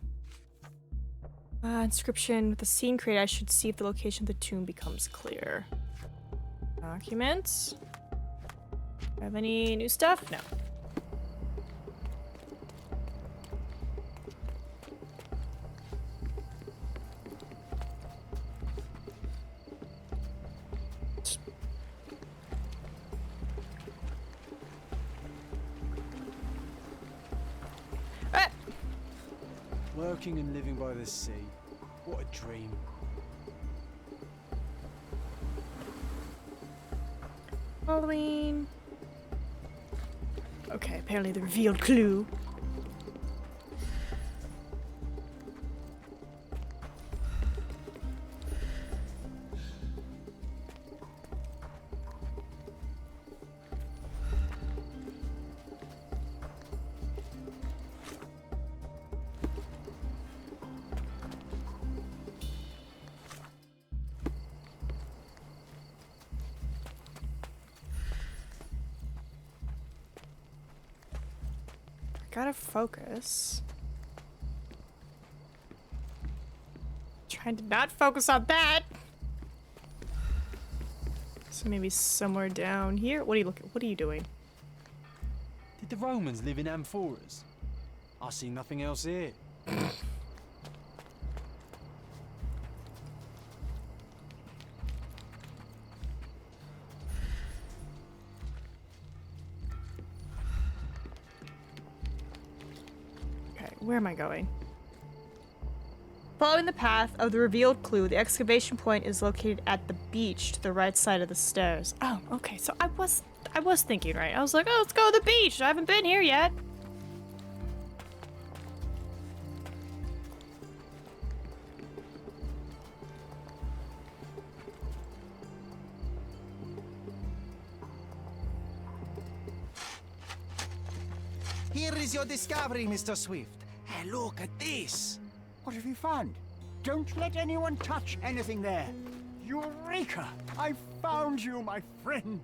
Inscription. With the scene created, I should see if the location of the tomb becomes clear. Documents. Have any new stuff? No. Working and living by the sea. What a dream. Halloween. Okay, apparently the revealed clue. Gotta focus. Trying to not focus on that. So maybe somewhere down here. What are you looking? What are you doing? Did the Romans live in amphoras? I see nothing else here. Where am I going? Following the path of the revealed clue, the excavation point is located at the beach to the right side of the stairs. Oh, okay. So I was thinking right. I was like, oh, let's go to the beach. I haven't been here yet. Here is your discovery, Mr. Swift. Hey, look at this. What have you found? Don't let anyone touch anything there. Eureka! I found you, my friend.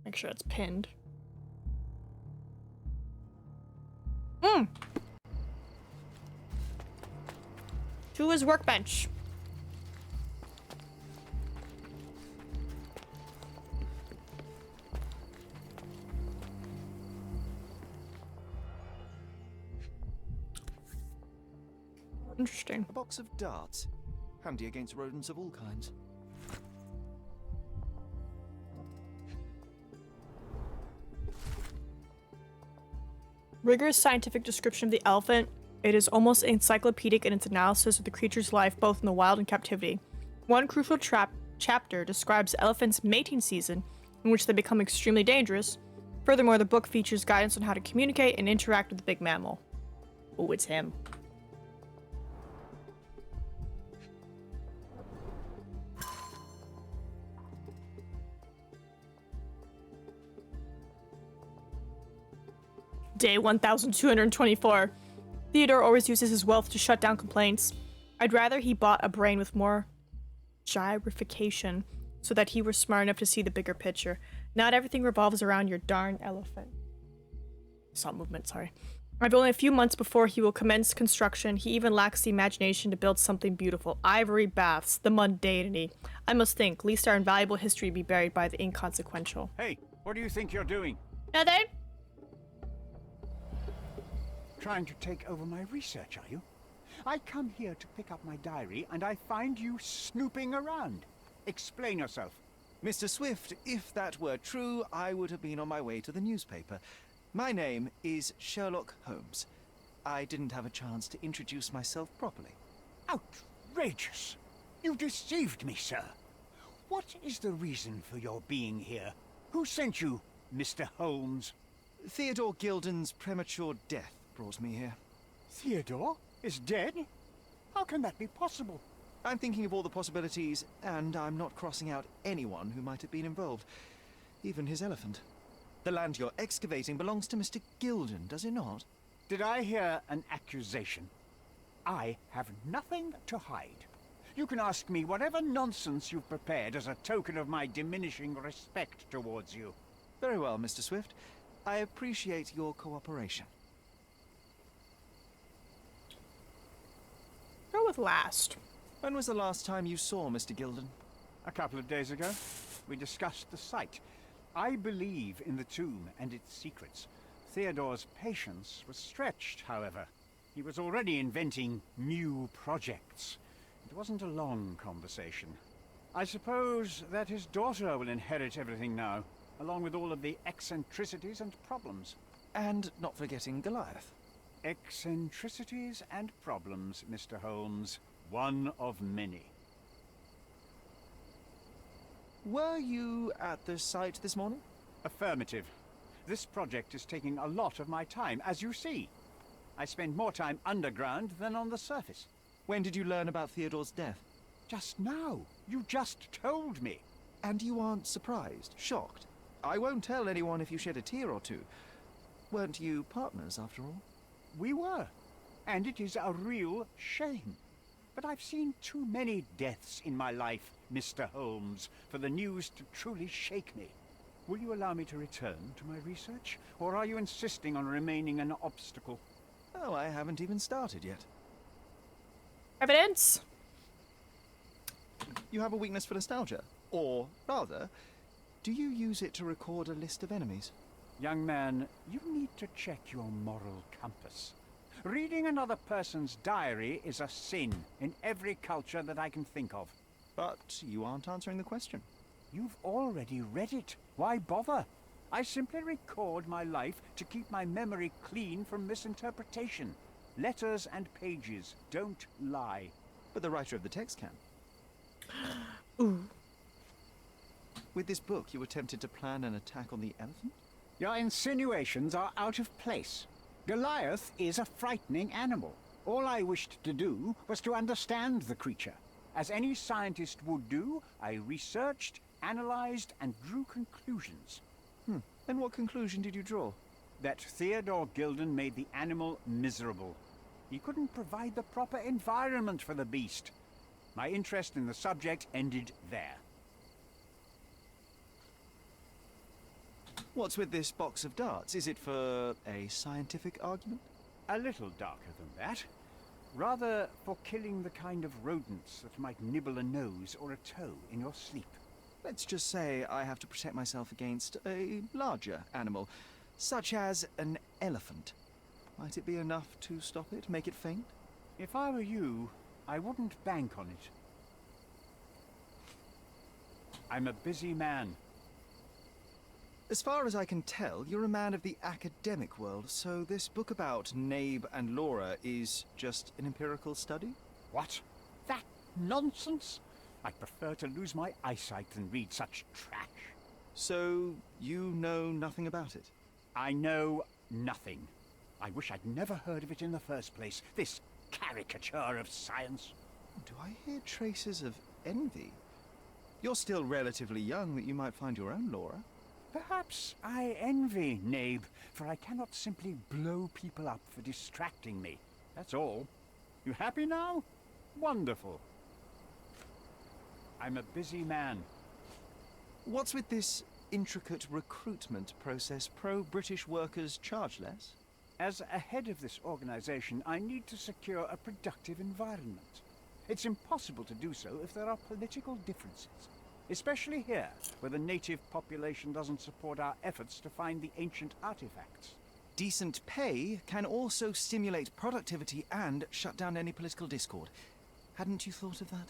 Make sure it's pinned. To his workbench. Interesting. A box of darts. Handy against rodents of all kinds. Rigorous scientific description of the elephant. It is almost encyclopedic in its analysis of the creature's life both in the wild and captivity. One crucial chapter describes the elephant's mating season, in which they become extremely dangerous. Furthermore, the book features guidance on how to communicate and interact with the big mammal. Oh, it's him. Day 1224. Theodore always uses his wealth to shut down complaints. I'd rather he bought a brain with more gyrification so that he were smart enough to see the bigger picture. Not everything revolves around your darn elephant. Stop movement, sorry. I've only a few months before he will commence construction. He even lacks the imagination to build something beautiful. Ivory baths, the mundanity. I must think, lest our invaluable history be buried by the inconsequential. Hey, what do you think you're doing? Nothing. Trying to take over my research, are you? I come here to pick up my diary, and I find you snooping around. Explain yourself. Mr. Swift, if that were true, I would have been on my way to the newspaper. My name is Sherlock Holmes. I didn't have a chance to introduce myself properly. Outrageous! You deceived me, sir. What is the reason for your being here? Who sent you, Mr. Holmes? Theodore Gilden's premature death brought me here. Theodore is dead? How can that be possible? I'm thinking of all the possibilities, and I'm not crossing out anyone who might have been involved. Even his elephant. The land you're excavating belongs to Mr. Gilden, does it not? Did I hear an accusation? I have nothing to hide. You can ask me whatever nonsense you've prepared as a token of my diminishing respect towards you. Very well, Mr. Swift. I appreciate your cooperation. Go with last. When was the last time you saw Mr. Gilden? A couple of days ago. We discussed the site. I believe in the tomb and its secrets. Theodore's patience was stretched, however. He was already inventing new projects. It wasn't a long conversation. I suppose that his daughter will inherit everything now, along with all of the eccentricities and problems. And not forgetting Goliath. Eccentricities and problems, Mr. Holmes. One of many. Were you at the site this morning? Affirmative. This project is taking a lot of my time, as you see. I spend more time underground than on the surface. When did you learn about Theodore's death? Just now. You just told me. And you aren't surprised, shocked? I won't tell anyone if you shed a tear or two. Weren't you partners, after all? We were. And it is a real shame. But I've seen too many deaths in my life, Mr. Holmes, for the news to truly shake me. Will you allow me to return to my research? Or are you insisting on remaining an obstacle? Oh, I haven't even started yet. Evidence? You have a weakness for nostalgia. Or, rather, do you use it to record a list of enemies? Young man, you need to check your moral compass. Reading another person's diary is a sin in every culture that I can think of. But you aren't answering the question. You've already read it. Why bother? I simply record my life to keep my memory clean from misinterpretation. Letters and pages don't lie. But the writer of the text can. Ooh. With this book, you attempted to plan an attack on the elephant? Your insinuations are out of place. Goliath is a frightening animal. All I wished to do was to understand the creature. As any scientist would do, I researched, analyzed, and drew conclusions. And what conclusion did you draw? That Theodore Gilden made the animal miserable. He couldn't provide the proper environment for the beast. My interest in the subject ended there. What's with this box of darts? Is it for a scientific argument? A little darker than that. Rather for killing the kind of rodents that might nibble a nose or a toe in your sleep. Let's just say I have to protect myself against a larger animal, such as an elephant. Might it be enough to stop it, make it faint? If I were you, I wouldn't bank on it. I'm a busy man. As far as I can tell, you're a man of the academic world, so this book about Nabe and Laura is just an empirical study? What? That nonsense? I'd prefer to lose my eyesight than read such trash. So, you know nothing about it? I know nothing. I wish I'd never heard of it in the first place, this caricature of science. Do I hear traces of envy? You're still relatively young that you might find your own Laura. Perhaps I envy Nabe, for I cannot simply blow people up for distracting me. That's all. You happy now? Wonderful. I'm a busy man. What's with this intricate recruitment process? Pro-British workers charge less? As a head of this organization, I need to secure a productive environment. It's impossible to do so if there are political differences. Especially here, where the native population doesn't support our efforts to find the ancient artifacts. Decent pay can also stimulate productivity and shut down any political discord. Hadn't you thought of that?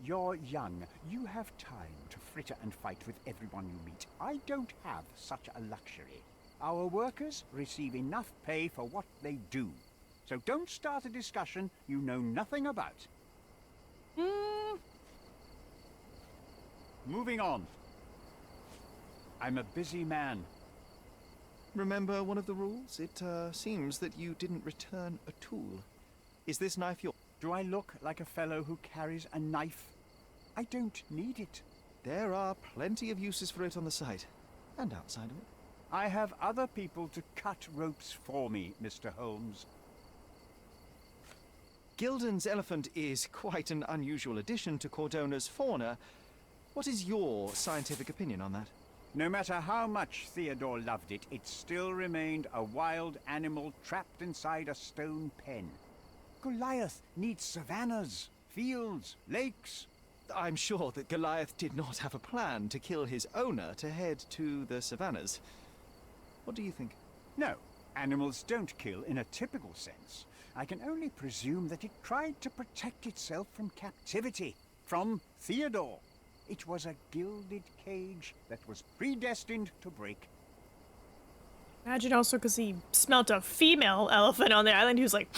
You're young. You have time to fritter and fight with everyone you meet. I don't have such a luxury. Our workers receive enough pay for what they do. So don't start a discussion you know nothing about. Moving on. I'm a busy man. Remember one of the rules? It seems that you didn't return a tool. Is this knife yours? Do I look like a fellow who carries a knife? I don't need it. There are plenty of uses for it on the site, and outside of it. I have other people to cut ropes for me, Mr. Holmes. Gilden's elephant is quite an unusual addition to Cordona's fauna. What is your scientific opinion on that? No matter how much Theodore loved it, it still remained a wild animal trapped inside a stone pen. Goliath needs savannas, fields, lakes. I'm sure that Goliath did not have a plan to kill his owner to head to the savannas. What do you think? No, animals don't kill in a typical sense. I can only presume that it tried to protect itself from captivity, from Theodore. It was a gilded cage that was predestined to break. Imagine also because he smelt a female elephant on the island, he was like,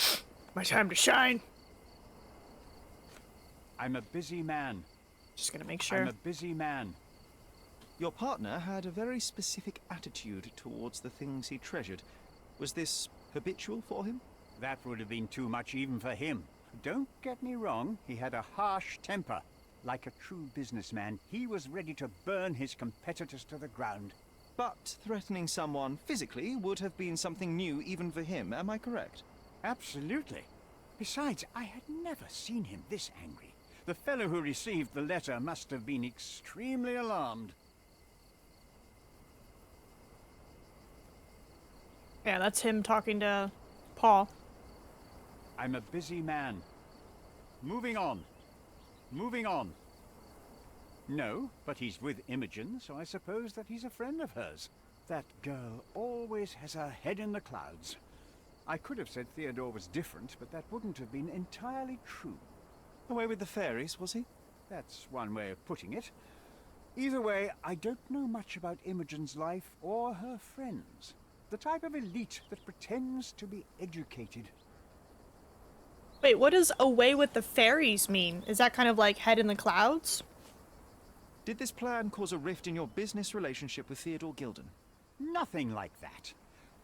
my time to shine. I'm a busy man. Just gonna make sure. I'm a busy man. Your partner had a very specific attitude towards the things he treasured. Was this habitual for him? That would have been too much even for him. Don't get me wrong, he had a harsh temper. Like a true businessman, he was ready to burn his competitors to the ground. But threatening someone physically would have been something new even for him, am I correct? Absolutely. Besides, I had never seen him this angry. The fellow who received the letter must have been extremely alarmed. Yeah, that's him talking to Paul. I'm a busy man. Moving on. Moving on. No, but he's with Imogen, so I suppose that he's a friend of hers. That girl always has her head in the clouds. I could have said Theodore was different, but that wouldn't have been entirely true. Away with the fairies, was he? That's one way of putting it. Either way, I don't know much about Imogen's life or her friends. The type of elite that pretends to be educated. Wait, what does away with the fairies mean? Is that kind of like head in the clouds? Did this plan cause a rift in your business relationship with Theodore Gilden? Nothing like that.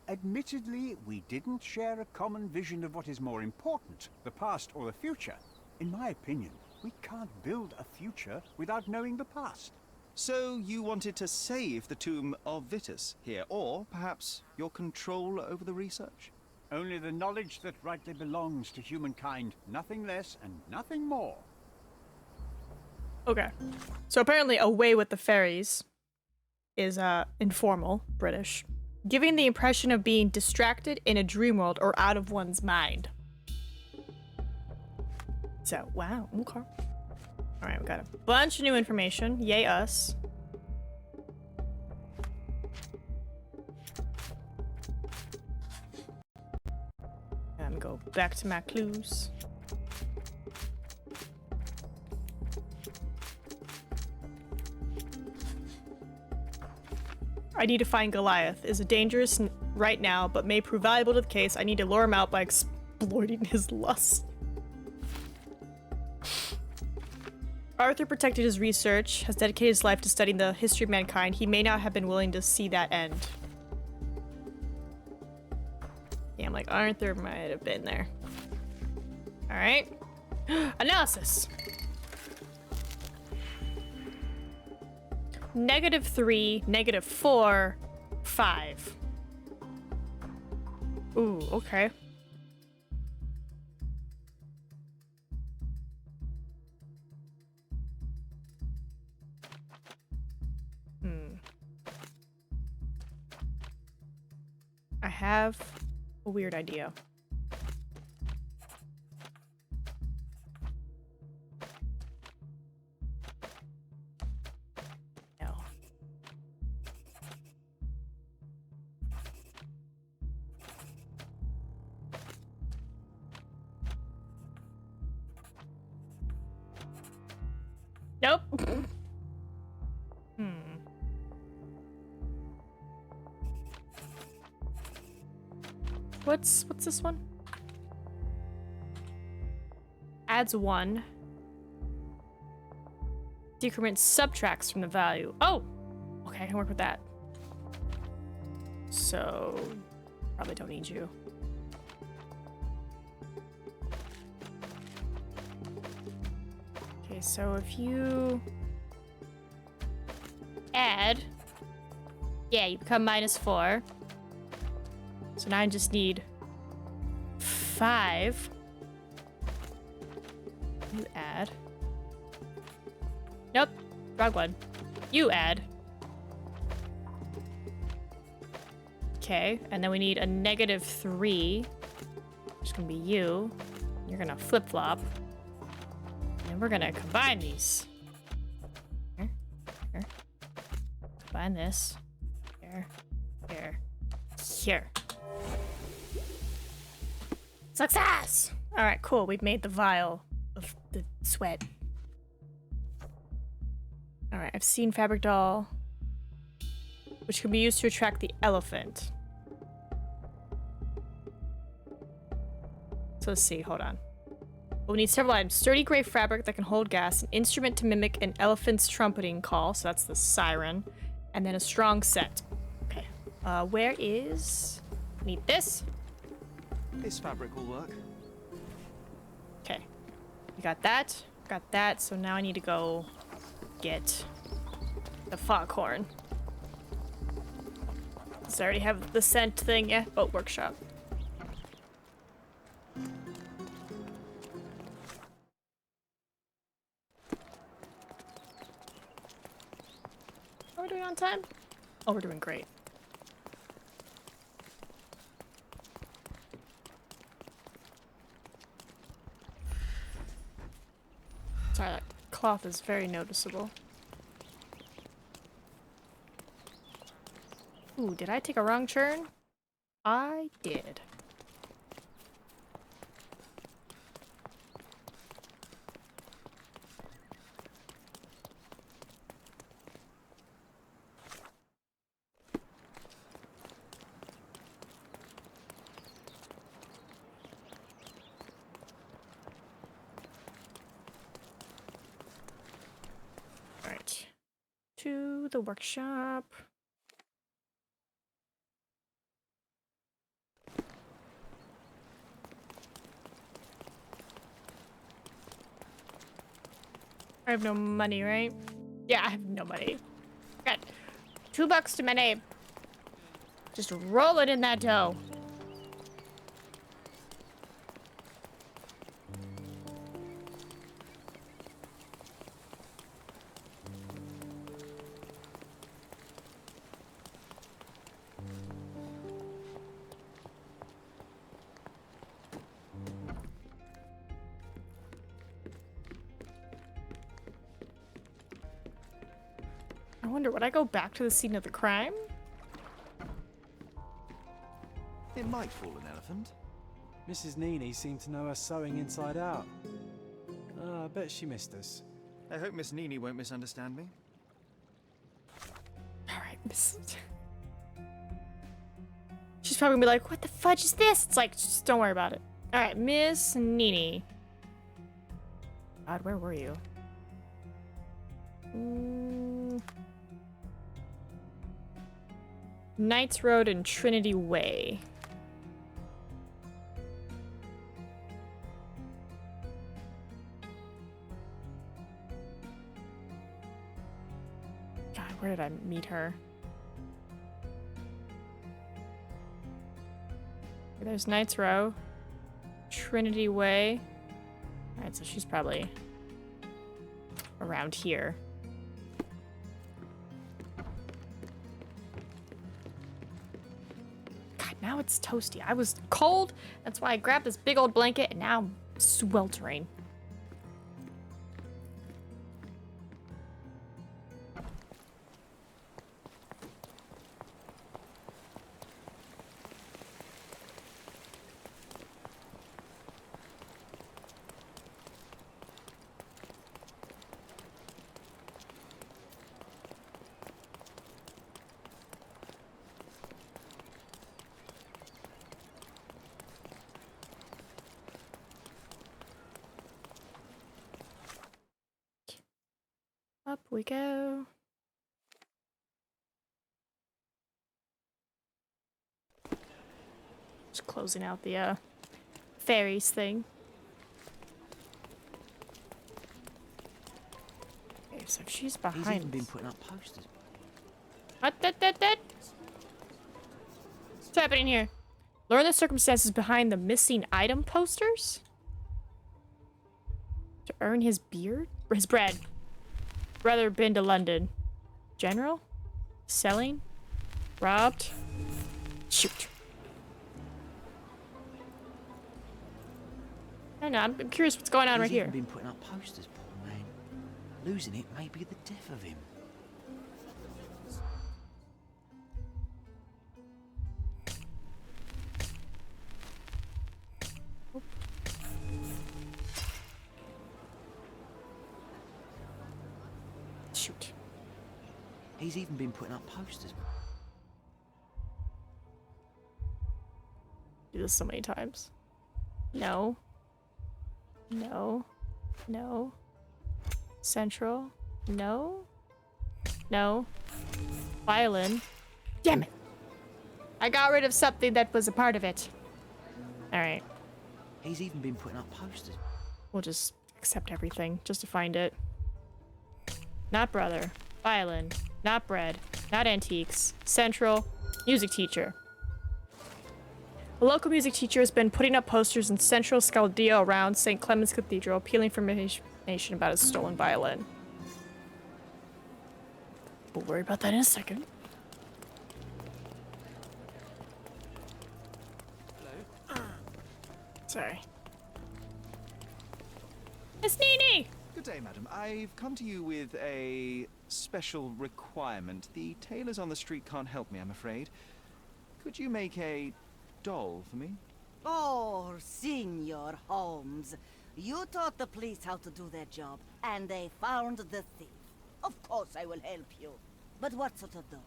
Admittedly, we didn't share a common vision of what is more important, the past or the future. In my opinion, we can't build a future without knowing the past. So you wanted to save the tomb of Vitus here, or perhaps your control over the research? Only the knowledge that rightly belongs to humankind, nothing less and nothing more. Okay. So apparently away with the fairies is informal, British. Giving the impression of being distracted in a dream world or out of one's mind. So, wow, okay. Alright, we got a bunch of new information. Yay us. And go back to my clues. I need to find Goliath. Is dangerous right now, but may prove valuable to the case. I need to lure him out by exploiting his lust. Arthur protected his research, has dedicated his life to studying the history of mankind. He may not have been willing to see that end. Yeah, I'm like, Arthur might have been there. Alright. Analysis. -3, -4, 5. Ooh, okay. I have a weird idea. No. Nope. What's this one? Adds 1. Decrement subtracts from the value. Oh! Okay, I can work with that. So, probably don't need you. Okay, so if you add, yeah, you become -4. So now I just need 5. You add. Nope, wrong one. You add. Okay, and then we need a -3. Which is gonna be you. You're gonna flip-flop. And we're gonna combine these. Here, here. Combine this. Here, here, here. Success! Alright, cool. We've made the vial of the sweat. Alright, I've seen fabric doll, which can be used to attract the elephant. So let's see, hold on. We'll need several items. Sturdy gray fabric that can hold gas, an instrument to mimic an elephant's trumpeting call, so that's the siren, and then a strong scent. Okay, where is... Need this? This fabric will work. Okay, we got that, so now I need to go get the foghorn. Does I already have the scent thing? Yeah, boat workshop. Are we doing on time? Oh, we're doing great. Sorry, that cloth is very noticeable. Ooh, did I take a wrong turn? I did. Alright. To the workshop. I have no money, right? Yeah, I have no money. Got $2 to my name. Just roll it in that dough. I wonder, would I go back to the scene of the crime? It might fool an elephant. Mrs. Nini seemed to know her sewing inside out. I bet she missed us. I hope Miss Nini won't misunderstand me. Alright, Miss... She's probably gonna be like, what the fudge is this? It's like, just don't worry about it. Alright, Miss Nini. God, where were you? Knights Road and Trinity Way. God, where did I meet her? There's Knights Row. Trinity Way. Alright, so she's probably around here. God, now it's toasty. I was cold, that's why I grabbed this big old blanket, and now I'm sweltering. Up we go. Just closing out the fairies thing. Okay, so she's behind. He's even been putting up posters. What? What's happening here? Learn the circumstances behind the missing item posters? To earn his bread. Brother been to London. General? Selling? Robbed? Shoot. I know, I'm curious what's going on right here. He's even been putting up posters, poor man. Losing it may be the death of him. Shoot. He's even been putting up posters. Do this so many times. No. No. No. Central. No. No. Violin. Damn it! I got rid of something that was a part of it. Alright. He's even been putting up posters. We'll just accept everything just to find it. Not brother. Violin. Not bread. Not antiques. Central. Music teacher. A local music teacher has been putting up posters in central Scaldio around St. Clement's Cathedral, appealing for information about his stolen violin. We'll worry about that in a second. Hello. Sorry. It's Nini! Good day, madam. I've come to you with a special requirement. The tailors on the street can't help me, I'm afraid. Could you make a doll for me? Oh, Senor Holmes. You taught the police how to do their job, and they found the thief. Of course I will help you. But what sort of doll?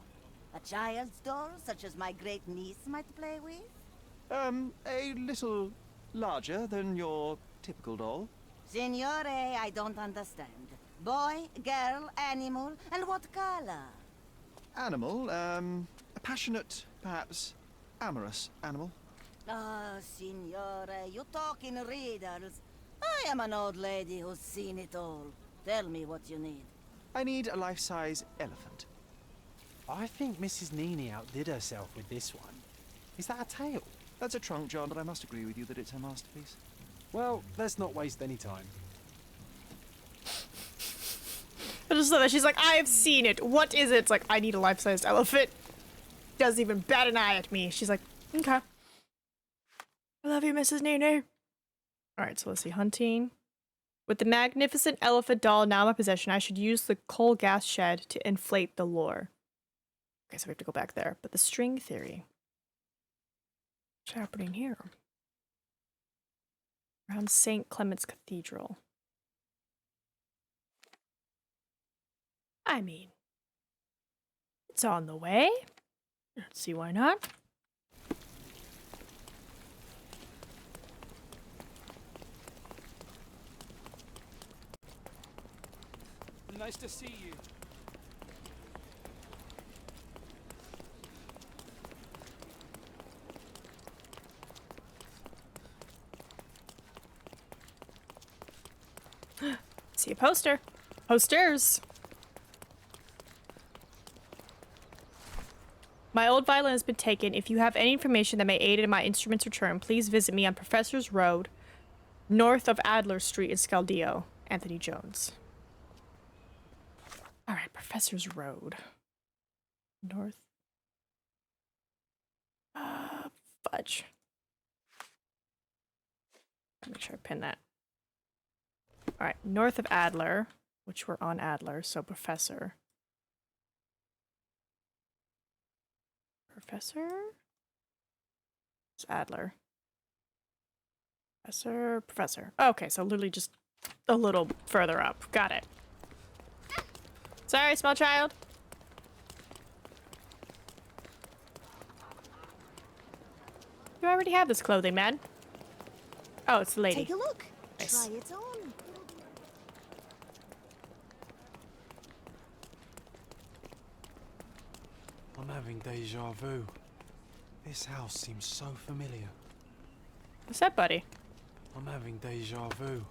A child's doll, such as my great niece might play with? A little larger than your typical doll. Signore, I don't understand. Boy, girl, animal, and what color? Animal, a passionate, perhaps amorous animal. Ah, Signore, you talk in riddles. I am an old lady who's seen it all. Tell me what you need. I need a life-size elephant. I think Mrs. Nini outdid herself with this one. Is that a tail? That's a trunk, John, but I must agree with you that it's her masterpiece. Well, let's not waste any time. I just love that. She's like, I have seen it. What is it? It's like, I need a life-sized elephant. Doesn't even bat an eye at me. She's like, okay. I love you, Mrs. Nene. Alright, so let's see. Hunting. With the magnificent elephant doll now in my possession, I should use the coal gas shed to inflate the lure. Okay, so we have to go back there. But the string theory. What's happening here? Around St. Clement's Cathedral. I mean, it's on the way. Let's see why not. Nice to see you. See a poster. Posters. My old violin has been taken. If you have any information that may aid in my instrument's return, please visit me on Professor's Road, north of Adler Street in Scaldio. Anthony Jones. Alright, Professor's Road. North. Fudge. Make sure I pin that. Alright, north of Adler, which we're on Adler, so Professor. Professor? It's Adler. Professor. Okay, so literally just a little further up. Got it. Sorry, small child. You already have this clothing, man. Oh, it's the lady. Take a look. Nice. Try it on. having deja vu. This house seems so familiar. What's that, buddy? I'm having deja vu.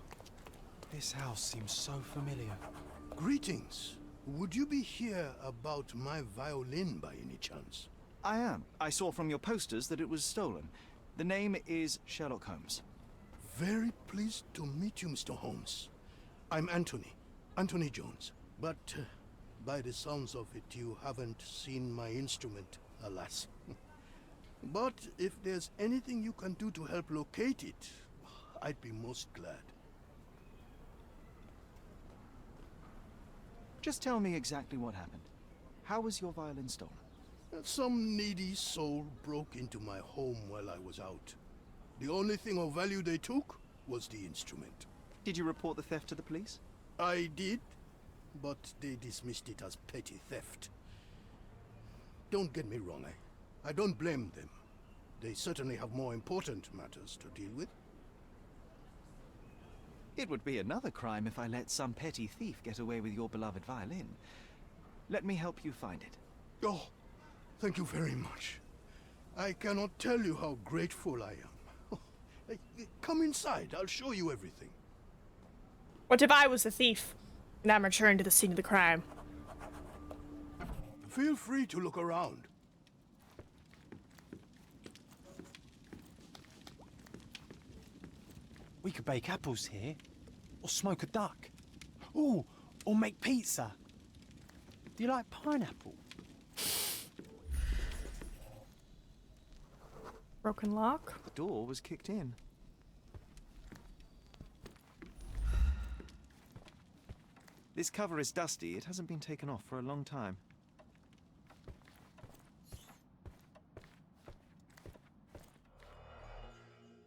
This house seems so familiar. Greetings. Would you be here about my violin by any chance? I am. I saw from your posters that it was stolen. The name is Sherlock Holmes. Very pleased to meet you, Mr. Holmes. I'm Anthony Jones. But by the sounds of it, you haven't seen my instrument, alas. But if there's anything you can do to help locate it, I'd be most glad. Just tell me exactly what happened. How was your violin stolen? Some needy soul broke into my home while I was out. The only thing of value they took was the instrument. Did you report the theft to the police? I did, but they dismissed it as petty theft. Don't get me wrong, I don't blame them. They certainly have more important matters to deal with. It would be another crime if I let some petty thief get away with your beloved violin. Let me help you find it. Oh, thank you very much. I cannot tell you how grateful I am. Oh, come inside, I'll show you everything. What if I was the thief and I'm returned to the scene of the crime? Feel free to look around. We could bake apples here, or smoke a duck. Ooh, or make pizza. Do you like pineapple? Broken lock? The door was kicked in. This cover is dusty. It hasn't been taken off for a long time.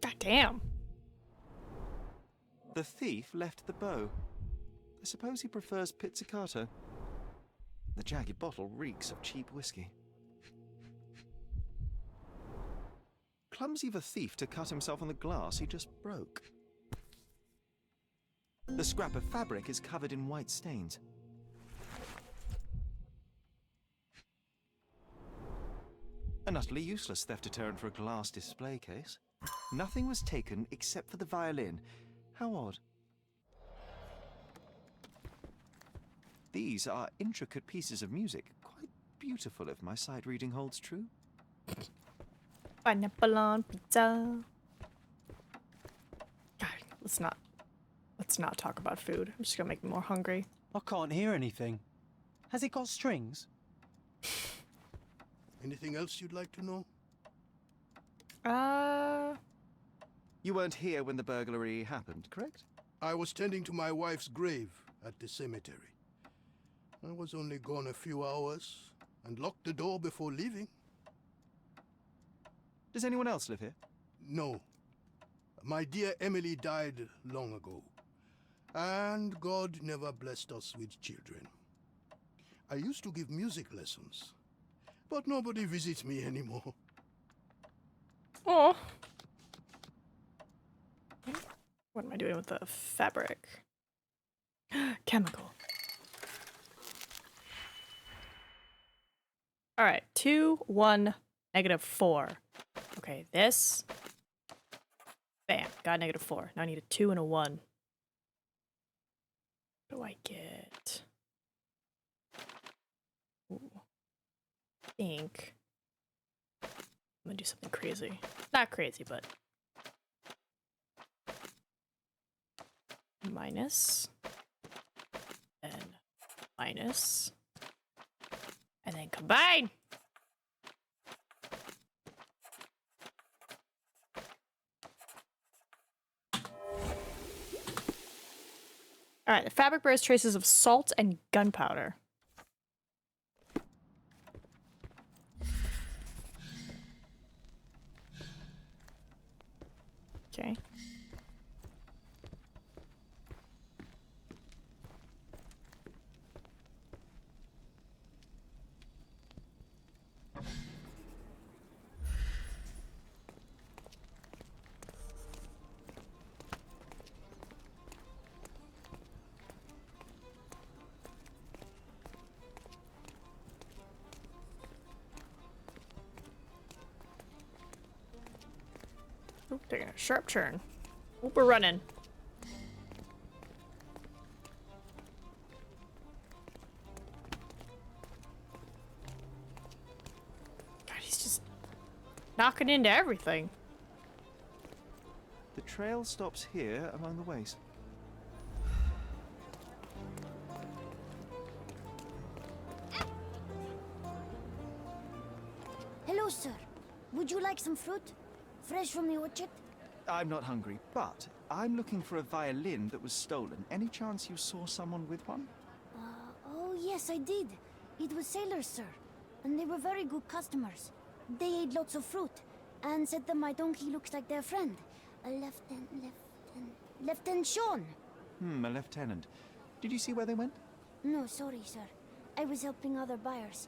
God damn. The thief left the bow. I suppose he prefers pizzicato. The jagged bottle reeks of cheap whiskey. Clumsy of a thief to cut himself on the glass he just broke. The scrap of fabric is covered in white stains. An utterly useless theft deterrent for a glass display case. Nothing was taken except for the violin. How odd. These are intricate pieces of music, quite beautiful if my sight reading holds true. Pineapple on pizza. God, let's not talk about food. I'm just gonna make me more hungry. I can't hear anything. Has it got strings? Anything else you'd like to know? You weren't here when the burglary happened, correct? I was tending to my wife's grave at the cemetery. I was only gone a few hours and locked the door before leaving. Does anyone else live here? No. My dear Emily died long ago. And God never blessed us with children. I used to give music lessons, but nobody visits me anymore. Oh. What am I doing with the fabric? Chemical. All right, 2, 1, -4. Okay, this. Bam, got -4. Now I need a 2 and a 1. What do I get? Ooh. I think I'm gonna do something crazy. Not crazy, but minus and minus and then combine. All right, the fabric bears traces of salt and gunpowder. Okay. Ooh, taking a sharp turn. Oop, we're running. God, he's just knocking into everything. The trail stops here among the ways. Hello, sir. Would you like some fruit? Fresh from the orchard? I'm not hungry, but I'm looking for a violin that was stolen. Any chance you saw someone with one? Oh, yes, I did. It was sailors, sir. And they were very good customers. They ate lots of fruit and said that my donkey looks like their friend. A Lieutenant Sean. A lieutenant. Did you see where they went? No, sorry, sir. I was helping other buyers.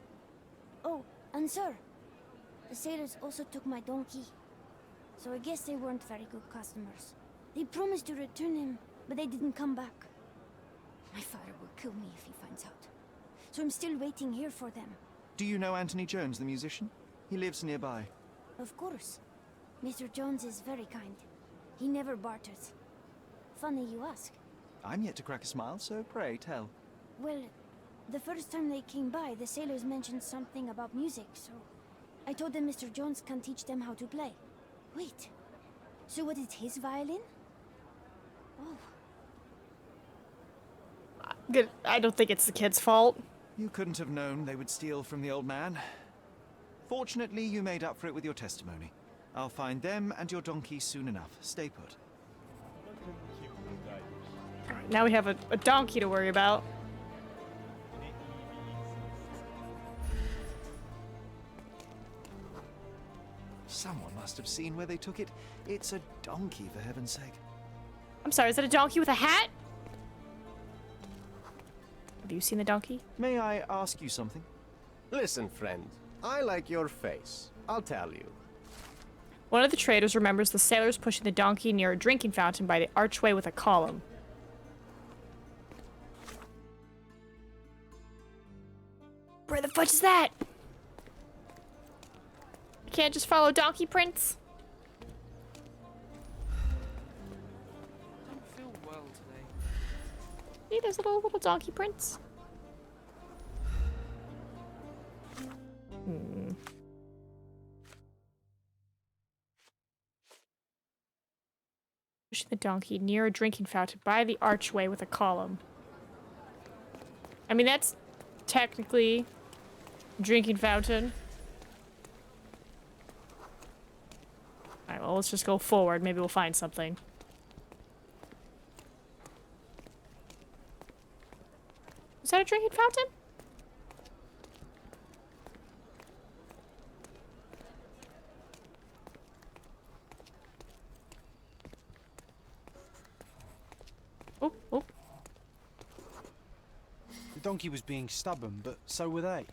Oh, and sir, the sailors also took my donkey. So I guess they weren't very good customers. They promised to return him, but they didn't come back. My father will kill me if he finds out. So I'm still waiting here for them. Do you know Anthony Jones, the musician? He lives nearby. Of course. Mr. Jones is very kind. He never barters. Funny you ask. I'm yet to crack a smile, so pray tell. Well, the first time they came by, the sailors mentioned something about music, so I told them Mr. Jones can teach them how to play. Wait, so what is his violin? Oh. Good. I don't think it's the kid's fault. You couldn't have known they would steal from the old man. Fortunately, you made up for it with your testimony. I'll find them and your donkey soon enough. Stay put. Alright, now we have a donkey to worry about. Someone must have seen where they took it. It's a donkey, for heaven's sake. I'm sorry, is that a donkey with a hat? Have you seen the donkey? May I ask you something? Listen, friend. I like your face. I'll tell you. One of the traders remembers the sailors pushing the donkey near a drinking fountain by the archway with a column. Where the fudge is that? You can't just follow donkey prints? I don't feel well today. See, there's little donkey prints. Pushing the donkey near a drinking fountain by the archway with a column. I mean, that's technically a drinking fountain. Alright, well, let's just go forward. Maybe we'll find something. Is that a drinking fountain? Oh, oh. The donkey was being stubborn, but so were they.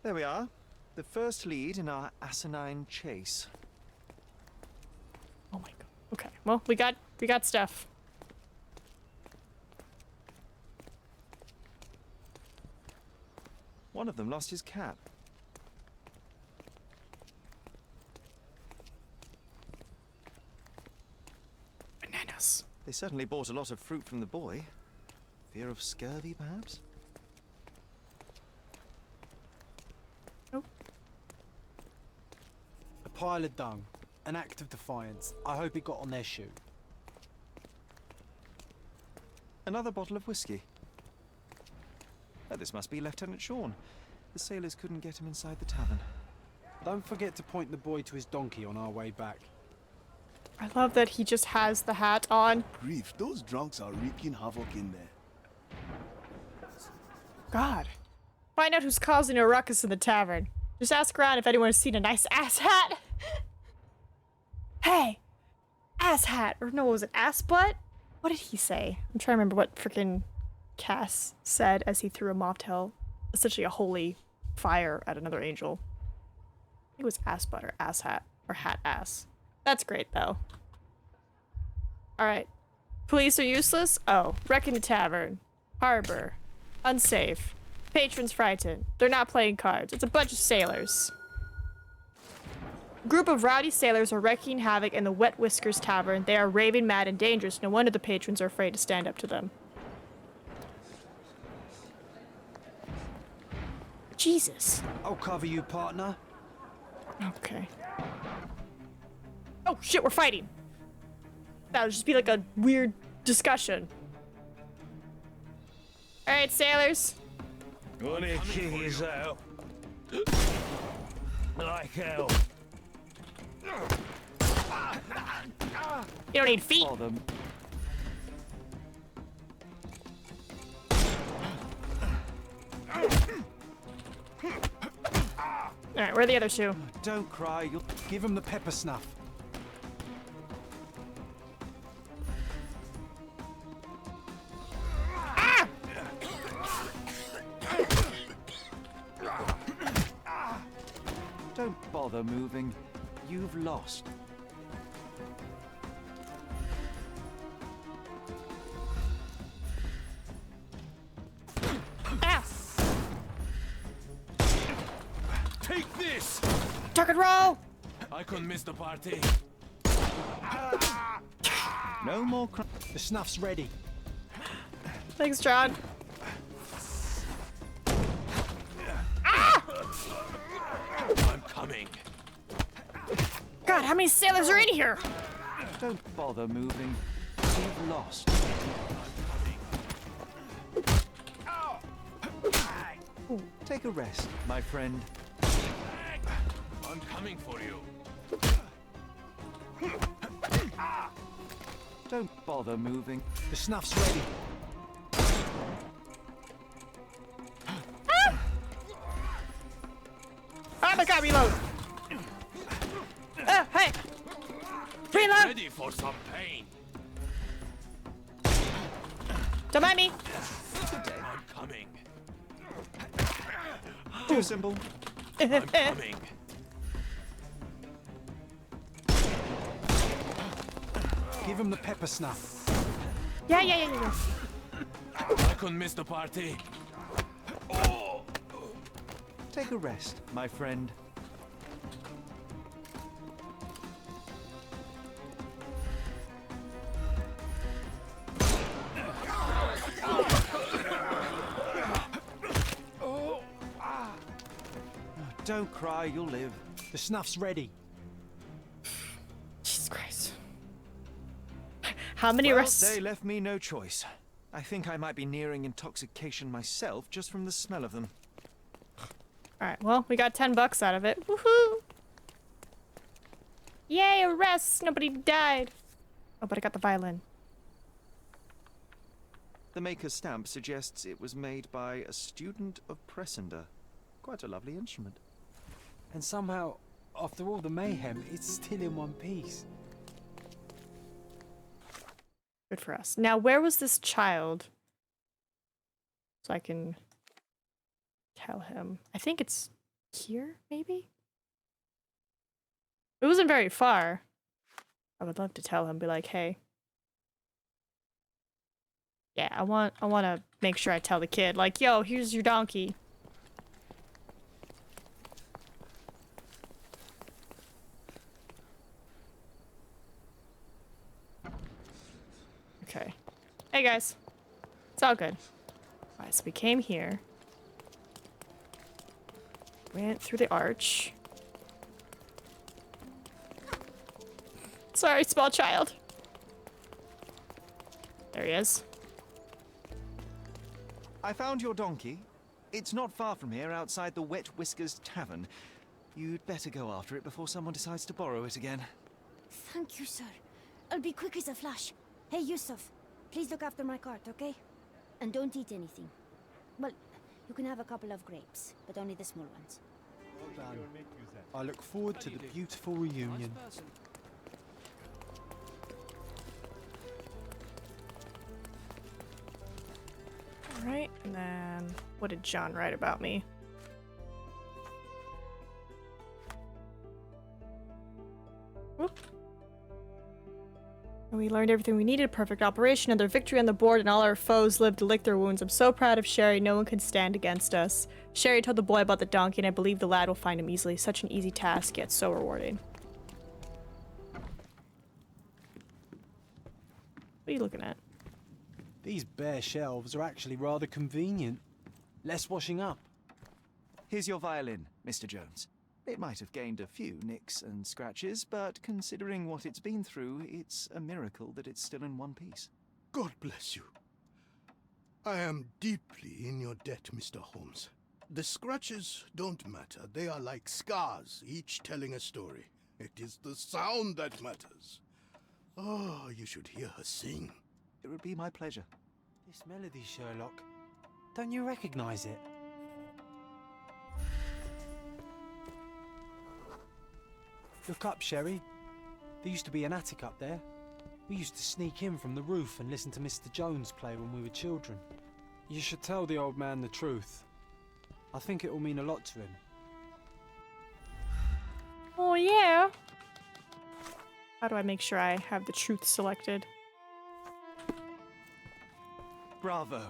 There we are. The first lead in our asinine chase. Oh my god. Okay. Well, we got stuff. One of them lost his cap. Bananas. They certainly bought a lot of fruit from the boy. Fear of scurvy, perhaps? Nope. A pile of dung. An act of defiance. I hope it got on their shoe. Another bottle of whiskey. Oh, this must be Lieutenant Sean. The sailors couldn't get him inside the tavern. Don't forget to point the boy to his donkey on our way back. I love that he just has the hat on. Grief, those drunks are wreaking havoc in there. God. Find out who's causing a ruckus in the tavern. Just ask around if anyone has seen a nice ass hat. Hey! Ass hat. Or no, was it ass butt? What did he say? I'm trying to remember what freaking Cass said as he threw a mothtail, essentially a holy fire at another angel. I think it was ass butt or ass hat. Or hat ass. That's great, though. Alright. Police are useless? Oh. Wrecking the tavern. Harbor. Unsafe. Patrons frightened. They're not playing cards. It's a bunch of sailors. A group of rowdy sailors are wreaking havoc in the Wet Whiskers Tavern. They are raving mad and dangerous. No wonder the patrons are afraid to stand up to them. Jesus. I'll cover you, partner. Okay. Oh shit, we're fighting. That would just be like a weird discussion. Alright, sailors. Gonna kick his out. Like hell. You don't need feet. Alright, where are the other two? Don't cry. You'll give him the pepper snuff. Don't bother moving. You've lost. Take this! Tuck and roll! I couldn't miss the party. No more The snuff's ready. Thanks, John. I'm coming. God, how many sailors are in here? Don't bother moving. You've lost. Take a rest, my friend. I'm coming for you. Don't bother moving. The snuff's ready. Oh my god, reload! Hey! Reload! Ready for some pain. Don't mind me! I'm coming. Too simple. I'm coming. Give him the pepper snuff. Yeah. I couldn't miss the party. Take a rest, my friend. Don't cry, you'll live. The snuff's ready. Jesus Christ. How many Well, arrests? they left me no choice. I think I might be nearing intoxication myself just from the smell of them. Alright, well, we got $10 out of it. Woohoo! Yay, arrests! Nobody died. Oh, but I got the violin. The maker's stamp suggests it was made by a student of Pressender. Quite a lovely instrument. And somehow, after all the mayhem, it's still in one piece. Good for us. Now, where was this child? So I can tell him. I think it's here, maybe? It wasn't very far. I would love to tell him, be like, hey. Yeah, I want to make sure I tell the kid, like, yo, here's your donkey. Okay. Hey guys. It's all good. Alright, so we came here. Went through the arch. Sorry, small child. There he is. I found your donkey. It's not far from here, outside the Wet Whiskers Tavern. You'd better go after it before someone decides to borrow it again. Thank you, sir. I'll be quick as a flash. Hey, Yusuf, please look after my cart, okay? And don't eat anything. Well, you can have a couple of grapes, but only the small ones. Well done. I look forward to the beautiful reunion. Alright, and then what did John write about me? Whoop. We learned everything we needed. Perfect operation, another victory on the board, and all our foes lived to lick their wounds. I'm so proud of Sherry. No one can stand against us. Sherry told the boy about the donkey, and I believe the lad will find him easily. Such an easy task, yet so rewarding. What are you looking at? These bare shelves are actually rather convenient. Less washing up. Here's your violin, Mr. Jones. It might have gained a few nicks and scratches, but considering what it's been through, it's a miracle that it's still in one piece. God bless you. I am deeply in your debt, Mr. Holmes. The scratches don't matter. They are like scars, each telling a story. It is the sound that matters. Oh, you should hear her sing. It would be my pleasure. This melody, Sherlock. Don't you recognize it? Look up, Sherry. There used to be an attic up there. We used to sneak in from the roof and listen to Mr. Jones play when we were children. You should tell the old man the truth. I think it will mean a lot to him. Oh, yeah. How do I make sure I have the truth selected? Bravo.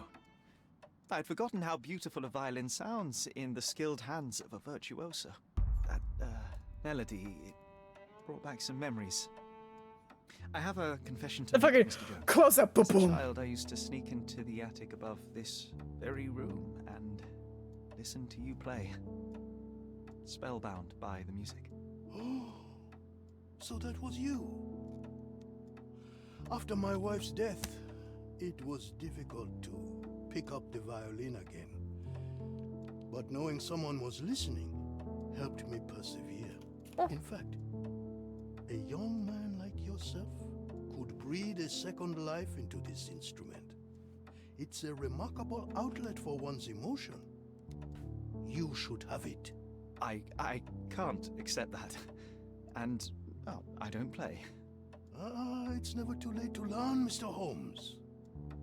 I'd forgotten how beautiful a violin sounds in the skilled hands of a virtuoso. That, melody, it brought back some memories. I have a confession to make, Mr. Jones. Close up, As a boom. child, I used to sneak into the attic above this very room and listen to you play. Spellbound by the music. Oh, so that was you. After my wife's death, it was difficult to pick up the violin again. But knowing someone was listening helped me persevere. In fact, a young man like yourself could breathe a second life into this instrument. It's a remarkable outlet for one's emotion. You should have it. I can't accept that. And, oh, I don't play. It's never too late to learn, Mr. Holmes.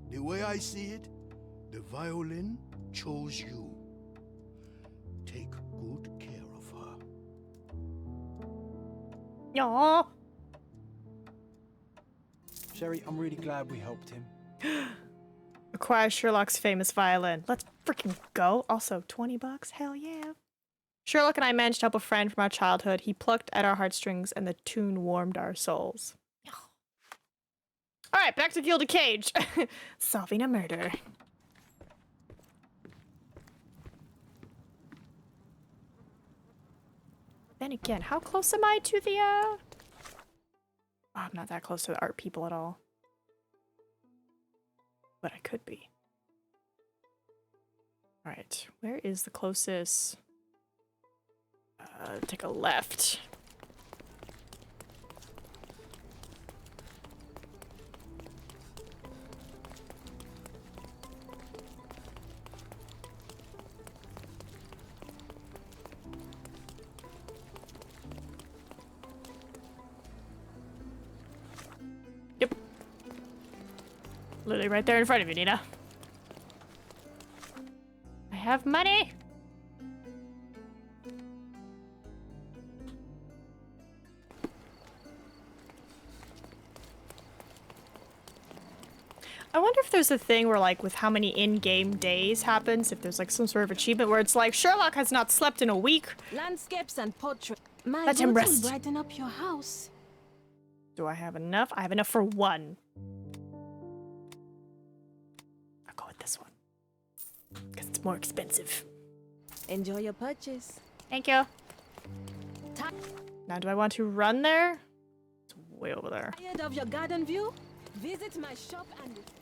The way I see it, the violin chose you. Take good care of her. Aww. Sherry, I'm really glad we helped him. Acquire Sherlock's famous violin. Let's freaking go. Also, 20 bucks? Hell yeah. Sherlock and I managed to help a friend from our childhood. He plucked at our heartstrings and the tune warmed our souls. Alright, back to Gilded Cage. Solving a murder. Then again, how close am I to the, Oh, I'm not that close to the art people at all. But I could be. Alright, where is the closest? Take a left. Yep. Literally right there in front of you, Nina. I have money! I wonder if there's a thing where, like, with how many in-game days happens, if there's, like, some sort of achievement where it's like, Sherlock has not slept in a week. Landscapes and portraits. My Let him goods rest. will brighten up your house. Do I have enough? I have enough for one. I'll go with this one. Because it's more expensive. Enjoy your purchase. Thank you. Now, do I want to run there? It's way over there. Tired of your garden view? Visit my shop and refresh.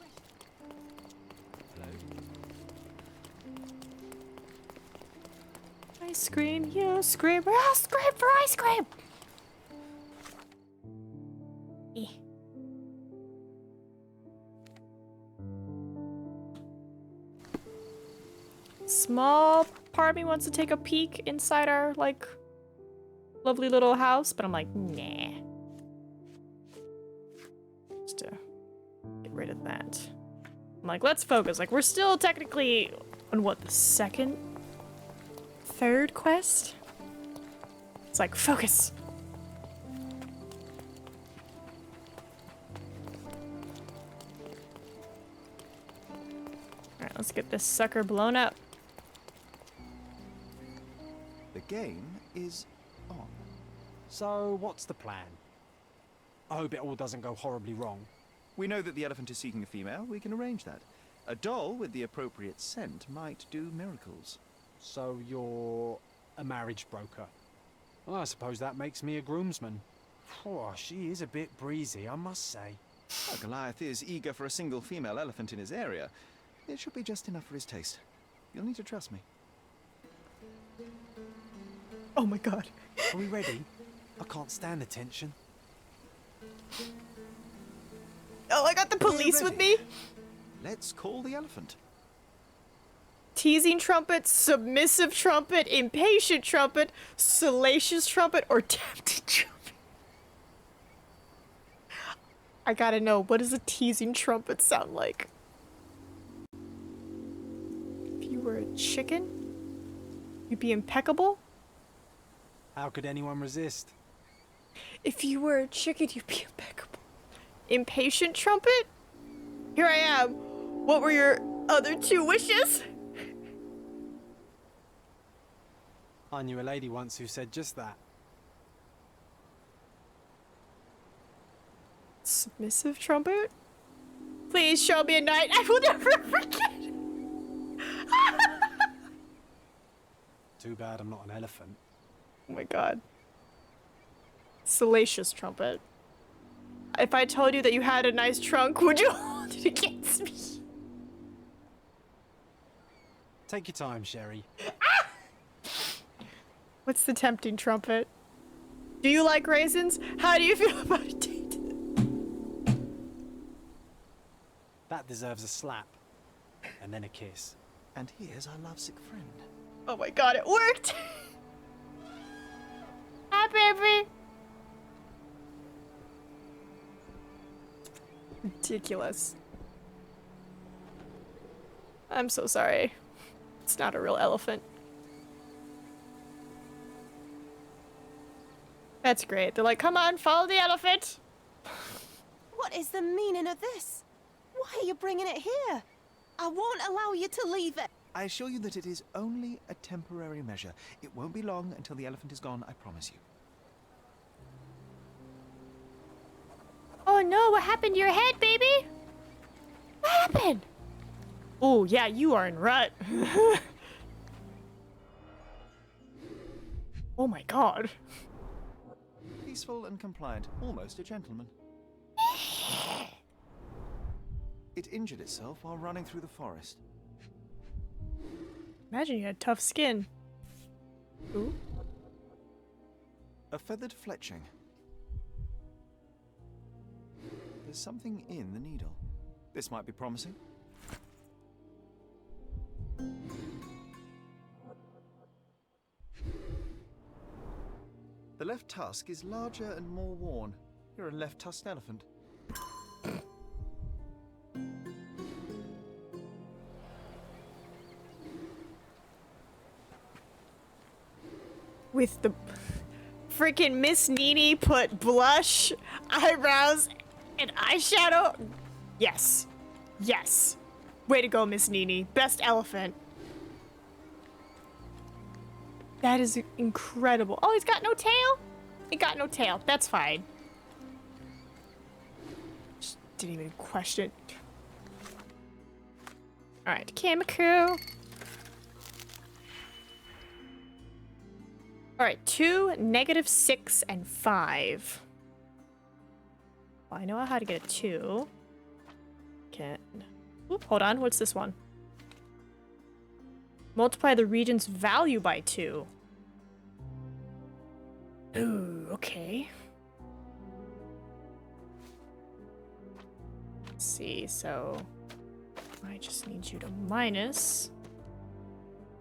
Ice cream, you scream. I'll scream for ice cream! Eh. Small part of me wants to take a peek inside our, like, lovely little house, but I'm like, nah. Just to get rid of that. I'm like, let's focus. Like, we're still technically on, what, the third quest? It's like, focus. let's get this sucker blown up. The game is on. So, what's the plan? I hope it all doesn't go horribly wrong. We know that the elephant is seeking a female. We can arrange that. A doll with the appropriate scent might do miracles. So you're a marriage broker. Well, I suppose that makes me a groomsman. Oh, she is a bit breezy, I must say. Well, Goliath is eager for a single female elephant in his area. It should be just enough for his taste. You'll need to trust me. Oh my god. Are we ready? I can't stand the tension. Oh, I got the police with me? Let's call the elephant. Teasing trumpet, submissive trumpet, impatient trumpet, salacious trumpet, or tempting trumpet. I gotta know, what does a teasing trumpet sound like? If you were a chicken, you'd be impeccable. How could anyone resist? If you were a chicken, you'd be impeccable. Impatient trumpet? Here I am. What were your other two wishes? I knew a lady once who said just that. Submissive trumpet? Please show me a night I will never forget. Too bad I'm not an elephant. Oh my god. Salacious trumpet. If I told you that you had a nice trunk, would you hold it against me? Take your time, Sherry. What's the tempting trumpet? Do you like raisins? How do you feel about a date? That deserves a slap. And then a kiss. And here's our lovesick friend. Oh my god, it worked! Hi, baby! Ridiculous. I'm so sorry. It's not a real elephant. That's great. They're like, come on, follow the elephant! What is the meaning of this? Why are you bringing it here? I won't allow you to leave it. I assure you that it is only a temporary measure. It won't be long until the elephant is gone, I promise you. Oh no, what happened to your head, baby? What happened? Oh, yeah, you are in rut. Oh my god. Peaceful and compliant, almost a gentleman. It injured itself while running through the forest. Imagine you had tough skin. Ooh. A feathered fletching. There's something in the needle. This might be promising. The left tusk is larger and more worn. You're a left-tusked elephant. With the freaking Miss Nini put blush, eyebrows, and eyeshadow. Yes. Yes. Way to go, Miss Nini. Best elephant. That is incredible. Oh, he's got no tail? He got no tail. That's fine. Just didn't even question. Alright, Kamiku. Alright, 2, -6, and 5. Well, I know how to get a 2. Can't. Oop, hold on. What's this one? Multiply the region's value by 2. Ooh, okay. Let's see, so I just need you to minus.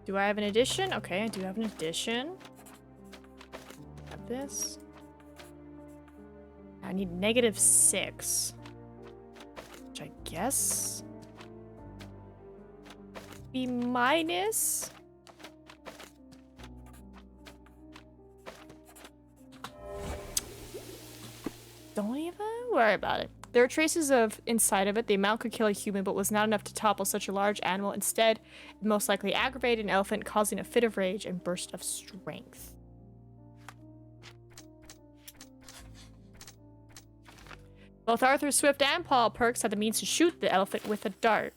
Do I have an addition? Okay, I do have an addition. Have this. I need -6. Which I guess be minus. Don't even worry about it. There are traces of inside of it. The amount could kill a human, but was not enough to topple such a large animal. Instead, it most likely aggravated an elephant, causing a fit of rage and burst of strength. Both Arthur Swift and Paul Perks had the means to shoot the elephant with a dart.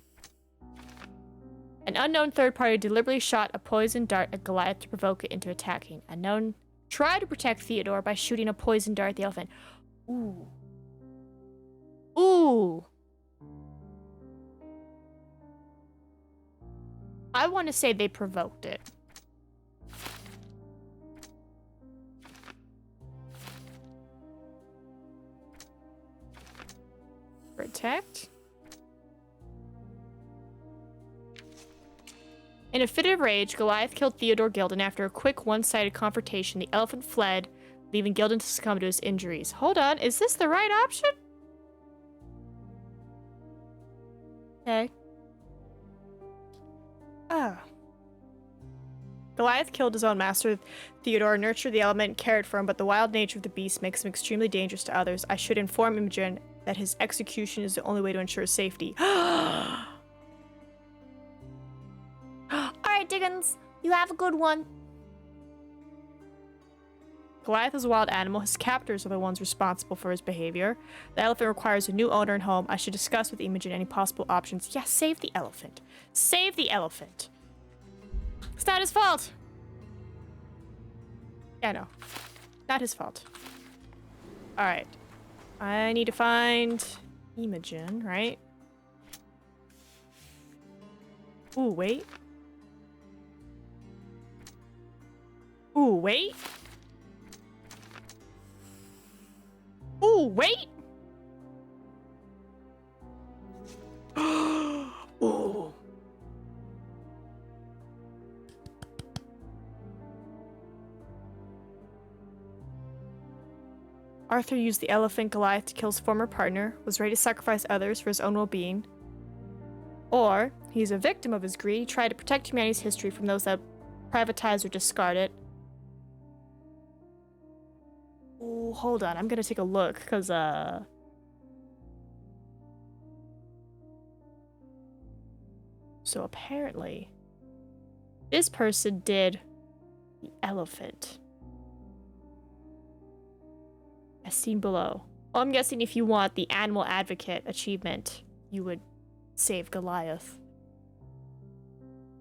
An unknown third party deliberately shot a poisoned dart at Goliath to provoke it into attacking. Unknown tried to protect Theodore by shooting a poisoned dart at the elephant. Ooh. Ooh. I want to say they provoked it. Protect. In a fit of rage, Goliath killed Theodore Gildan. After a quick one-sided confrontation, the elephant fled, leaving Gildan to succumb to his injuries. Hold on, is this the right option? Okay. Ah. Goliath killed his own master, Theodore, nurtured the element and cared for him, but the wild nature of the beast makes him extremely dangerous to others. I should inform Imogen that his execution is the only way to ensure safety. Alright, Dickens. You have a good one. Goliath is a wild animal. His captors are the ones responsible for his behavior. The elephant requires a new owner and home. I should discuss with Imogen any possible options. Yeah, save the elephant. Save the elephant. It's not his fault. Yeah, no. Not his fault. Alright. I need to find Imogen, right? Ooh, wait. Ooh, wait. Ooh, wait. Ooh. Arthur used the elephant Goliath to kill his former partner, was ready to sacrifice others for his own well-being. Or, he's a victim of his greed. He tried to protect humanity's history from those that privatize or discard it. Oh, hold on. I'm gonna take a look, because, So apparently, this person did the elephant. As seen below. Well, I'm guessing if you want the Animal Advocate achievement, you would save Goliath.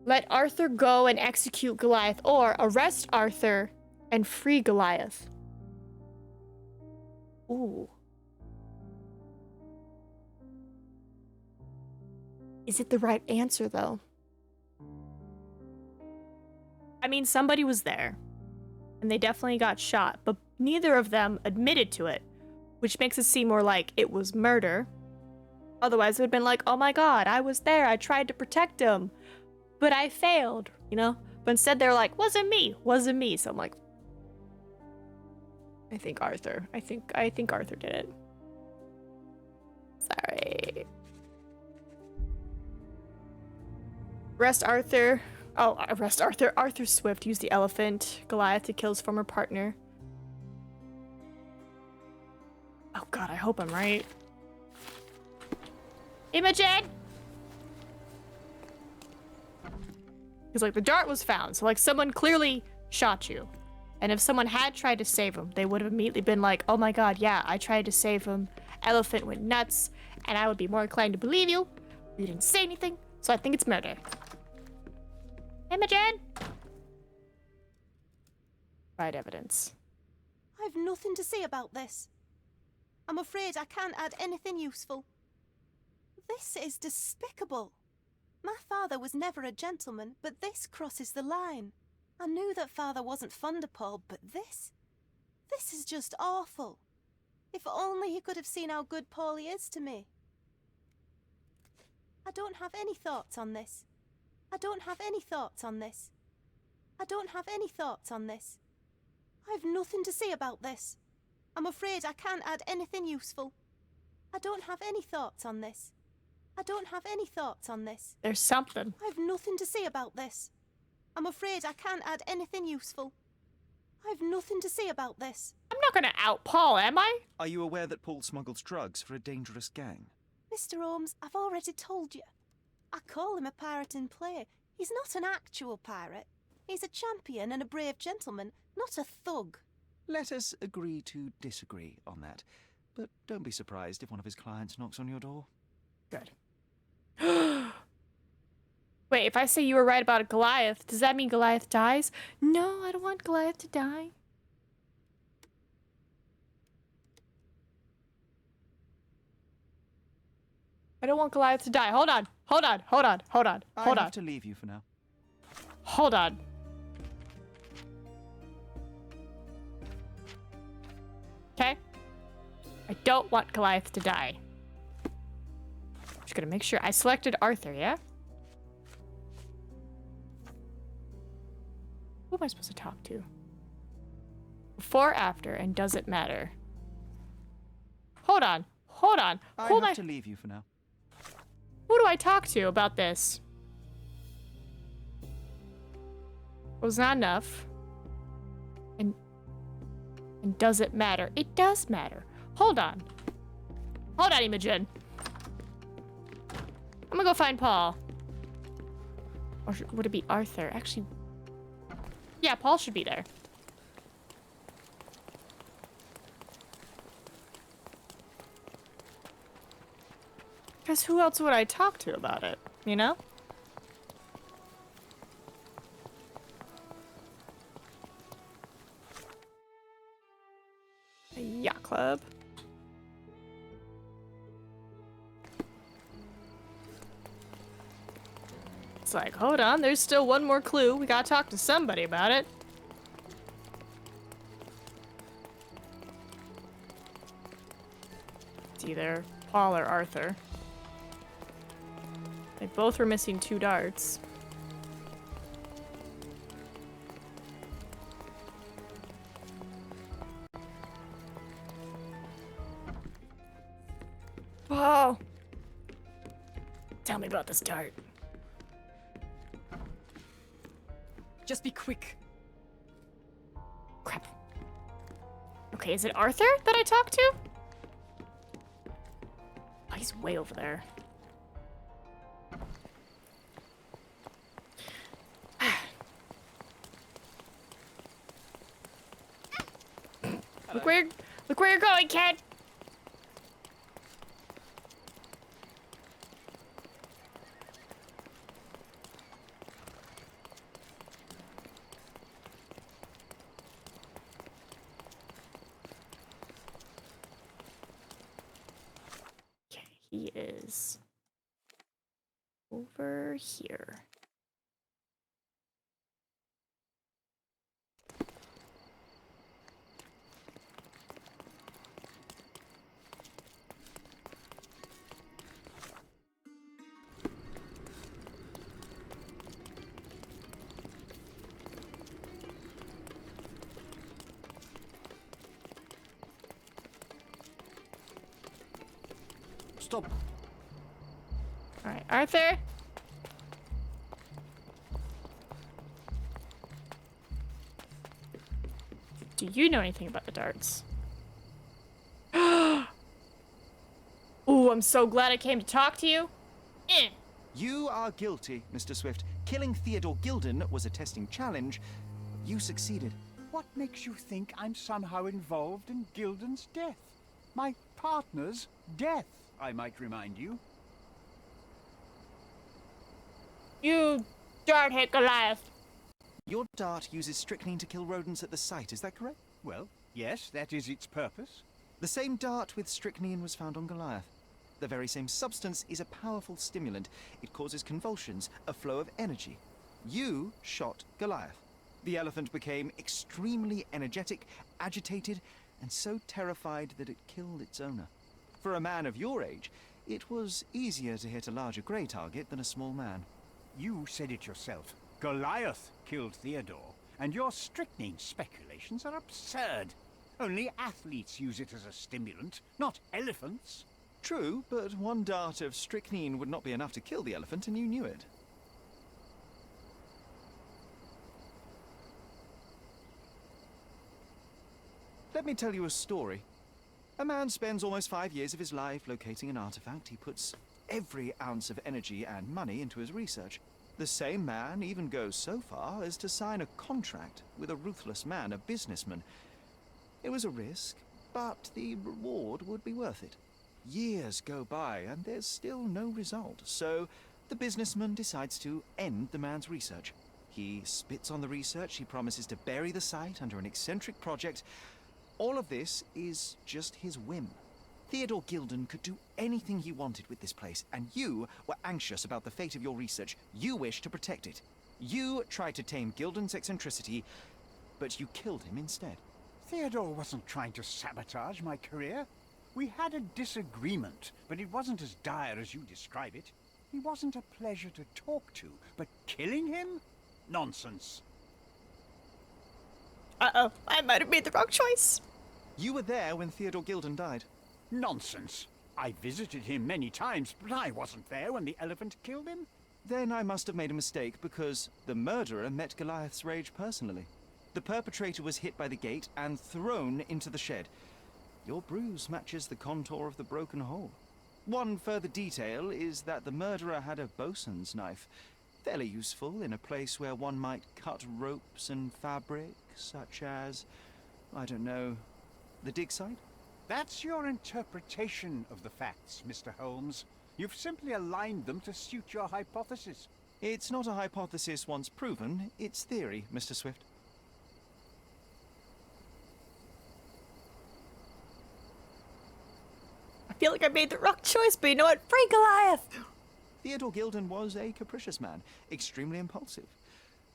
Let Arthur go and execute Goliath, or arrest Arthur and free Goliath. Ooh. Is it the right answer, though? I mean, somebody was there, and they definitely got shot, but neither of them admitted to it, which makes it seem more like it was murder. Otherwise, it would have been like, oh my god, I was there, I tried to protect him, but I failed, you know? But instead, they're like, wasn't me. So I'm like, I think Arthur. I think Arthur did it. Sorry. Arrest Arthur. Oh, arrest Arthur. Arthur Swift used the elephant Goliath to kill his former partner. Oh god, I hope I'm right. Imogen! Because, like, the dart was found, so, like, someone clearly shot you. And if someone had tried to save him, they would have immediately been like, oh my god, yeah, I tried to save him. Elephant went nuts, and I would be more inclined to believe you. You didn't say anything, so I think it's murder. Imogen! Right evidence. I've nothing to say about this. I'm afraid I can't add anything useful. This is despicable. My father was never a gentleman, but this crosses the line. I knew that father wasn't fond of Paul, but this is just awful. If only he could have seen how good Paulie is to me. I don't have any thoughts on this. I don't have any thoughts on this. I don't have any thoughts on this. I've nothing to say about this. I'm afraid I can't add anything useful. I don't have any thoughts on this. I don't have any thoughts on this. There's something. I've nothing to say about this. I'm afraid I can't add anything useful. I've I've nothing to say about this. I'm not gonna out Paul, am I? Are you aware that Paul smuggles drugs for a dangerous gang? Mr. Holmes, I've already told you. I call him a pirate in play. He's not an actual pirate. He's a champion and a brave gentleman, not a thug. Let us agree to disagree on that. But don't be surprised if one of his clients knocks on your door. Good. Wait, if I say you were right about Goliath, does that mean Goliath dies? No, I don't want Goliath to die. I don't want Goliath to die. Hold on. Hold on. Hold on. Hold on. Hold I on. have to leave you for now. Hold on. Okay? I don't want Goliath to die. Just gonna make sure I selected Arthur, yeah? Who am I supposed to talk to? Before, after, and does it matter? Hold on. Hold on. I Hold have on. to leave you for now. Who do I talk to about this? Was not enough. And does it matter? It does matter. Hold on. Hold on, Imogen. I'm gonna go find Paul. Or would it be Arthur? Actually, yeah, Paul should be there. Because who else would I talk to about it, you know? A yacht club. It's like, hold on, there's still one more clue. We gotta talk to somebody about it. It's either Paul or Arthur. They both were missing 2 darts. Paul! Tell me about this dart. Just be quick. Crap. Okay, is it Arthur that I talked to? Oh, he's way over there. Look where you're going, kid! Okay, he is over here. Stop. All right, Arthur. Do you know anything about the darts? Ooh, I'm so glad I came to talk to you. You are guilty, Mr. Swift. Killing Theodore Gilden was a testing challenge. You succeeded. What makes you think I'm somehow involved in Gilden's death? My partner's death, I might remind you. You dart hit Goliath. Your dart uses strychnine to kill rodents at the site, is that correct? Well, yes, that is its purpose. The same dart with strychnine was found on Goliath. The very same substance is a powerful stimulant. It causes convulsions, a flow of energy. You shot Goliath. The elephant became extremely energetic, agitated, and so terrified that it killed its owner. For a man of your age, it was easier to hit a larger grey target than a small man. You said it yourself. Goliath killed Theodore, and your strychnine speculations are absurd. Only athletes use it as a stimulant, not elephants. True, but one dart of strychnine would not be enough to kill the elephant, and you knew it. Let me tell you a story. A man spends almost 5 years of his life locating an artifact. He puts every ounce of energy and money into his research. The same man even goes so far as to sign a contract with a ruthless man, a businessman. It was a risk, but the reward would be worth it. Years go by and there's still no result, so the businessman decides to end the man's research. He spits on the research, he promises to bury the site under an eccentric project. All of this is just his whim. Theodore Gilden could do anything he wanted with this place, and you were anxious about the fate of your research. You wished to protect it. You tried to tame Gilden's eccentricity, but you killed him instead. Theodore wasn't trying to sabotage my career. We had a disagreement, but it wasn't as dire as you describe it. He wasn't a pleasure to talk to, but killing him? Nonsense. Uh-oh, I might have made the wrong choice. You were there when Theodore Gilden died. Nonsense. I visited him many times, but I wasn't there when the elephant killed him. Then I must have made a mistake, because the murderer met Goliath's rage personally. The perpetrator was hit by the gate and thrown into the shed. Your bruise matches the contour of the broken hole. One further detail is that the murderer had a bosun's knife, fairly useful in a place where one might cut ropes and fabric, such as, I don't know, the dig site? That's your interpretation of the facts, Mr. Holmes. You've simply aligned them to suit your hypothesis. It's not a hypothesis once proven, it's theory, Mr. Swift. I feel like I made the wrong choice, but you know what? Free Goliath! Theodore Gilden was a capricious man, extremely impulsive.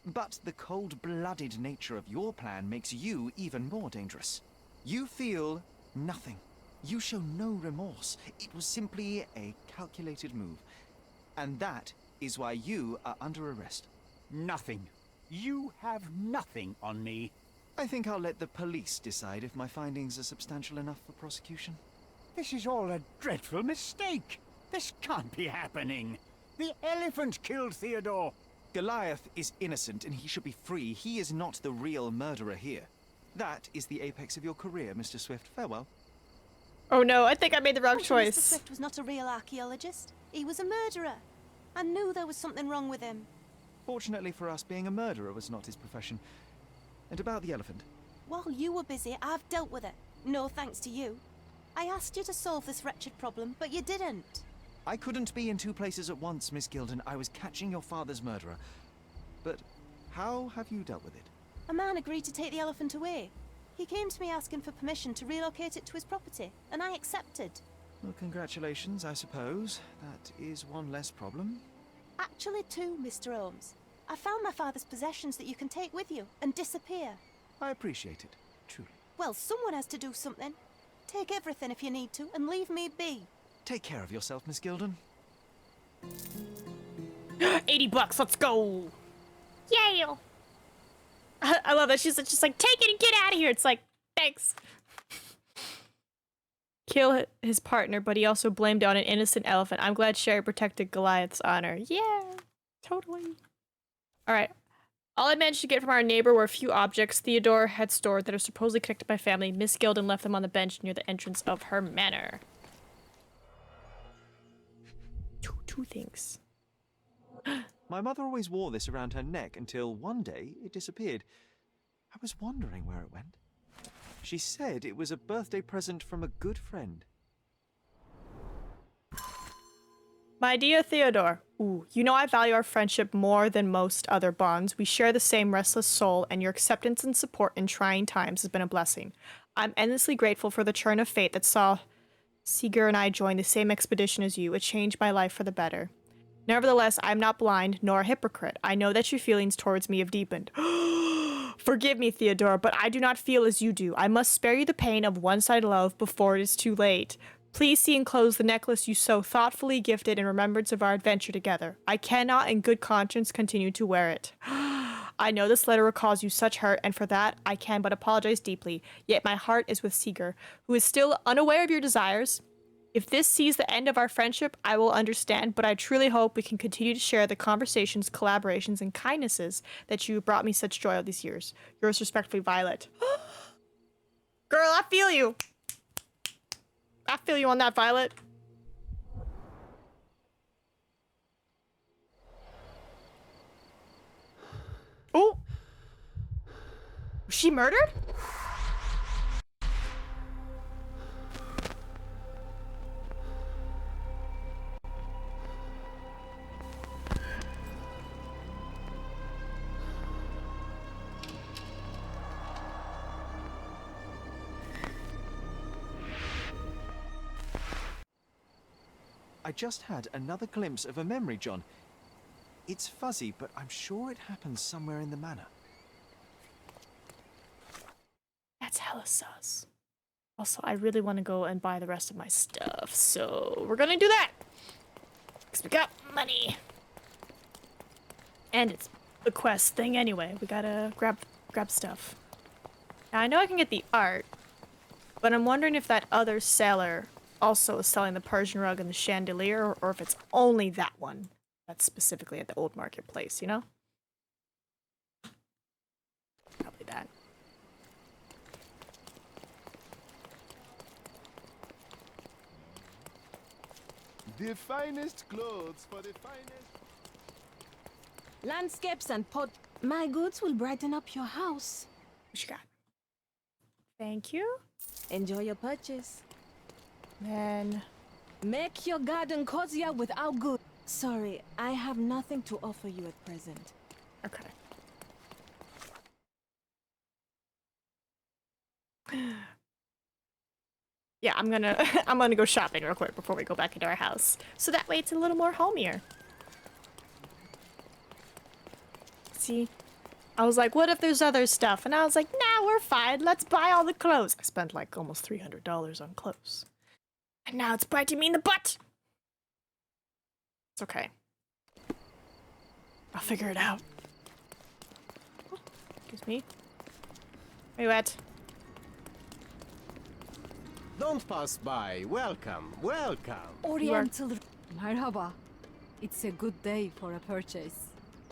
But the cold-blooded nature of your plan makes you even more dangerous. You feel nothing. You show no remorse. It was simply a calculated move. And that is why you are under arrest. Nothing. You have nothing on me. I think I'll let the police decide if my findings are substantial enough for prosecution. This is all a dreadful mistake. This can't be happening. The elephant killed Theodore. Goliath is innocent and he should be free. He is not the real murderer here. That is the apex of your career, Mr. Swift. Farewell. Oh no, I think I made the wrong choice. Mr. Swift was not a real archaeologist. He was a murderer. I knew there was something wrong with him. Fortunately for us, being a murderer was not his profession. And about the elephant. While you were busy, I've dealt with it. No thanks to you. I asked you to solve this wretched problem, but you didn't. I couldn't be in two places at once, Miss Gilden. I was catching your father's murderer. But how have you dealt with it? A man agreed to take the elephant away. He came to me asking for permission to relocate it to his property, and I accepted. Well, congratulations, I suppose. That is one less problem. Actually, two, Mr. Holmes. I found my father's possessions that you can take with you and disappear. I appreciate it, truly. Well, someone has to do something. Take everything if you need to, and leave me be. Take care of yourself, Miss Gilden. $80, let's go! Yeah! I love that. She's just like, take it and get out of here. It's like, thanks. Kill his partner, but he also blamed on an innocent elephant. I'm glad Sherry protected Goliath's honor. Yeah, totally. All right. All I managed to get from our neighbor were a few objects Theodore had stored that are supposedly connected to my family. Miss Gilden left them on the bench near the entrance of her manor. Two things. My mother always wore this around her neck until one day it disappeared. I was wondering where it went. She said it was a birthday present from a good friend. My dear Theodore, ooh, you know I value our friendship more than most other bonds. We share the same restless soul, and your acceptance and support in trying times has been a blessing. I'm endlessly grateful for the turn of fate that saw Seeger and I join the same expedition as you. It changed my life for the better. Nevertheless, I'm not blind nor a hypocrite. I know that your feelings towards me have deepened. Forgive me, Theodore, but I do not feel as you do. I must spare you the pain of one-sided love before it is too late. Please see enclosed the necklace you so thoughtfully gifted in remembrance of our adventure together. I cannot in good conscience continue to wear it. I know this letter will cause you such hurt, and for that I can but apologize deeply. Yet my heart is with Seeger, who is still unaware of your desires. If this sees the end of our friendship, I will understand, but I truly hope we can continue to share the conversations, collaborations, and kindnesses that you brought me such joy all these years. Yours respectfully, Violet. Girl, I feel you. I feel you on that, Violet. Oh! Was she murdered? I just had another glimpse of a memory, John. It's fuzzy, but I'm sure it happened somewhere in the manor. That's hella sus. Also, I really want to go and buy the rest of my stuff, so we're gonna do that. Because we got money. And it's a quest thing anyway. We gotta grab stuff. Now, I know I can get the art, but I'm wondering if that other seller also is selling the Persian rug and the chandelier, or if it's only that one that's specifically at the old marketplace, you know? Probably that. The finest clothes for the finest... Landscapes and My goods will brighten up your house. What you got? Thank you. Enjoy your purchase. Then... Make your garden cozier with our goods. Sorry, I have nothing to offer you at present. Okay. Yeah, I'm gonna go shopping real quick before we go back into our house. So that way it's a little more homier. See? I was like, what if there's other stuff? And I was like, nah, we're fine. Let's buy all the clothes. I spent like almost $300 on clothes. And now it's biting me in the butt. It's okay. I'll figure it out. Excuse me. Where you at? Don't pass by. Welcome, welcome. Oriental. Marhaba. It's a good day for a purchase.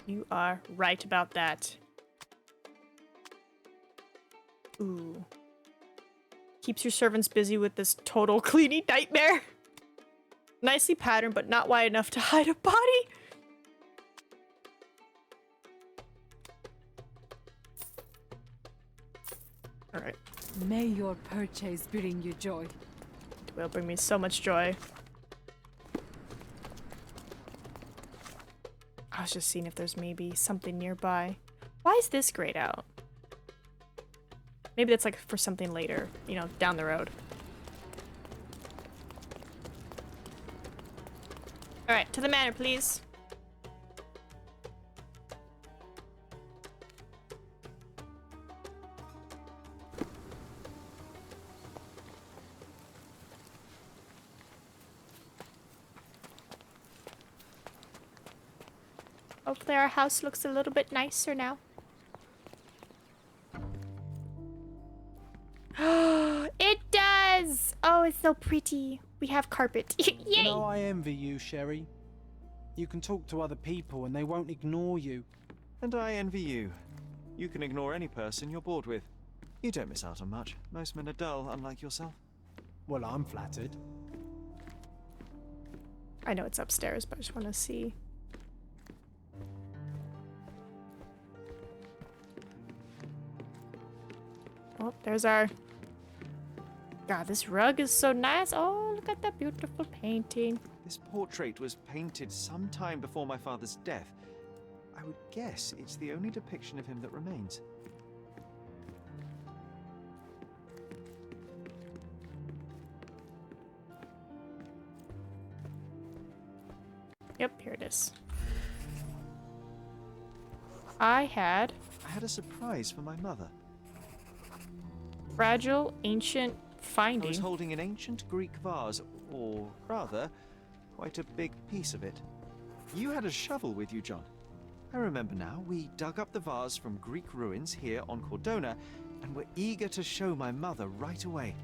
You are right about that. Ooh. Keeps your servants busy with this total cleaning nightmare. Nicely patterned, but not wide enough to hide a body. Alright. May your purchase bring you joy. It will bring me so much joy. I was just seeing if there's maybe something nearby. Why is this grayed out? Maybe that's like for something later, you know, down the road. Alright, to the manor, please. Hopefully our house looks a little bit nicer now. It does! Oh, it's so pretty. We have carpet. Yay! You know, I envy you, Sherry. You can talk to other people and they won't ignore you. And I envy you. You can ignore any person you're bored with. You don't miss out on much. Most men are dull, unlike yourself. Well, I'm flattered. I know it's upstairs, but I just want to see. Oh, there's our... God, this rug is so nice. Oh, look at that beautiful painting. This portrait was painted sometime before my father's death. I would guess it's the only depiction of him that remains. Yep, here it is. I had a surprise for my mother. Fragile ancient finding. I was holding an ancient Greek vase, or rather, quite a big piece of it. You had a shovel with you, John. I remember now. We dug up the vase from Greek ruins here on Cordona, and were eager to show my mother right away.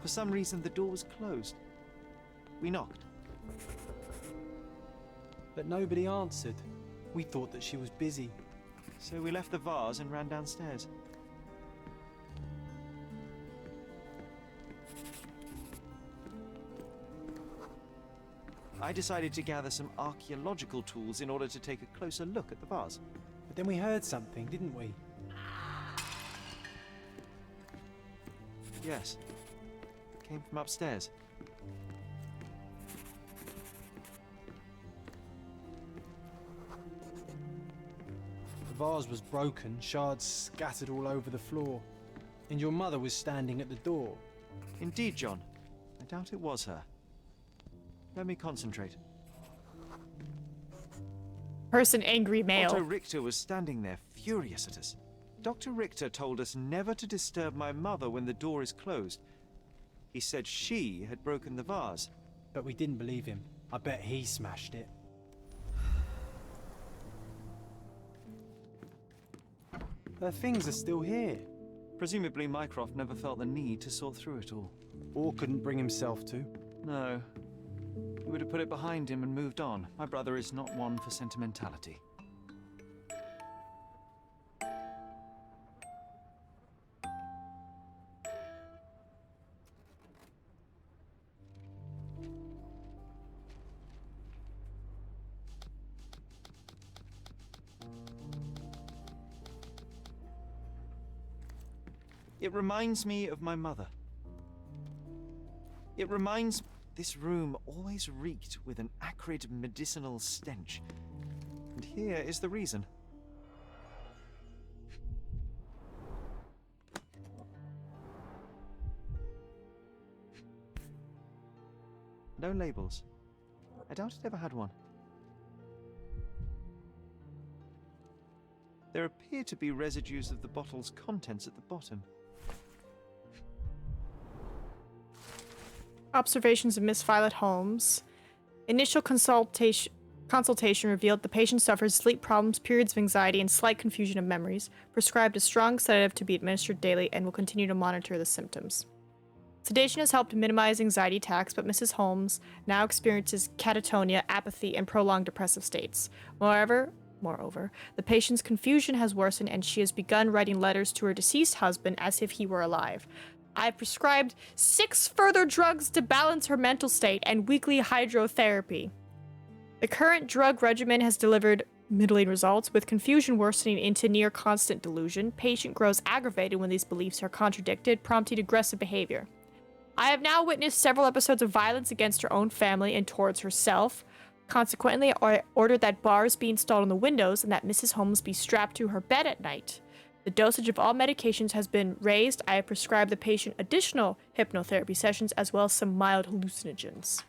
For some reason, the door was closed. We knocked. But nobody answered. We thought that she was busy. So we left the vase and ran downstairs. I decided to gather some archaeological tools in order to take a closer look at the vase. But then we heard something, didn't we? Yes. It came from upstairs. The vase was broken, shards scattered all over the floor. And your mother was standing at the door. Indeed, John. I doubt it was her. Let me concentrate. Person angry male. Otto Richter was standing there, furious at us. Dr. Richter told us never to disturb my mother when the door is closed. He said she had broken the vase. But we didn't believe him. I bet he smashed it. Her things are still here. Presumably Mycroft never felt the need to sort through it all. Or couldn't bring himself to. No. He would have put it behind him and moved on. My brother is not one for sentimentality. It reminds me of my mother. This room always reeked with an acrid medicinal stench. And here is the reason. No labels. I doubt it ever had one. There appear to be residues of the bottle's contents at the bottom. Observations of Miss Violet Holmes. Initial consultation revealed the patient suffers sleep problems, periods of anxiety, and slight confusion of memories. Prescribed a strong sedative to be administered daily and will continue to monitor the symptoms. Sedation has helped minimize anxiety attacks, but Mrs. Holmes now experiences catatonia, apathy, and prolonged depressive states. Moreover, the patient's confusion has worsened and she has begun writing letters to her deceased husband as if he were alive. I've prescribed 6 further drugs to balance her mental state and weekly hydrotherapy. The current drug regimen has delivered middling results, with confusion worsening into near constant delusion. Patient grows aggravated when these beliefs are contradicted, prompting aggressive behavior. I have now witnessed several episodes of violence against her own family and towards herself. Consequently, I ordered that bars be installed on the windows and that Mrs. Holmes be strapped to her bed at night. The dosage of all medications has been raised. I have prescribed the patient additional hypnotherapy sessions as well as some mild hallucinogens.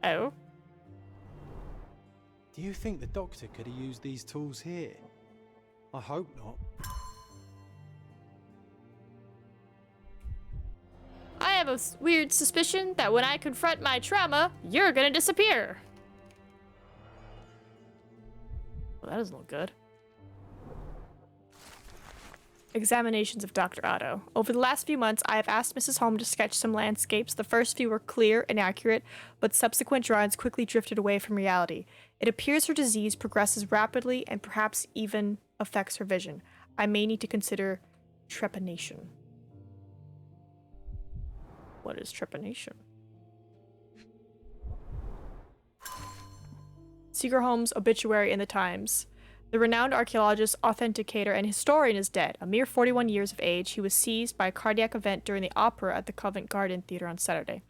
Oh? Do you think the doctor could have used these tools here? I hope not. I have a weird suspicion that when I confront my trauma, you're gonna disappear. Well, that doesn't look good. Examinations of Dr. Otto. Over the last few months, I have asked Mrs. Holmes to sketch some landscapes. The first few were clear and accurate, but subsequent drawings quickly drifted away from reality. It appears her disease progresses rapidly and perhaps even affects her vision. I may need to consider trepanation. What is trepanation? Seeger Holmes' obituary in the Times. The renowned archaeologist, authenticator, and historian is dead. A mere 41 years of age, he was seized by a cardiac event during the opera at the Covent Garden Theatre on Saturday.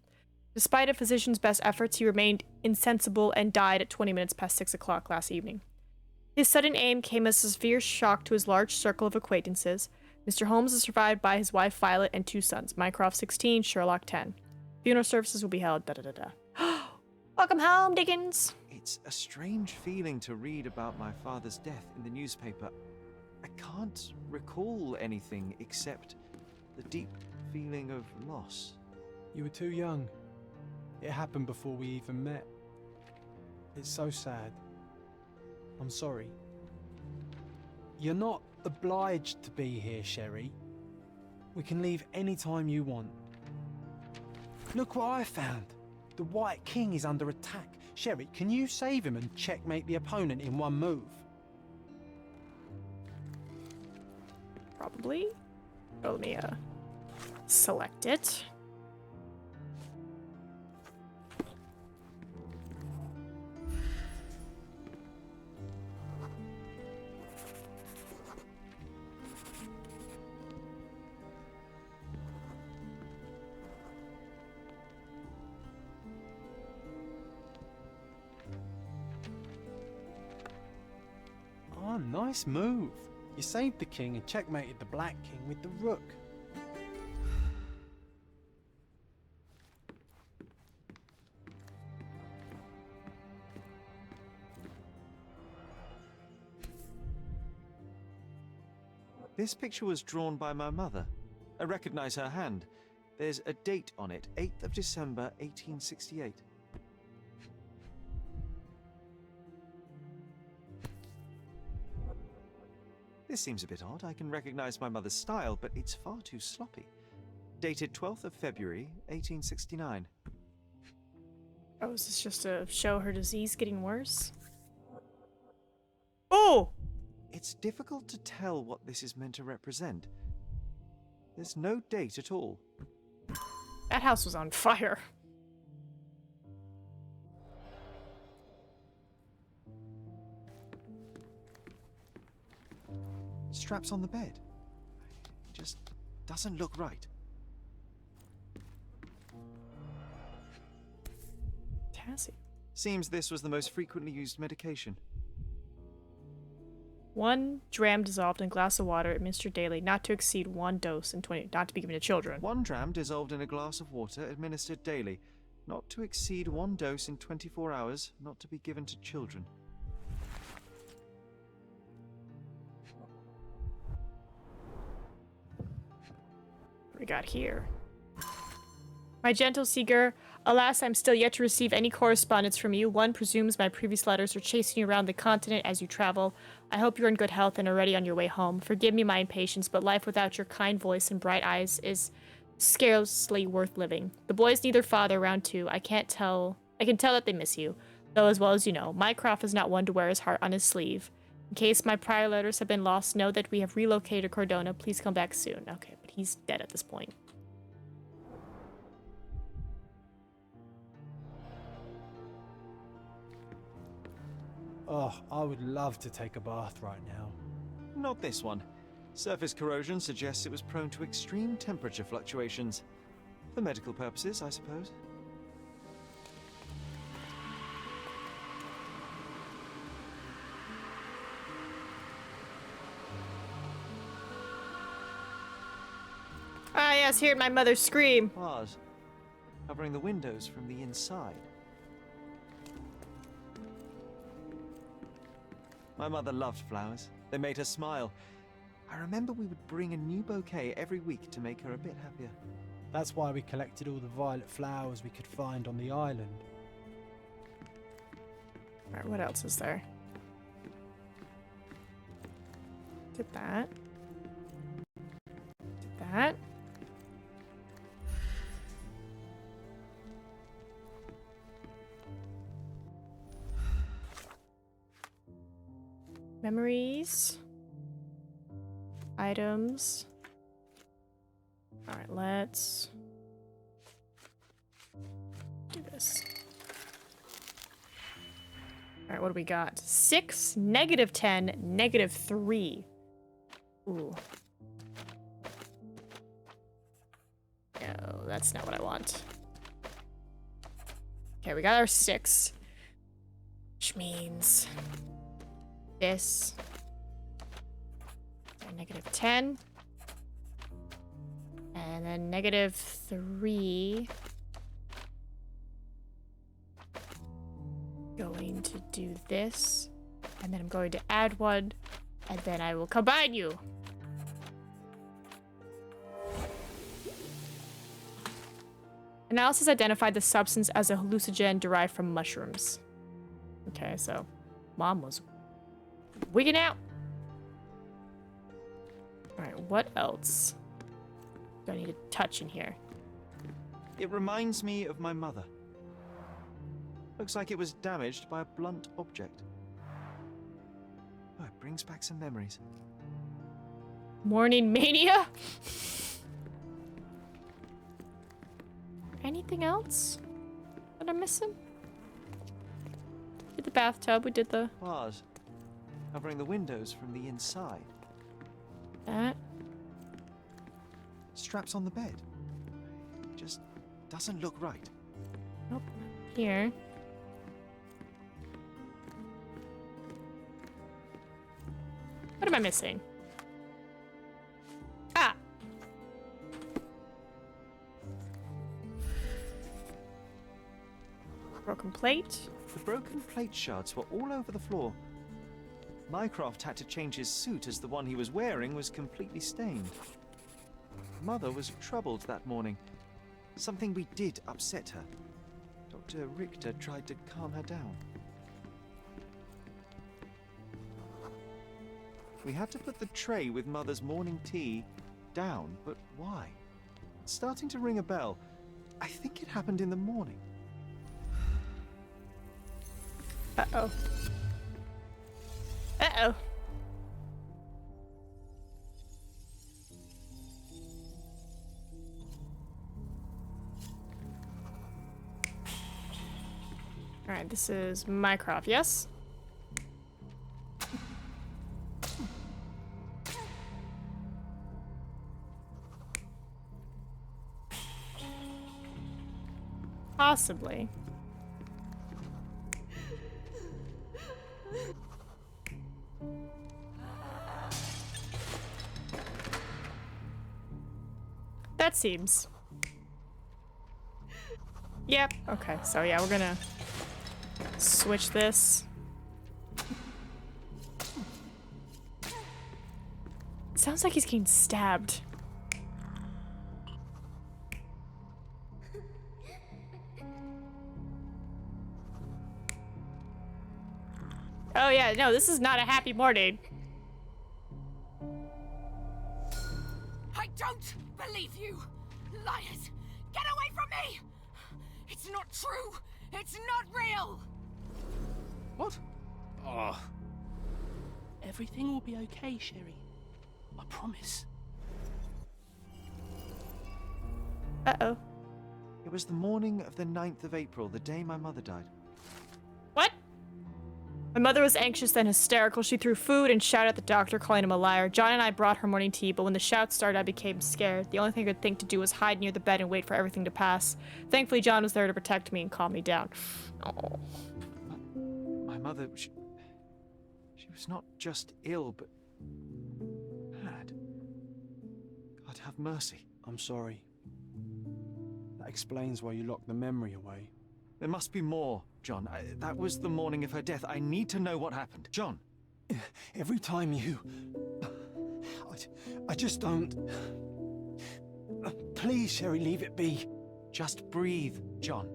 Despite a physician's best efforts, he remained insensible and died at 20 minutes past 6 o'clock last evening. His sudden aim came as a severe shock to his large circle of acquaintances. Mr. Holmes is survived by his wife Violet and 2 sons, Mycroft 16, Sherlock 10. Funeral services will be held da-da-da-da. Welcome home, Dickens! It's a strange feeling to read about my father's death in the newspaper. I can't recall anything except the deep feeling of loss. You were too young. It happened before we even met. It's so sad. I'm sorry. You're not obliged to be here, Sherry. We can leave any time you want. Look what I found. The White King is under attack. Sherry, can you save him and checkmate the opponent in one move? Probably. Oh, let me select it. Oh, nice move. You saved the king and checkmated the black king with the rook. This picture was drawn by my mother. I recognize her hand. There's a date on it, 8th of December, 1868. This seems a bit odd. I can recognize my mother's style, but it's far too sloppy. Dated 12th of February, 1869. Oh, is this just to show her disease getting worse? Oh! It's difficult to tell what this is meant to represent. There's no date at all. That house was on fire. Straps on the bed. It just doesn't look right. Tassie. Seems this was the most frequently used medication. 1 dram dissolved in a glass of water administered daily, not to exceed 1 dose in 20, not to be given to children. 1 dram dissolved in a glass of water administered daily, not to exceed 1 dose in 24 hours, not to be given to children. What we got here? My gentle Seeger, alas, I'm still yet to receive any correspondence from you. One presumes my previous letters are chasing you around the continent as you travel. I hope you're in good health and are ready on your way home. Forgive me my impatience, but life without your kind voice and bright eyes is scarcely worth living. The boys need their father around too. I can tell that they miss you, though as well as you know, Mycroft is not one to wear his heart on his sleeve. In case my prior letters have been lost, know that we have relocated to Cordona. Please come back soon. Okay, but he's dead at this point. Oh, I would love to take a bath right now. Not this one. Surface corrosion suggests it was prone to extreme temperature fluctuations. For medical purposes, I suppose. Ah, yes, heard my mother scream. Bars, covering the windows from the inside. My mother loved flowers. They made her smile. I remember we would bring a new bouquet every week to make her a bit happier. That's why we collected all the violet flowers we could find on the island. Alright, what else is there? Did that. Did that. Memories. Items. Alright, let's do this. Alright, what do we got? 6, -10, -3. Ooh. No, that's not what I want. Okay, we got our 6. Which means this. And -10. And then -3. Going to do this. And then I'm going to add 1. And then I will combine you. Analysis identified the substance as a hallucinogen derived from mushrooms. Okay, so Mom was wigging out. Alright, what else do I need to touch in here? It reminds me of my mother. Looks like it was damaged by a blunt object. Oh, it brings back some memories. Morning mania? Anything else that I'm missing? We did the bathtub, we did the... Bars. Covering the windows from the inside. That. Straps on the bed. Just doesn't look right. Nope. Here. What am I missing? Ah! Broken plate. The broken plate shards were all over the floor. Mycroft had to change his suit as the one he was wearing was completely stained. Mother was troubled that morning. Something we did upset her. Dr. Richter tried to calm her down. We had to put the tray with Mother's morning tea down, but why? It's starting to ring a bell. I think it happened in the morning. Uh-oh. Uh-oh. Alright, this is Mycroft, yes? Possibly. That seems. Yep. Okay, so yeah, we're gonna switch this. Sounds like he's getting stabbed. Oh yeah, no, this is not a happy morning. I don't believe you! Liars! Get away from me! It's not true! It's not real! What? Oh. Everything will be okay, Sherry. I promise. Uh-oh. It was the morning of the 9th of April, the day my mother died. What? My mother was anxious and hysterical. She threw food and shouted at the doctor, calling him a liar. John and I brought her morning tea, but when the shouts started, I became scared. The only thing I could think to do was hide near the bed and wait for everything to pass. Thankfully, John was there to protect me and calm me down. Oh. My mother, she was not just ill, but mad. God have mercy. I'm sorry. That explains why you locked the memory away. There must be more, John. That was the morning of her death. I need to know what happened. John! Every time you... I just don't... Please, Sherry, leave it be. Just breathe, John.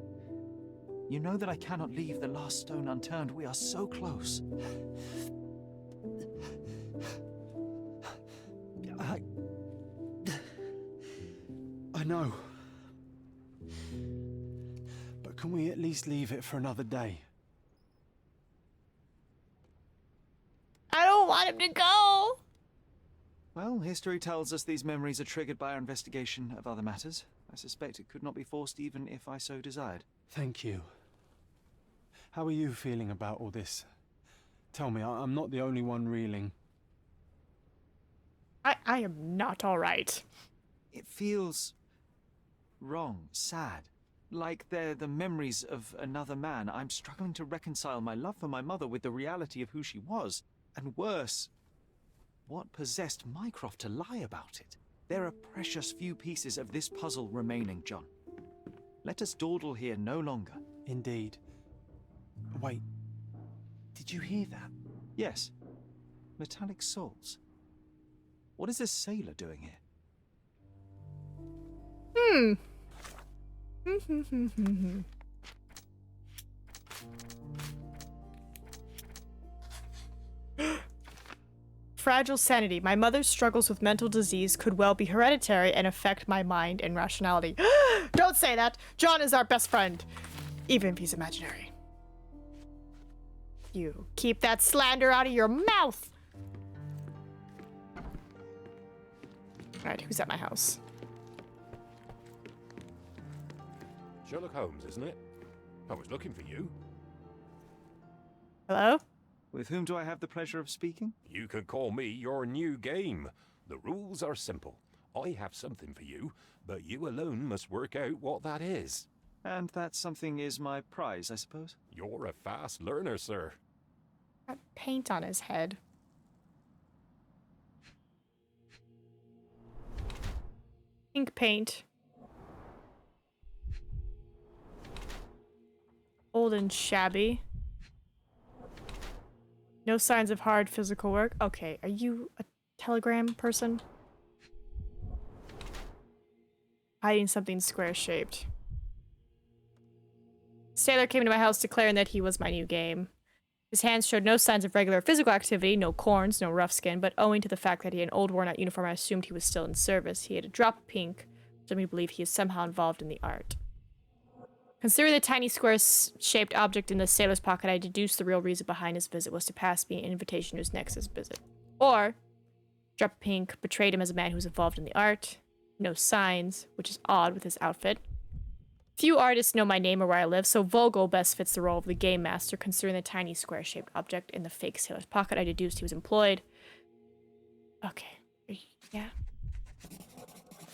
You know that I cannot leave the last stone unturned. We are so close. I know. But can we at least leave it for another day? I don't want him to go! Well, history tells us these memories are triggered by our investigation of other matters. I suspect it could not be forced even if I so desired. Thank you. How are you feeling about all this? Tell me, I'm not the only one reeling. I am not alright. It feels wrong, sad. Like they're the memories of another man. I'm struggling to reconcile my love for my mother with the reality of who she was. And worse, what possessed Mycroft to lie about it? There are precious few pieces of this puzzle remaining, John. Let us dawdle here no longer. Indeed. Wait, did you hear that? Yes. Metallic salts. What is this sailor doing here? Fragile sanity. My mother's struggles with mental disease could well be hereditary and affect my mind and rationality. Don't say that! John is our best friend, even if he's imaginary. You keep that slander out of your mouth! Alright, who's at my house? Sherlock Holmes, isn't it? I was looking for you. Hello? With whom do I have the pleasure of speaking? You can call me your new game. The rules are simple. I have something for you, but you alone must work out what that is. And that something is my prize, I suppose? You're a fast learner, sir. Got paint on his head. Pink paint. Old and shabby. No signs of hard physical work. Okay, are you a telegram person? Hiding something square-shaped. Sailor came to my house declaring that he was my new game. His hands showed no signs of regular physical activity, no corns, no rough skin, but owing to the fact that he had an old worn-out uniform, I assumed he was still in service. He had a drop of pink, which led me to believe he is somehow involved in the art. Considering the tiny square-shaped object in the sailor's pocket, I deduced the real reason behind his visit was to pass me an invitation to his next visit. Or, drop of pink betrayed him as a man who was involved in the art. No signs, which is odd with his outfit. Few artists know my name or where I live, so Vogel best fits the role of the game master. Considering the tiny square-shaped object in the fake sailor's pocket, I deduced he was employed. Okay. Yeah.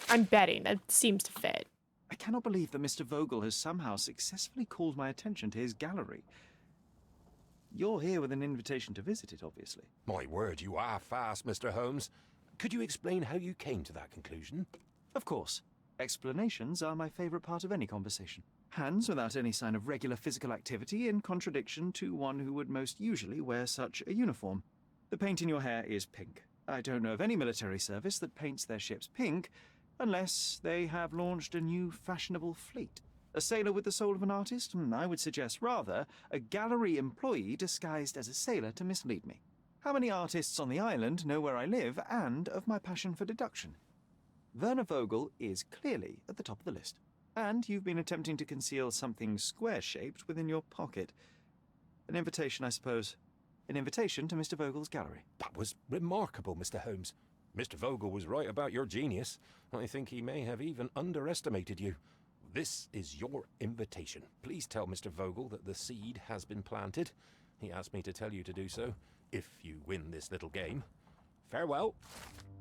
I'm betting. That seems to fit. I cannot believe that Mr. Vogel has somehow successfully called my attention to his gallery. You're here with an invitation to visit it, obviously. My word, you are fast, Mr. Holmes. Could you explain how you came to that conclusion? Of course. Explanations are my favorite part of any conversation. Hands without any sign of regular physical activity, in contradiction to one who would most usually wear such a uniform. The paint in your hair is pink. I don't know of any military service that paints their ships pink, unless they have launched a new fashionable fleet. A sailor with the soul of an artist? I would suggest rather a gallery employee disguised as a sailor to mislead me. How many artists on the island know where I live and of my passion for deduction? Werner Vogel is clearly at the top of the list. And you've been attempting to conceal something square-shaped within your pocket. An invitation, I suppose. An invitation to Mr. Vogel's gallery. That was remarkable, Mr. Holmes. Mr. Vogel was right about your genius. I think he may have even underestimated you. This is your invitation. Please tell Mr. Vogel that the seed has been planted. He asked me to tell you to do so, if you win this little game. Farewell.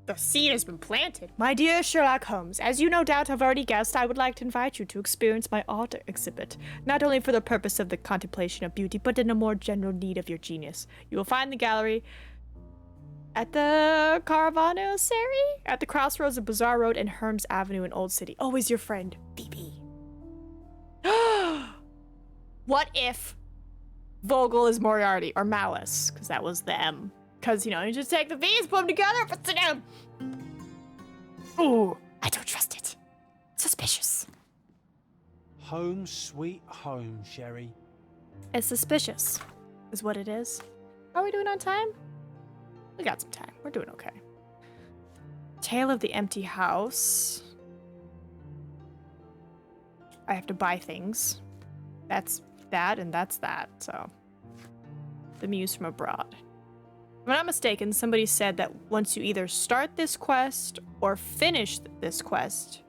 The seed has been planted. My dear Sherlock Holmes, as you no doubt have already guessed, I would like to invite you to experience my art exhibit, not only for the purpose of the contemplation of beauty, but in a more general need of your genius. You will find the gallery at the Caravanserai, at the crossroads of Bazaar Road and Herms Avenue in Old City. Always your friend, BB. What if Vogel is Moriarty, or Malice, because that was the M. Because, you know, you just take the V's, put them together, it's an M. Ooh, I don't trust it. Suspicious. Home sweet home, Sherry. It's suspicious, is what it is. Are we doing on time? We got some time. We're doing okay. Tale of the Empty House. I have to buy things. That's that, and that's that, so. The Muse from Abroad. If I'm not mistaken, somebody said that once you either start this quest or finish this quest,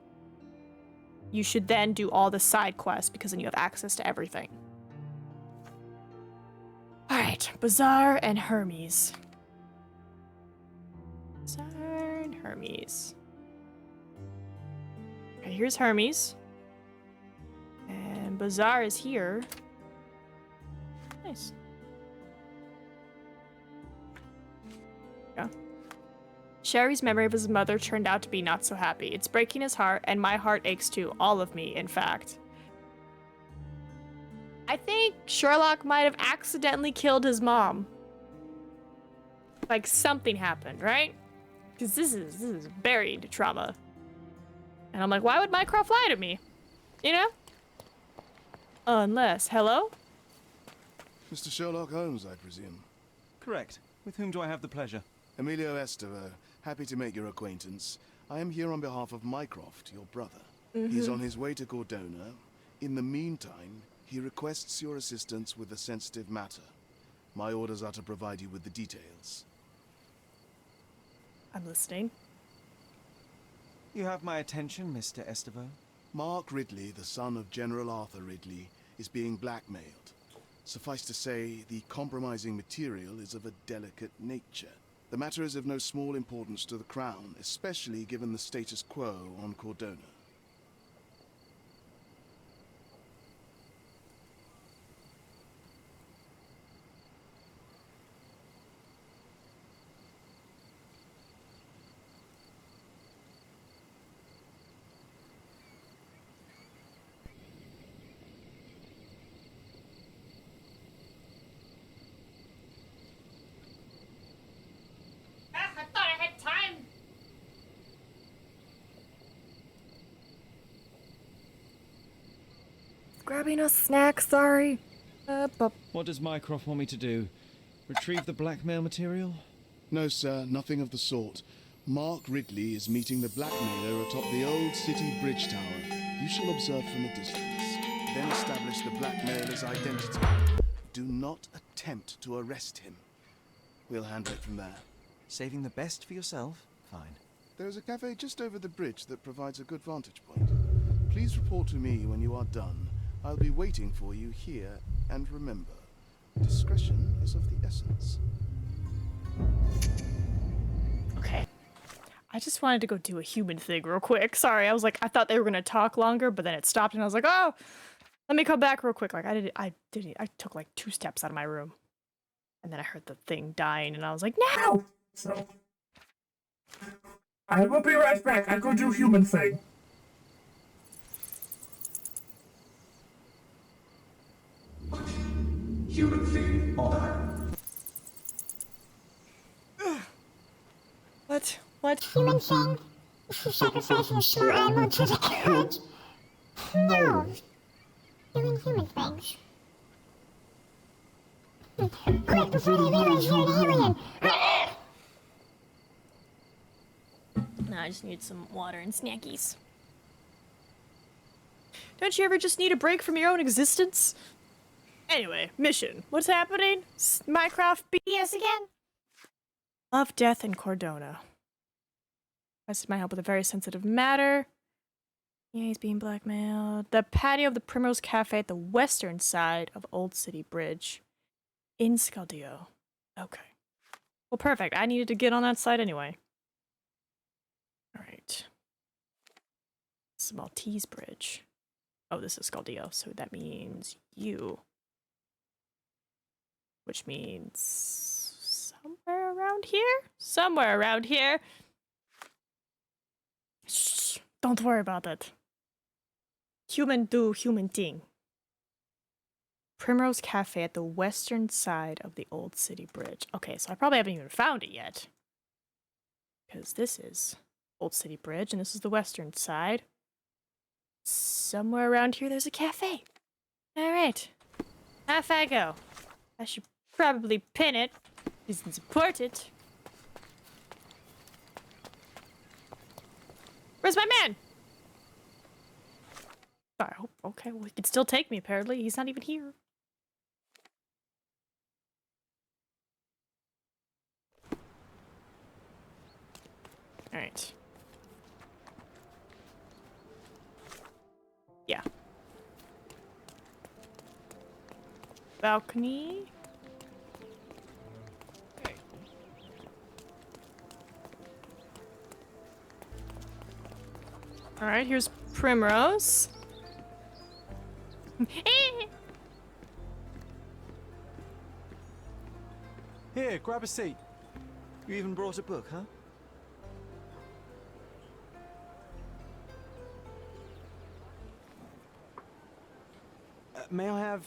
you should then do all the side quests because then you have access to everything. Alright, Bazaar and Hermes. Bazaar and Hermes. Okay, here's Hermes. And Bazaar is here. Nice. Yeah. Sherry's memory of his mother turned out to be not so happy. It's breaking his heart, and my heart aches too. All of me, in fact. I think Sherlock might have accidentally killed his mom. Like, something happened, right? Because this is buried trauma. And I'm like, why would Mycroft lie to me? You know? Unless, hello? Mr. Sherlock Holmes, I presume. Correct. With whom do I have the pleasure? Emilio Esteva, happy to make your acquaintance. I am here on behalf of Mycroft, your brother. He's on his way to Cordona. In the meantime, he requests your assistance with a sensitive matter. My orders are to provide you with the details. I'm listening. You have my attention, Mr. Estevo. Mark Ridley, the son of General Arthur Ridley, is being blackmailed. Suffice to say, the compromising material is of a delicate nature. The matter is of no small importance to the Crown, especially given the status quo on Cordona. I thought I had time. Grabbing a snack, sorry. What does Mycroft want me to do? Retrieve the blackmail material? No, sir, nothing of the sort. Mark Ridley is meeting the blackmailer atop the old city bridge tower. You shall observe from a distance, then establish the blackmailer's identity. Do not attempt to arrest him. We'll handle it from there. Saving the best for yourself? Fine. There is a cafe just over the bridge that provides a good vantage point. Please report to me when you are done. I'll be waiting for you here, and remember, discretion is of the essence. Okay. I just wanted to go do a human thing real quick. Sorry, I thought they were gonna talk longer, but then it stopped and I was like, oh, let me come back real quick. Like I took like 2 steps out of my room. And then I heard the thing dying and I was like, no! So, I will be right back. I go do human thing. Human thing on. What? What? Human thing? Sacrificing slow ammo to the cat? No. Doing human things. Quick, before the villains hear the alien! No, I just need some water and snackies. Don't you ever just need a break from your own existence? Anyway, mission. What's happening? Mycroft BS again? Love, death, and Cordona. Requested my help with a very sensitive matter. Yeah, he's being blackmailed. The patio of the Primrose Cafe at the western side of Old City Bridge. In Scaldeo. Okay. Well, perfect. I needed to get on that side anyway. Alright. This is Maltese Bridge. Oh, this is Scaldeo, so that means you. Which means somewhere around here? Somewhere around here. Shh, don't worry about it. Human do human thing. Primrose Cafe at the western side of the Old City Bridge. Okay, so I probably haven't even found it yet. Because this is Old City Bridge, and this is the western side. Somewhere around here, there's a cafe. Alright. Off I go. I should probably pin it. It's important. Where's my man? Oh, okay, well, he can still take me, apparently. He's not even here. Alright. Yeah. Balcony. Alright, here's Primrose. Here, grab a seat. You even brought a book, huh? May I have...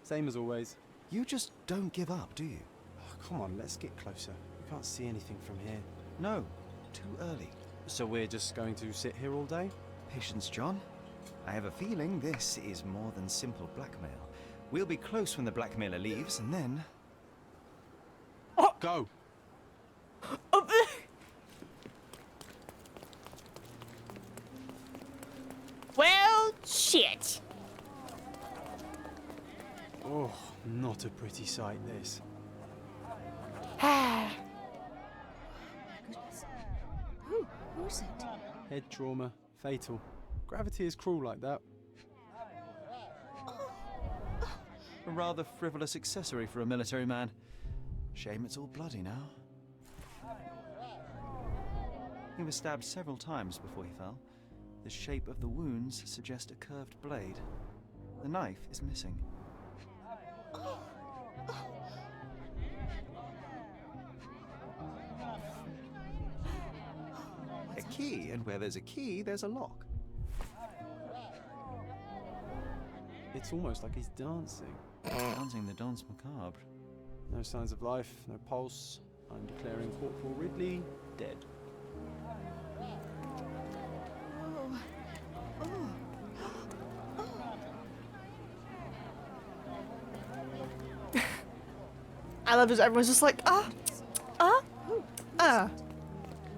Same as always. You just don't give up, do you? Oh, come on, let's get closer. We can't see anything from here. No, too early. So we're just going to sit here all day? Patience, John. I have a feeling this is more than simple blackmail. We'll be close when the blackmailer leaves, and then... Oh! Go! Well, shit. Oh, not a pretty sight, this. Goodness. Who's it? Head trauma, fatal. Gravity is cruel like that. A rather frivolous accessory for a military man. Shame it's all bloody now. He was stabbed several times before he fell. The shape of the wounds suggest a curved blade. The knife is missing. A key, and where there's a key, there's a lock. It's almost like he's dancing. Dancing the danse macabre. No signs of life, no pulse. I'm declaring Corporal Ridley dead. I love this. Everyone's just like,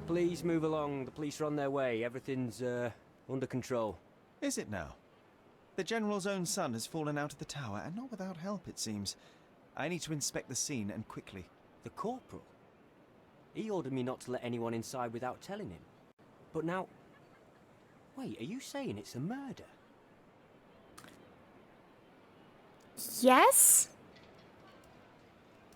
Please move along. The police are on their way. Everything's under control. Is it now? The General's own son has fallen out of the tower, and not without help, it seems. I need to inspect the scene, and quickly. The corporal? He ordered me not to let anyone inside without telling him. But now... Wait, are you saying it's a murder? yes?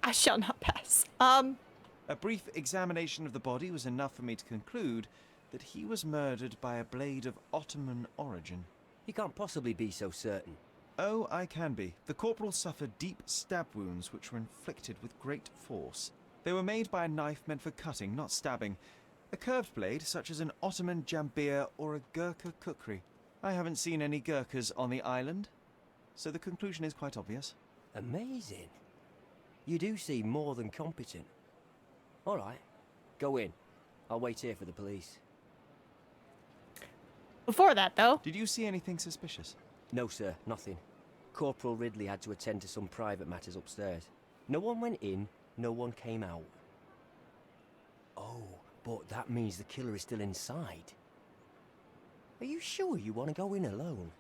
I shall not pass. A brief examination of the body was enough for me to conclude that he was murdered by a blade of Ottoman origin. You can't possibly be so certain. Oh, I can be. The corporal suffered deep stab wounds which were inflicted with great force. They were made by a knife meant for cutting, not stabbing. A curved blade, such as an Ottoman jambir or a Gurkha kukri. I haven't seen any Gurkhas on the island, so the conclusion is quite obvious. Amazing. You do seem more than competent. All right, go in. I'll wait here for the police. Before that, though. Did you see anything suspicious? No, sir, nothing. Corporal Ridley had to attend to some private matters upstairs. No one went in, no one came out. Oh, but that means the killer is still inside. Are you sure you want to go in alone?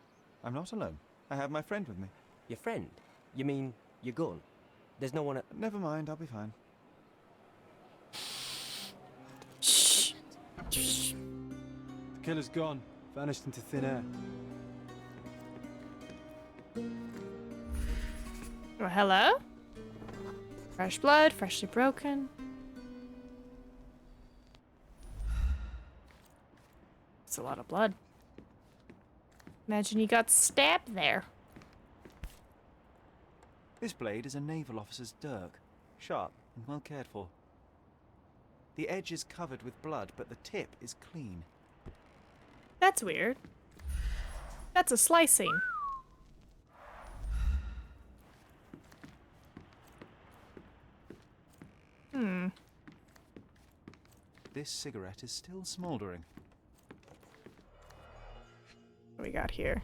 I'm not alone. I have my friend with me. Your friend? You mean your gun? There's no one at... Never mind, I'll be fine. Shh. The killer's gone. Vanished into thin air. Oh, hello? Fresh blood, freshly broken. It's a lot of blood. Imagine you got stabbed there. This blade is a naval officer's dirk. Sharp and well cared for. The edge is covered with blood, but the tip is clean. That's weird. That's a slicing. This cigarette is still smouldering. What do we got here?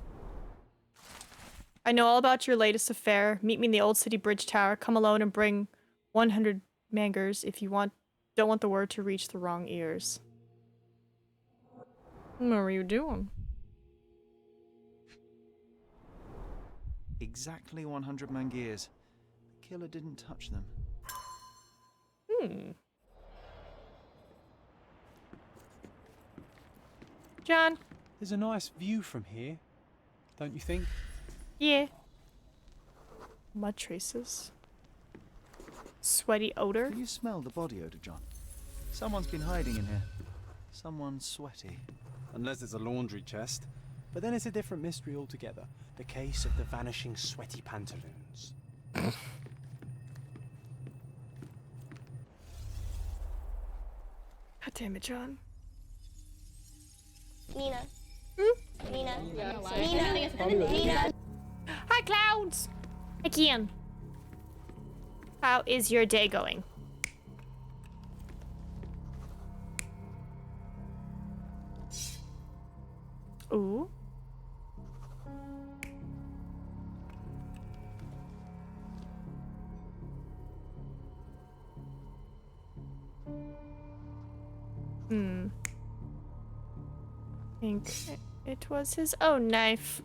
I know all about your latest affair. Meet me in the Old City Bridge Tower. Come alone and bring 100 mangers if you don't want the word to reach the wrong ears. What are you doing? Exactly 100 mangiers. The killer didn't touch them. John? There's a nice view from here, don't you think? Yeah. Mud traces. Sweaty odor. Can you smell the body odor, John? Someone's been hiding in here. Someone sweaty. Unless it's a laundry chest. But then it's a different mystery altogether. The case of the vanishing sweaty pantaloons. God damn it, John. Nina. Nina. Nina. Hi, Clouds! Again. How is your day going? Ooh. I think it was his own knife.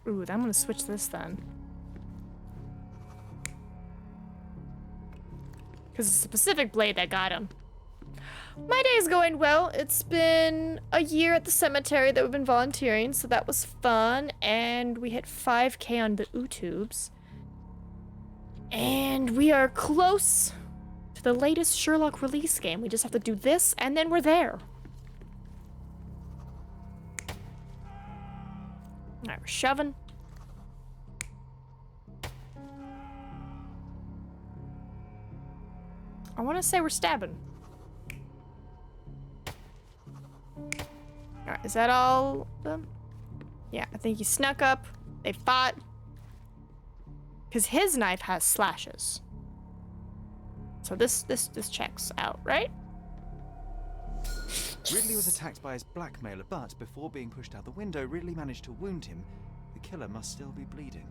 Ooh, I'm gonna switch this then. Because it's the Pacific blade that got him. My day's going well. It's been a year at the cemetery that we've been volunteering, so that was fun. And we hit 5K on the YouTubes. And we are close to the latest Sherlock release game. We just have to do this, and then we're there. Alright, we're shoving. I want to say we're stabbing. Alright, is that all of them? Yeah, I think he snuck up. They fought. Because his knife has slashes. So this checks out, right? Ridley was attacked by his blackmailer, but before being pushed out the window, Ridley managed to wound him. The killer must still be bleeding.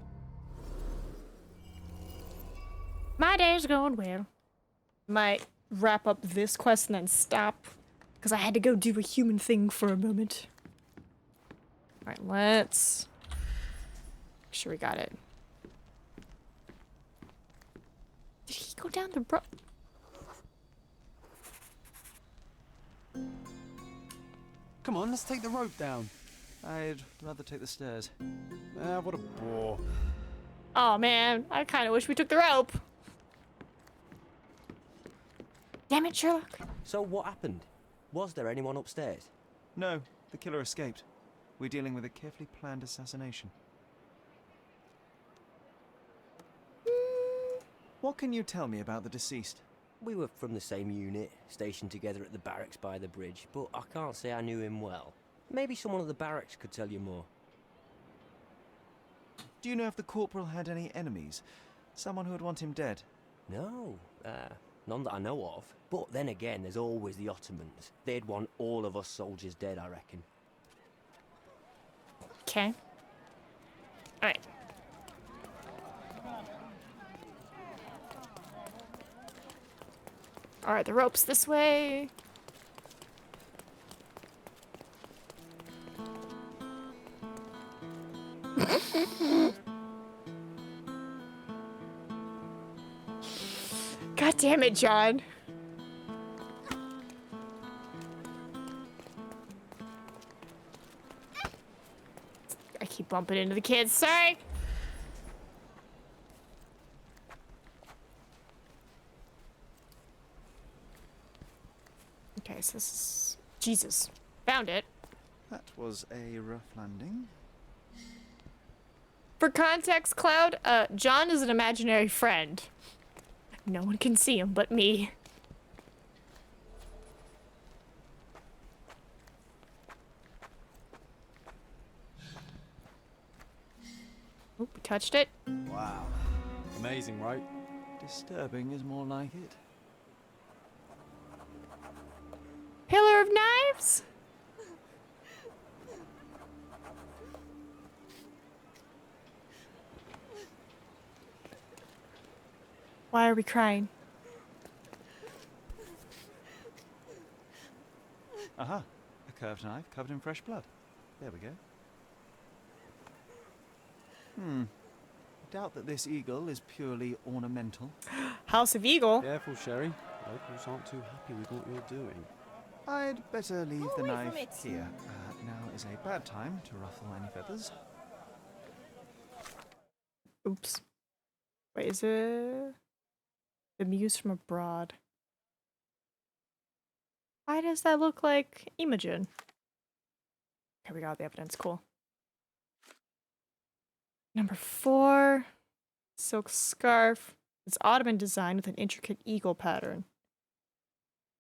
My day's going well. Might wrap up this quest and then stop. Because I had to go do a human thing for a moment. Alright, let's... make sure we got it. Did he go down the road? Come on, let's take the rope down. I'd rather take the stairs. What a bore. Oh man, I kind of wish we took the rope. Damn it, Sherlock. So what happened? Was there anyone upstairs? No, the killer escaped. We're dealing with a carefully planned assassination. What can you tell me about the deceased? We were from the same unit, stationed together at the barracks by the bridge, but I can't say I knew him well. Maybe someone at the barracks could tell you more. Do you know if the corporal had any enemies? Someone who would want him dead? No, none that I know of. But then again, there's always the Ottomans. They'd want all of us soldiers dead, I reckon. Okay. Alright. Alright, the rope's this way. God damn it, John. I keep bumping into the kids, sorry. Okay, so this is... Jesus. Found it. That was a rough landing. For context, Cloud, John is an imaginary friend. No one can see him but me. Oh, we touched it. Wow. Amazing, right? Disturbing is more like it. Pillar of knives? Why are we crying? Aha, a curved knife covered in fresh blood. There we go. Doubt that this eagle is purely ornamental. House of Eagle? Careful, Sherry. Locals aren't too happy with what you're doing. I'd better leave the away knife from it. here. Now is a bad time to ruffle any feathers. Oops. Wait, is it... The muse from abroad? Why does that look like Imogen? Okay, we got the evidence. Cool. Number 4. Silk scarf. It's Ottoman design with an intricate eagle pattern.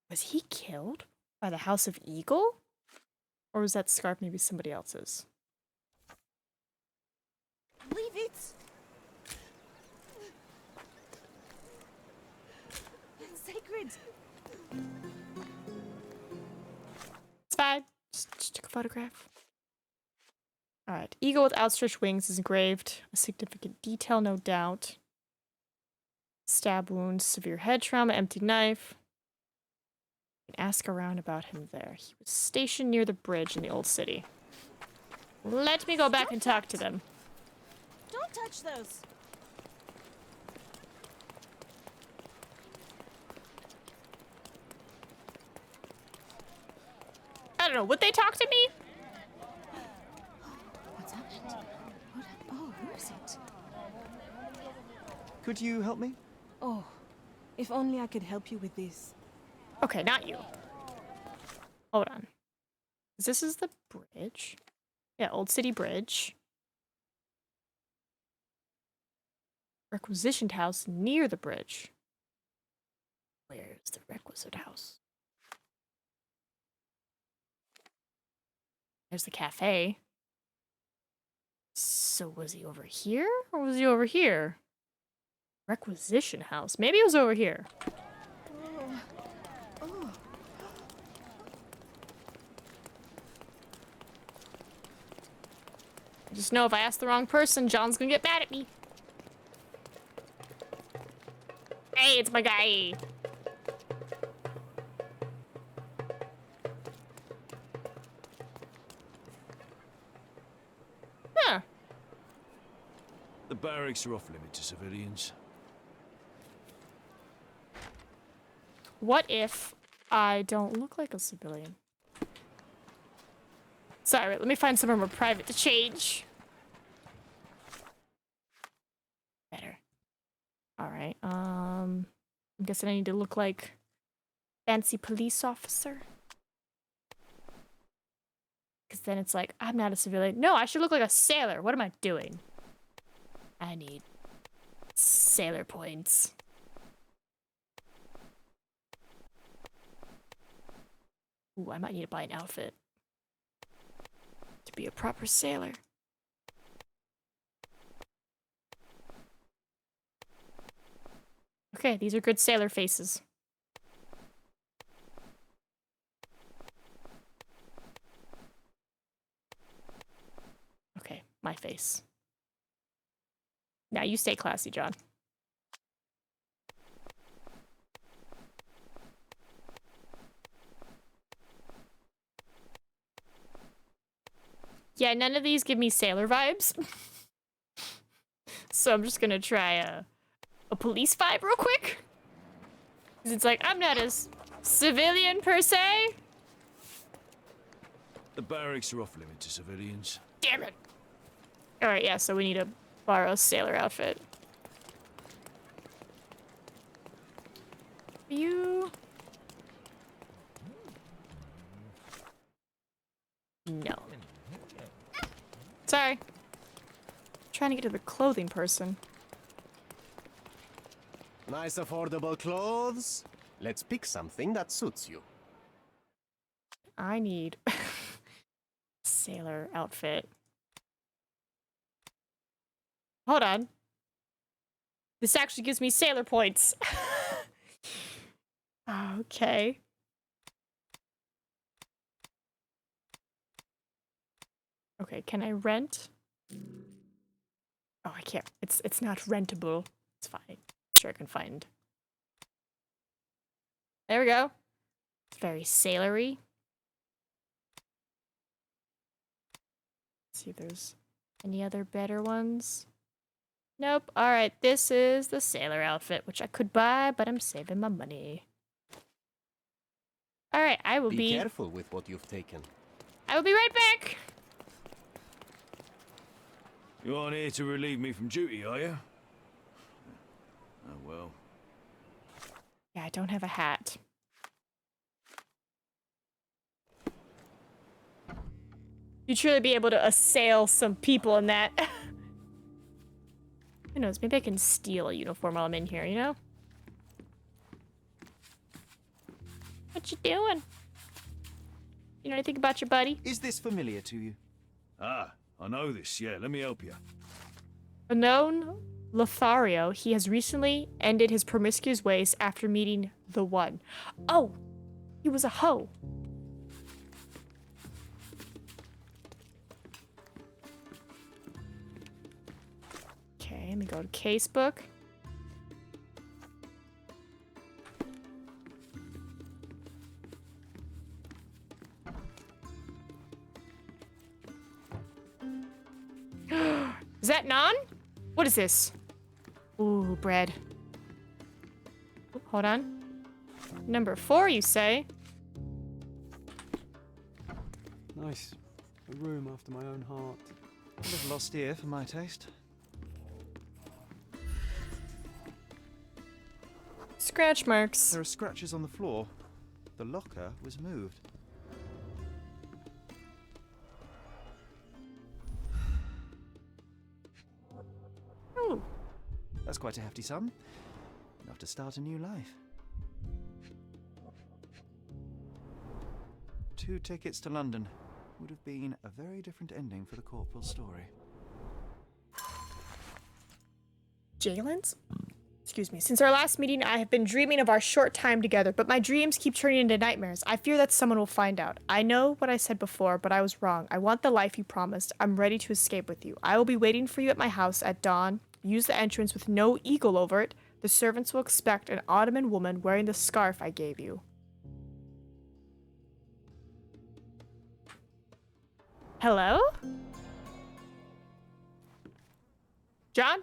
Was he killed by the House of Eagle? Or was that scarf maybe somebody else's? Leave it! It's sacred! It's fine. Just took a photograph. Alright. Eagle with outstretched wings is engraved. A significant detail, no doubt. Stab wounds, severe head trauma, empty knife. You can ask around about him there. He was stationed near the bridge in the old city. Let me go back and talk to them. touch those. I don't know. Would they talk to me? What's happened? Oh, who is it? Could you help me? Oh, if only I could help you with this. Okay, not you. Hold on. This is the bridge. Yeah, Old City Bridge. Requisitioned house near the bridge. Where is the requisite house? There's the cafe. So was he over here? Or was he over here? Requisition house. Maybe it was over here. I just know if I ask the wrong person, John's gonna get mad at me. Hey, it's my guy. Huh. The barracks are off limit to civilians. What if I don't look like a civilian? Sorry, let me find somewhere more private to change. Better. Alright, I'm guessing I need to look like fancy police officer. Because then it's like, I'm not a civilian. No, I should look like a sailor. What am I doing? I need sailor points. Ooh, I might need to buy an outfit to be a proper sailor. Okay, these are good sailor faces. Okay, my face. Now you stay classy, John. Yeah, none of these give me sailor vibes. So I'm just gonna try a police vibe real quick. 'Cause it's like, I'm not a civilian per se. The barracks are off limit to civilians. Damn it. Alright, yeah, so we need to borrow a sailor outfit. You... No. Sorry. Trying to get to the clothing person. Nice affordable clothes. Let's pick something that suits you. I need sailor outfit. Hold on. This actually gives me sailor points. Okay. Okay, can I rent? Oh, I can't. It's not rentable. It's fine. Sure, I can find. There we go. It's very sailory. Let's see if there's any other better ones. Nope. Alright, this is the sailor outfit, which I could buy, but I'm saving my money. Alright, I will be... Be careful with what you've taken. I will be right back! You aren't here to relieve me from duty, are you? Oh, well. Yeah, I don't have a hat. You'd truly be able to assail some people in that. Who knows, maybe I can steal a uniform while I'm in here, you know? What you doing? You know anything about your buddy? Is this familiar to you? Ah, I know this, yeah. Let me help you. Unknown Lothario, he has recently ended his promiscuous ways after meeting the one. Oh, he was a hoe. Okay, let me go to casebook. Is that Non? What is this? Ooh, bread. Hold on. Number 4, you say? Nice. A room after my own heart. A little austere for my taste. Scratch marks. There are scratches on the floor. The locker was moved. Ooh. That's quite a hefty sum. Enough to start a new life. 2 tickets to London. Would have been a very different ending for the corporal's story. Jalen's? Excuse me. Since our last meeting, I have been dreaming of our short time together, but my dreams keep turning into nightmares. I fear that someone will find out. I know what I said before, but I was wrong. I want the life you promised. I'm ready to escape with you. I will be waiting for you at my house at dawn. Use the entrance with no eagle over it. The servants will expect an Ottoman woman wearing the scarf I gave you. Hello? John?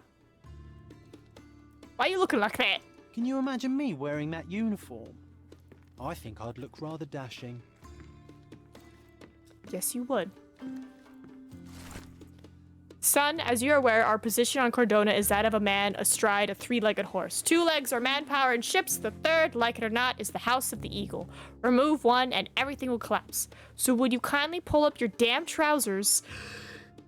Why are you looking like that? Can you imagine me wearing that uniform? I think I'd look rather dashing. Yes, you would. Son, as you're aware, our position on Cordona is that of a man astride a 3-legged horse. 2 legs are manpower in ships. The 3rd, like it or not, is the House of the Eagle. Remove one and everything will collapse. So would you kindly pull up your damn trousers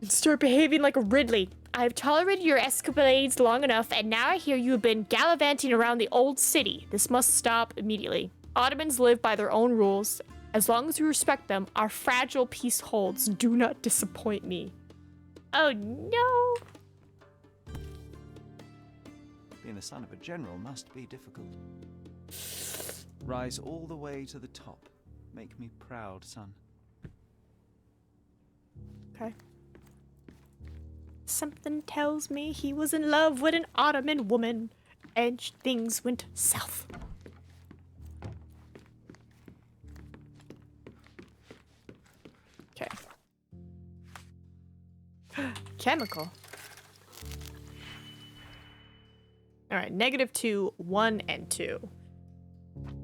and start behaving like a Ridley? I've tolerated your escapades long enough, and now I hear you have been gallivanting around the old city. This must stop immediately. Ottomans live by their own rules. As long as we respect them, our fragile peace holds. Do not disappoint me. Oh no! Being the son of a general must be difficult. Rise all the way to the top. Make me proud, son. Okay. Something tells me he was in love with an Ottoman woman, and things went south. Okay. Chemical. Alright, -2, 1, and 2.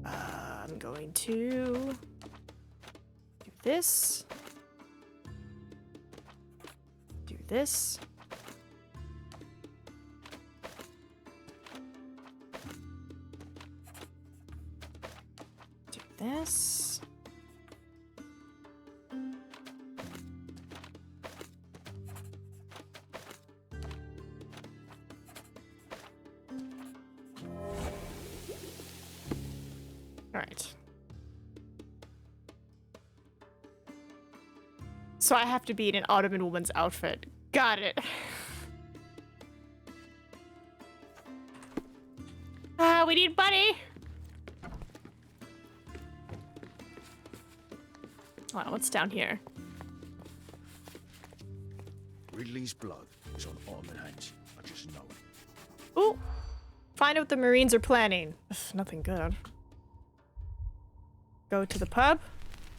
I'm going to do this. Do this. Do this. Alright. So I have to be in an Ottoman woman's outfit. Got it. Ah, we need money! Wow, what's down here? Ridley's blood is on Ottoman hands. I just know it. Ooh! Find out what the Marines are planning. Ugh, nothing good. Go to the pub.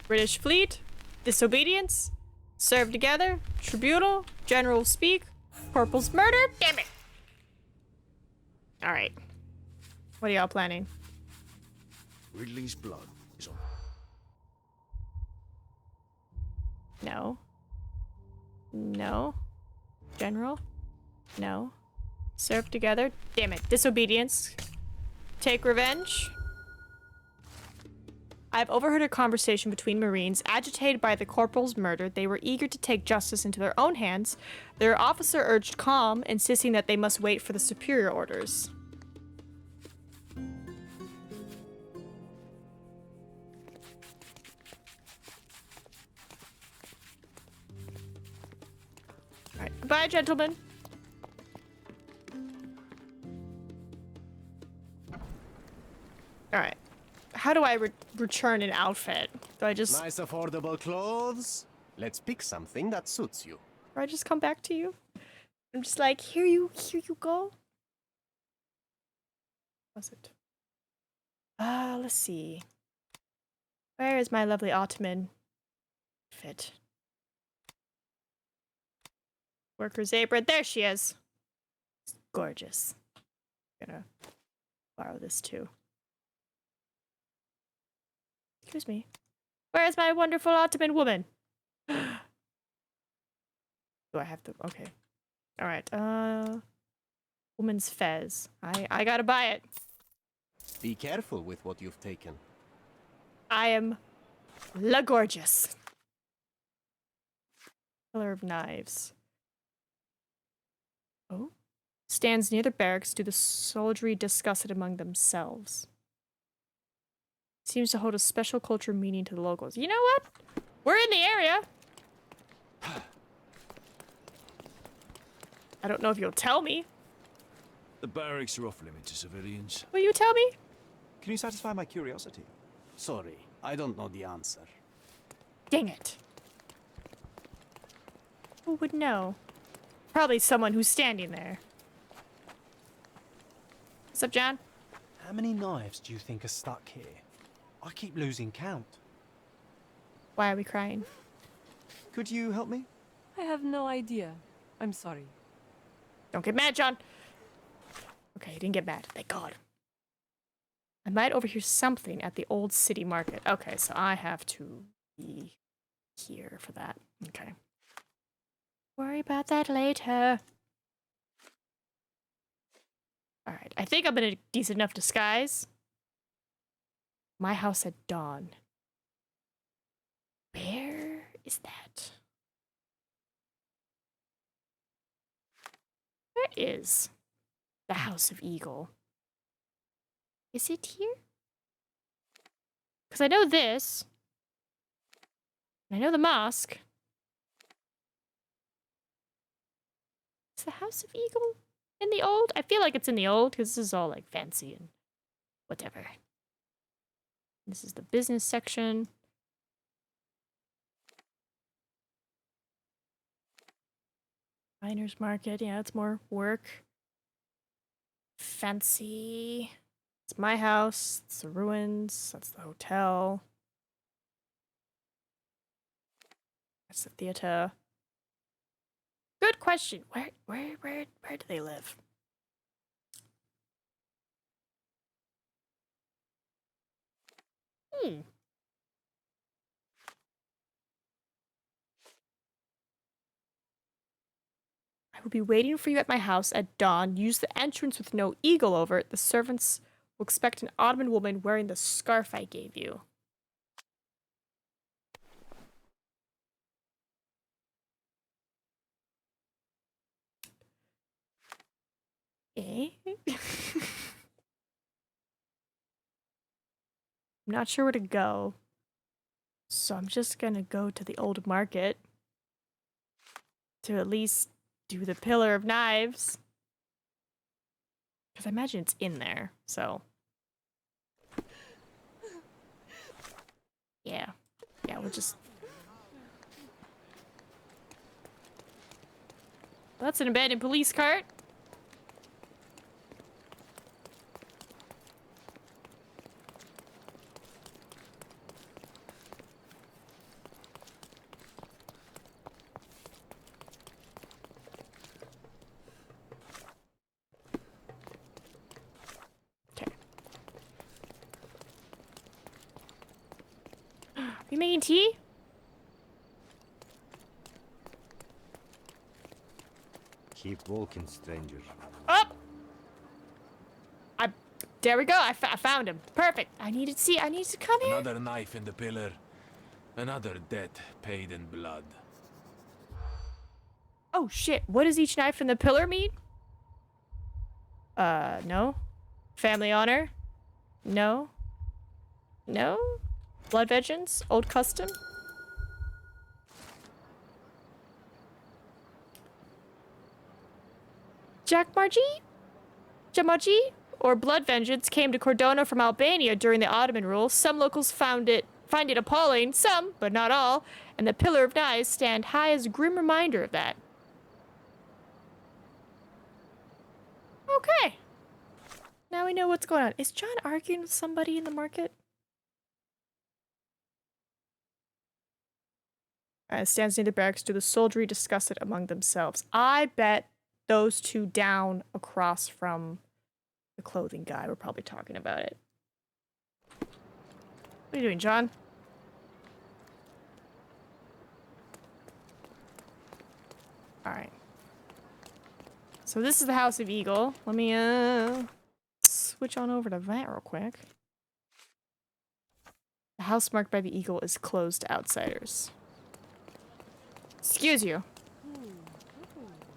British fleet. Disobedience. Serve together. Tribunal. General speak. Corporal's murder. Damn it! Alright. What are y'all planning? Ridley's blood is on. No. No. General. No. Serve together. Damn it. Disobedience. Take revenge. I've overheard a conversation between Marines. Agitated by the corporal's murder, they were eager to take justice into their own hands. Their officer urged calm, insisting that they must wait for the superior orders. Alright, goodbye, gentlemen. Alright. How do I return an outfit? Do I just... Nice affordable clothes. Let's pick something that suits you. Do I just come back to you? I'm just like, here you go. What's it? Let's see. Where is my lovely Ottoman fit? Worker's apron. There she is. Gorgeous. Gonna borrow this too. Excuse me. Where's my wonderful Ottoman woman? Do I have to? Okay. All right. Woman's fez. I gotta buy it. Be careful with what you've taken. I am La Gorgeous. Pillar of knives. Oh. Stands near the barracks. Do the soldiery discuss it among themselves? Seems to hold a special culture meaning to the locals. You know what? We're in the area. I don't know if you'll tell me. The barracks are off limit to civilians. Will you tell me? Can you satisfy my curiosity? Sorry, I don't know the answer. Dang it. Who would know? Probably someone who's standing there. What's up, John? How many knives do you think are stuck here? I keep losing count. Why are we crying? Could you help me? I have no idea. I'm sorry. Don't get mad, John. Okay, he didn't get mad. Thank God. I might overhear something at the old city market. Okay, so I have to be here for that. Okay. Worry about that later. Alright, I think I'm in a decent enough disguise. My house at dawn. Where is that? Where is the House of Eagle? Is it here? Because I know this. I know the mosque. Is the House of Eagle in the old? I feel like it's in the old because this is all like fancy and whatever. This is the business section. Miners market, yeah, it's more work. Fancy. It's my house. It's the ruins. That's the hotel. That's the theater. Good question. Where do they live? I will be waiting for you at my house at dawn. Use the entrance with no eagle over it. The servants will expect an Ottoman woman wearing the scarf I gave you. Eh? I'm not sure where to go. So I'm just gonna go to the old market to at least do the pillar of knives. Because I imagine it's in there, so. Yeah. Yeah, we'll just... That's an abandoned police cart. You making tea? Keep walking, stranger. Oh! There we go. I found him. Perfect. I needed to come here. Another knife in the pillar. Another debt paid in blood. Oh shit. What does each knife in the pillar mean? No. Family honor? No. No? Blood vengeance? Old custom? Jamaji? Or blood vengeance came to Cordona from Albania during the Ottoman rule. Some locals find it appalling, some, but not all, and the Pillar of Knives stand high as a grim reminder of that. Okay. Now we know what's going on. Is John arguing with somebody in the market? Stands near the barracks. Do the soldiery discuss it among themselves? I bet those two down across from the clothing guy. We're probably talking about it. What are you doing, John? Alright. So this is the House of Eagle. Let me switch on over to that real quick. The house marked by the eagle is closed to outsiders. Excuse you.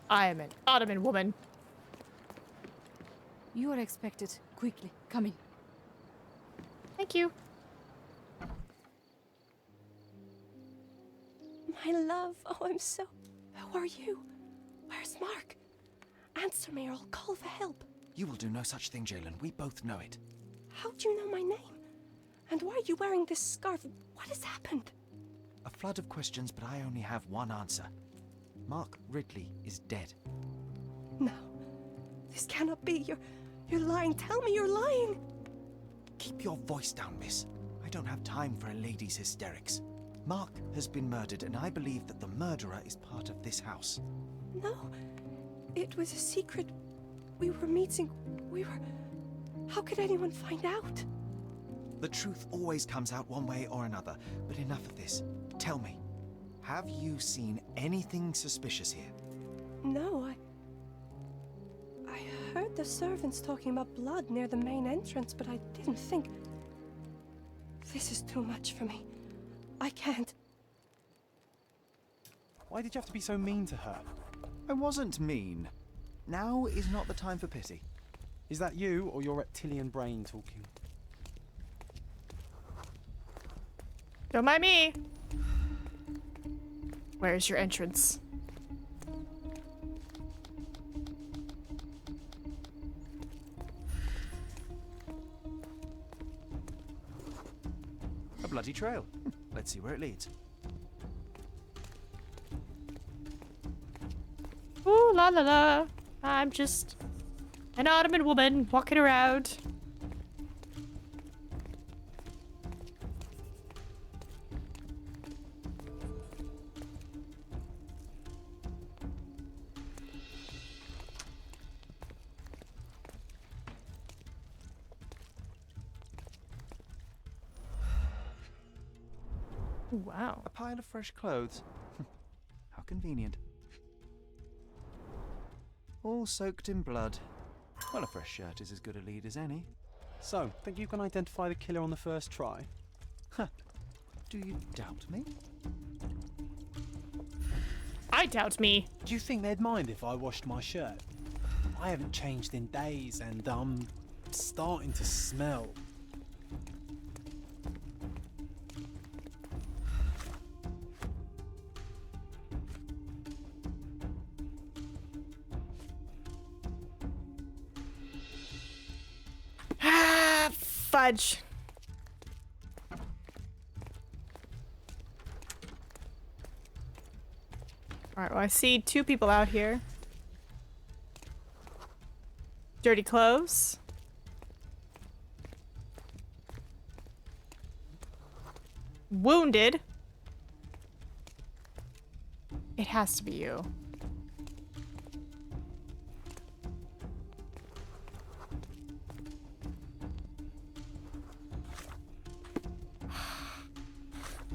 I am an Ottoman woman. You are expected. Quickly, come in. Thank you. My love, oh, I'm so... Who are you? Where's Mark? Answer me or I'll call for help. You will do no such thing, Jalen. We both know it. How do you know my name? And why are you wearing this scarf? What has happened? A flood of questions, but I only have one answer. Mark Ridley is dead. No. This cannot be. You're lying. Tell me you're lying. Keep your voice down, miss. I don't have time for a lady's hysterics. Mark has been murdered, and I believe that the murderer is part of this house. No. It was a secret. We were meeting. How could anyone find out? The truth always comes out one way or another, but enough of this. Tell me, have you seen anything suspicious here? No, I heard the servants talking about blood near the main entrance, but I didn't think... This is too much for me. I can't. Why did you have to be so mean to her? I wasn't mean. Now is not the time for pity. Is that you or your reptilian brain talking? Don't mind me. Where's your entrance? A bloody trail. Let's see where it leads. Ooh la la la. I'm just an Ottoman woman walking around. Wow. A pile of fresh clothes. How convenient. All soaked in blood. Well, a fresh shirt is as good a lead as any. So, think you can identify the killer on the first try? Huh. Do you doubt me? I doubt me. Do you think they'd mind if I washed my shirt? I haven't changed in days and I'm starting to smell. Fudge. Alright, well, I see two people out here. Dirty clothes. Wounded. It has to be you.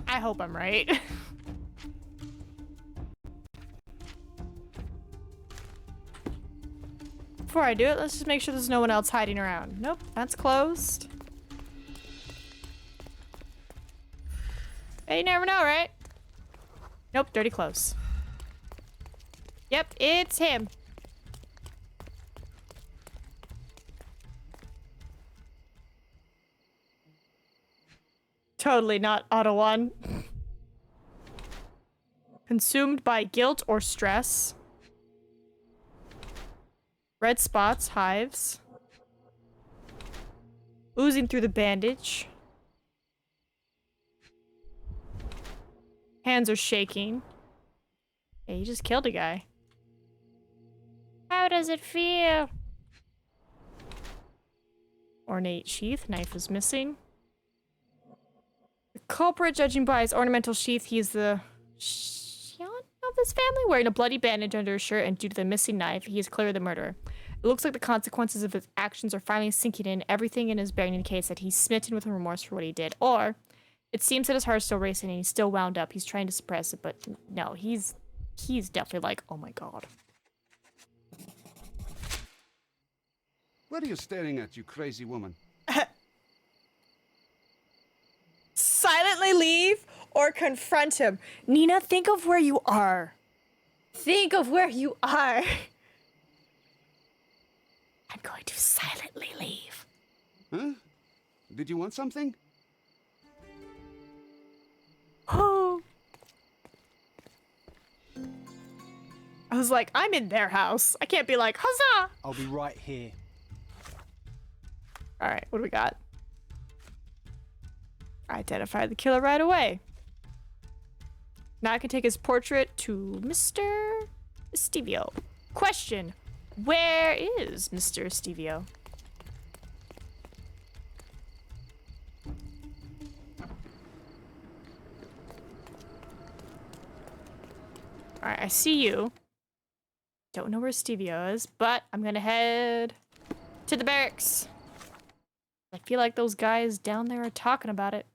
I hope I'm right. Before I do it, let's just make sure there's no one else hiding around. Nope, that's closed. Hey, you never know, right? Nope, dirty clothes. Yep, it's him. Totally not Ottawan. Consumed by guilt or stress. Red spots, hives. Oozing through the bandage. Hands are shaking. Yeah, you just killed a guy. How does it feel? Ornate sheath, knife is missing. The culprit, judging by his ornamental sheath, he is the of this family, wearing a bloody bandage under his shirt, and due to the missing knife, he is clearly the murderer. It looks like the consequences of his actions are finally sinking in. Everything in his bearing indicates that he's smitten with remorse for what he did. Or, it seems that his heart is still racing and he's still wound up. He's trying to suppress it, but no, he's definitely like, oh my god. What are you staring at, you crazy woman? Silently leave or confront him. Nina, think of where you are. Think of where you are. I'm going to silently leave. Huh? Did you want something? Oh. I was like, I'm in their house. I can't be like, huzzah! I'll be right here. All right, what do we got? Identify the killer right away. Now I can take his portrait to Mr. Estevio. Question, where is Mr. Estevio? All right, I see you. Don't know where Estevio is, but I'm gonna head to the barracks. I feel like those guys down there are talking about it.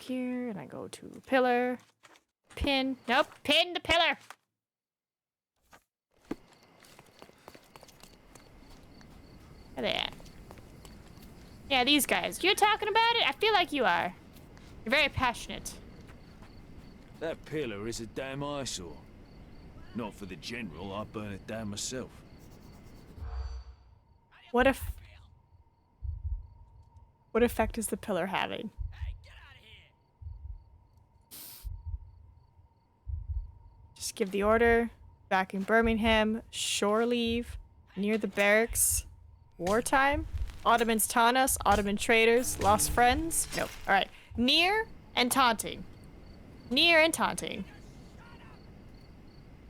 Here, and I go to pillar. Pin. Nope, pin the pillar. There. Yeah, these guys. You're talking about it? I feel like you are. You're very passionate. That pillar is a damn eyesore. Not for the general, I'd burn it down myself. What effect is the pillar having? Just give the order. Back in Birmingham. Shore leave. Near the barracks. Wartime. Ottomans taunt us. Ottoman traitors. Lost friends. Nope. Alright. Near and taunting. Near and taunting.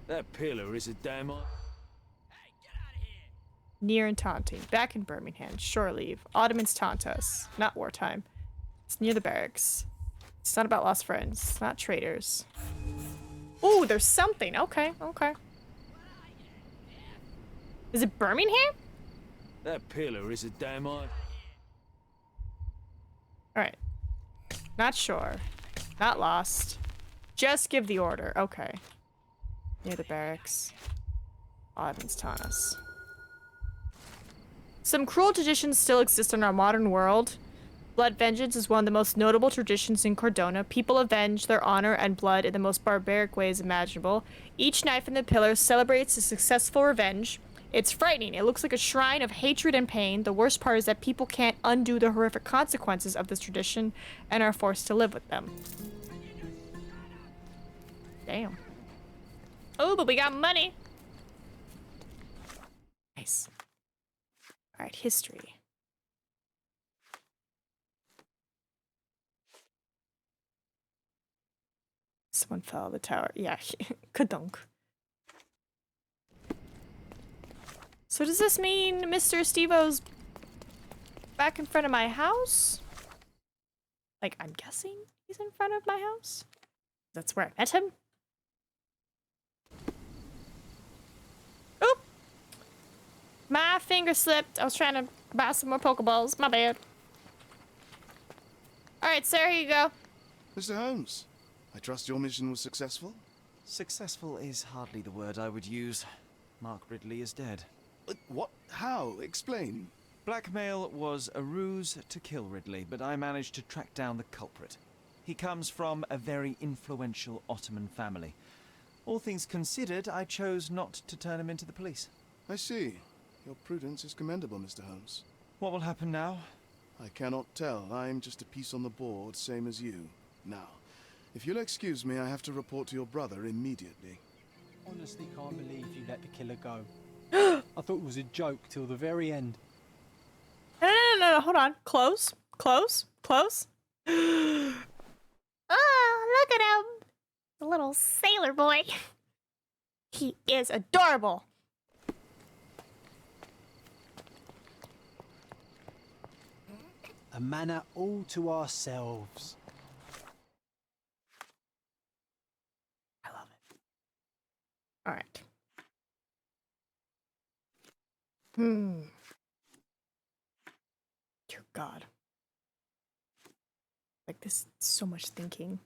That pillar is a damn eyesore. Near and taunting. Back in Birmingham. Shore leave. Ottomans taunt us. Not wartime. It's near the barracks. It's not about lost friends. It's not traitors. Ooh, there's something. Okay, okay. Is it Birmingham? That pillar is a damn eyesore. Alright. Not sure. Not lost. Just give the order. Okay. Near the barracks. Ottomans taunt us. Some cruel traditions still exist in our modern world. Blood vengeance is one of the most notable traditions in Cordona. People avenge their honor and blood in the most barbaric ways imaginable. Each knife in the pillar celebrates a successful revenge. It's frightening. It looks like a shrine of hatred and pain. The worst part is that people can't undo the horrific consequences of this tradition and are forced to live with them. Damn. Oh, but we got money. Nice. Alright, history. Someone fell out of the tower. Yeah, kadunk. So does this mean Mr. Stevo's back in front of my house? Like, I'm guessing he's in front of my house? That's where I met him? Oop! My finger slipped. I was trying to buy some more Pokeballs. My bad. Alright, sir, here you go. Mr. Holmes, I trust your mission was successful? Successful is hardly the word I would use. Mark Ridley is dead. What? How? Explain. Blackmail was a ruse to kill Ridley, but I managed to track down the culprit. He comes from a very influential Ottoman family. All things considered, I chose not to turn him into the police. I see. Your prudence is commendable, Mr. Holmes. What will happen now? I cannot tell. I'm just a piece on the board, same as you. Now, if you'll excuse me, I have to report to your brother immediately. Honestly can't believe you let the killer go. I thought it was a joke till the very end. No, hold on. Close. Oh, look at him! The little sailor boy. He is adorable. A manor all to ourselves. Dear God. Like this, so much thinking.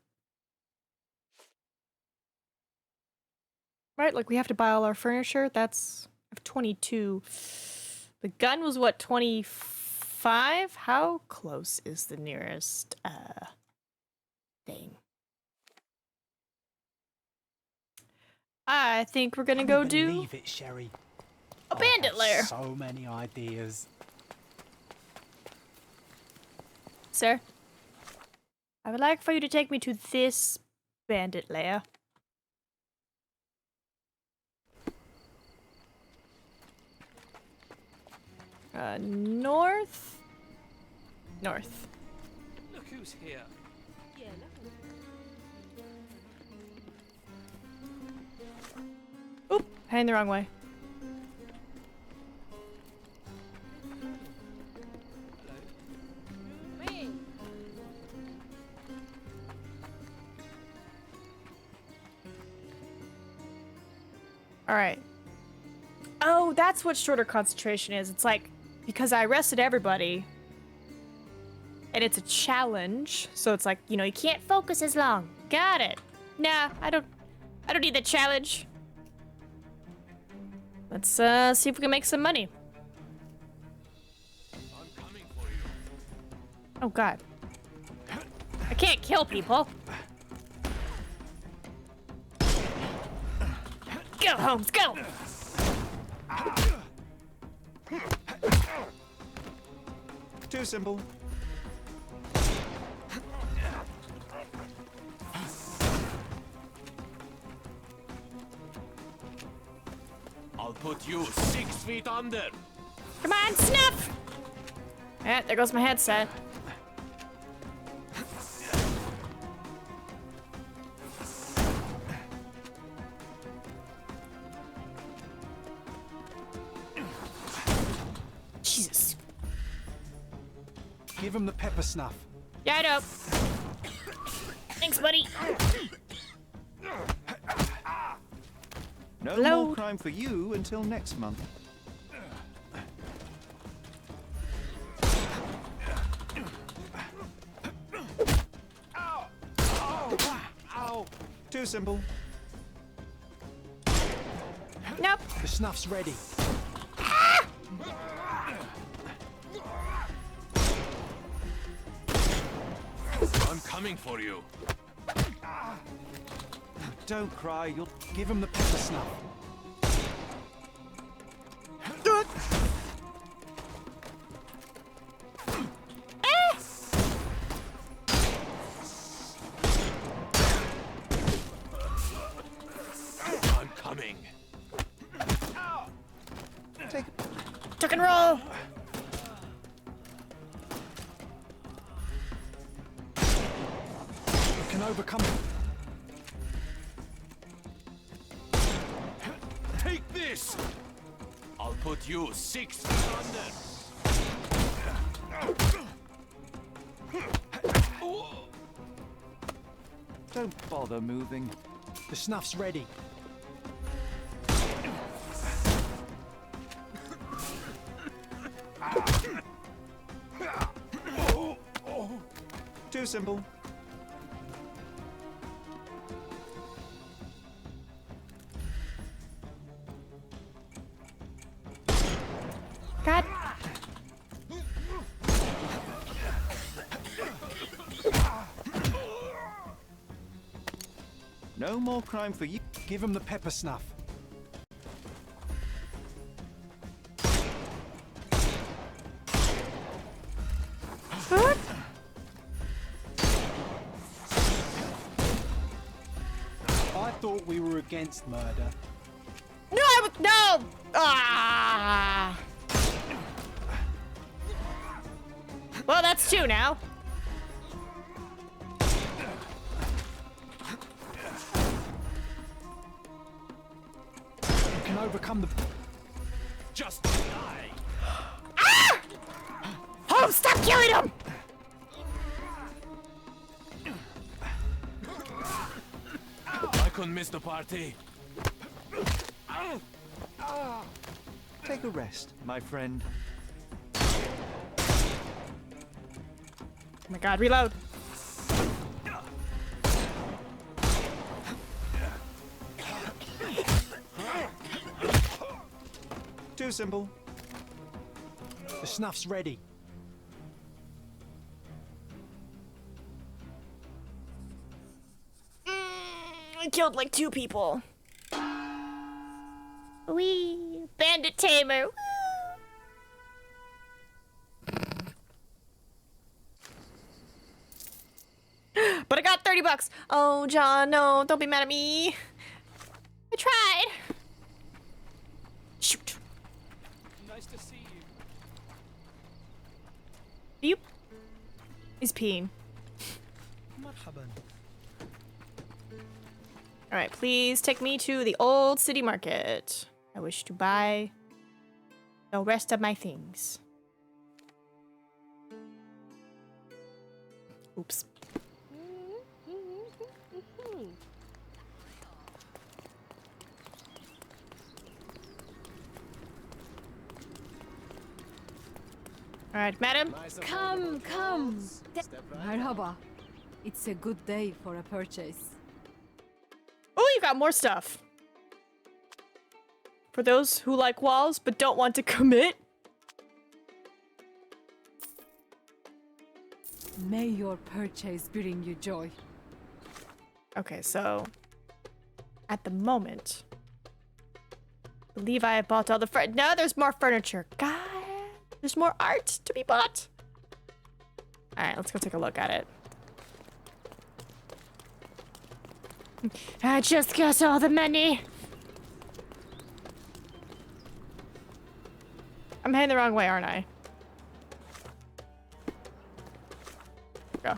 Right, like we have to buy all our furniture. That's I have 22. The gun was what, 25? How close is the nearest thing? I think we're gonna go do Believe it, Sherry. a bandit lair. So many ideas. Sir, I would like for you to take me to this bandit lair. North? North. Look who's here. Oop, heading the wrong way. Alright. Oh, that's what shorter concentration is. It's like, because I arrested everybody, and it's a challenge, so it's like, you know, you can't focus as long. Got it. Nah, I don't need the challenge. Let's see if we can make some money. Oh God. I can't kill people. Go, Holmes, go! Too simple. I'll put you 6 feet under. Come on, snuff! Eh, there goes my headset. Jesus. Give him the pepper snuff. Yeah, I know. Thanks, buddy. No Load. more crime for you until next month. Ow! Too simple. Nope. The snuff's ready. I'm coming for you. Don't cry, you'll give him the pepper snuff. I'm coming. Tuck and roll. We can overcome it. Take this! I'll put you 6 feet under. Don't bother moving. The snuff's ready. Too simple. God. No more crime for you. Give him the pepper snuff. What? I thought we were against murder. No, I would no. Ah. Well, that's 2 now. We can overcome the... Just die. Ah! Holmes, stop killing him! I couldn't miss the party. Take a rest, my friend. Oh my god, reload. Too simple. The snuff's ready. I killed like 2 people. Wee, bandit tamer. Woo. But I got 30 bucks. Oh, John, no, don't be mad at me. I tried. Shoot. Nice to see you. Beep. He's peeing. Marhaban. All right, please take me to the old city market. I wish to buy the rest of my things. Oops. All right, madam. Come, come. Marhaba. It's a good day for a purchase. Oh, you got more stuff. For those who like walls but don't want to commit. May your purchase bring you joy. Okay, so at the moment, I believe I have bought all the no, there's more furniture. God, there's more art to be bought. All right, let's go take a look at it. I just got all the money. I'm heading the wrong way, aren't I? Go.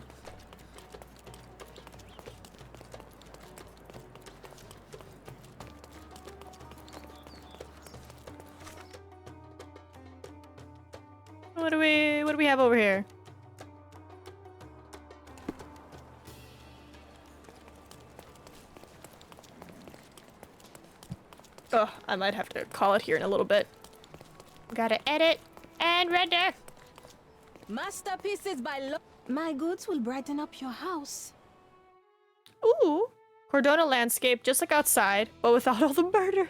What do we have over here? Oh, I might have to call it here in a little bit. Gotta edit and render. Masterpieces by my goods will brighten up your house. Ooh, Cordona landscape, just like outside, but without all the murder.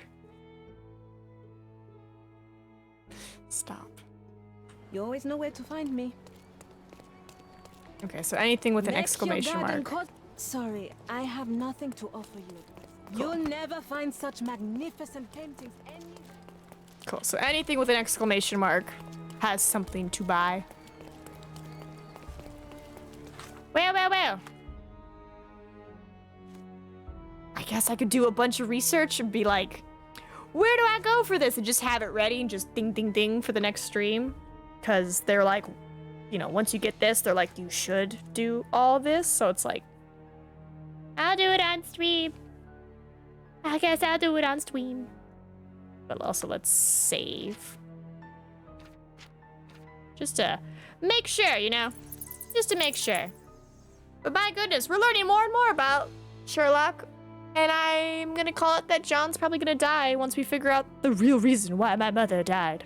Stop. You always know where to find me. Okay, so anything with an Make exclamation your garden mark. Sorry, I have nothing to offer you. You'll never find such magnificent paintings anywhere. Cool, so anything with an exclamation mark has something to buy. Well. I guess I could do a bunch of research and be like, where do I go for this? And just have it ready and just ding, ding, ding for the next stream. Because they're like, you know, once you get this, they're like, you should do all this. So it's like, I'll do it on stream. I guess I'll do it on stream. but also let's save. Just to make sure, you know? Just to make sure. But my goodness, we're learning more and more about Sherlock. And I'm gonna call it that John's probably gonna die once we figure out the real reason why my mother died.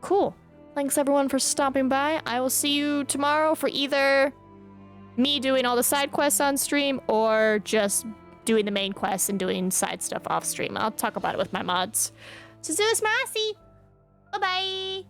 Cool. Thanks everyone for stopping by. I will see you tomorrow for either me doing all the side quests on stream or just doing the main quests and doing side stuff off stream. I'll talk about it with my mods. So Zeus Massey. Bye-bye.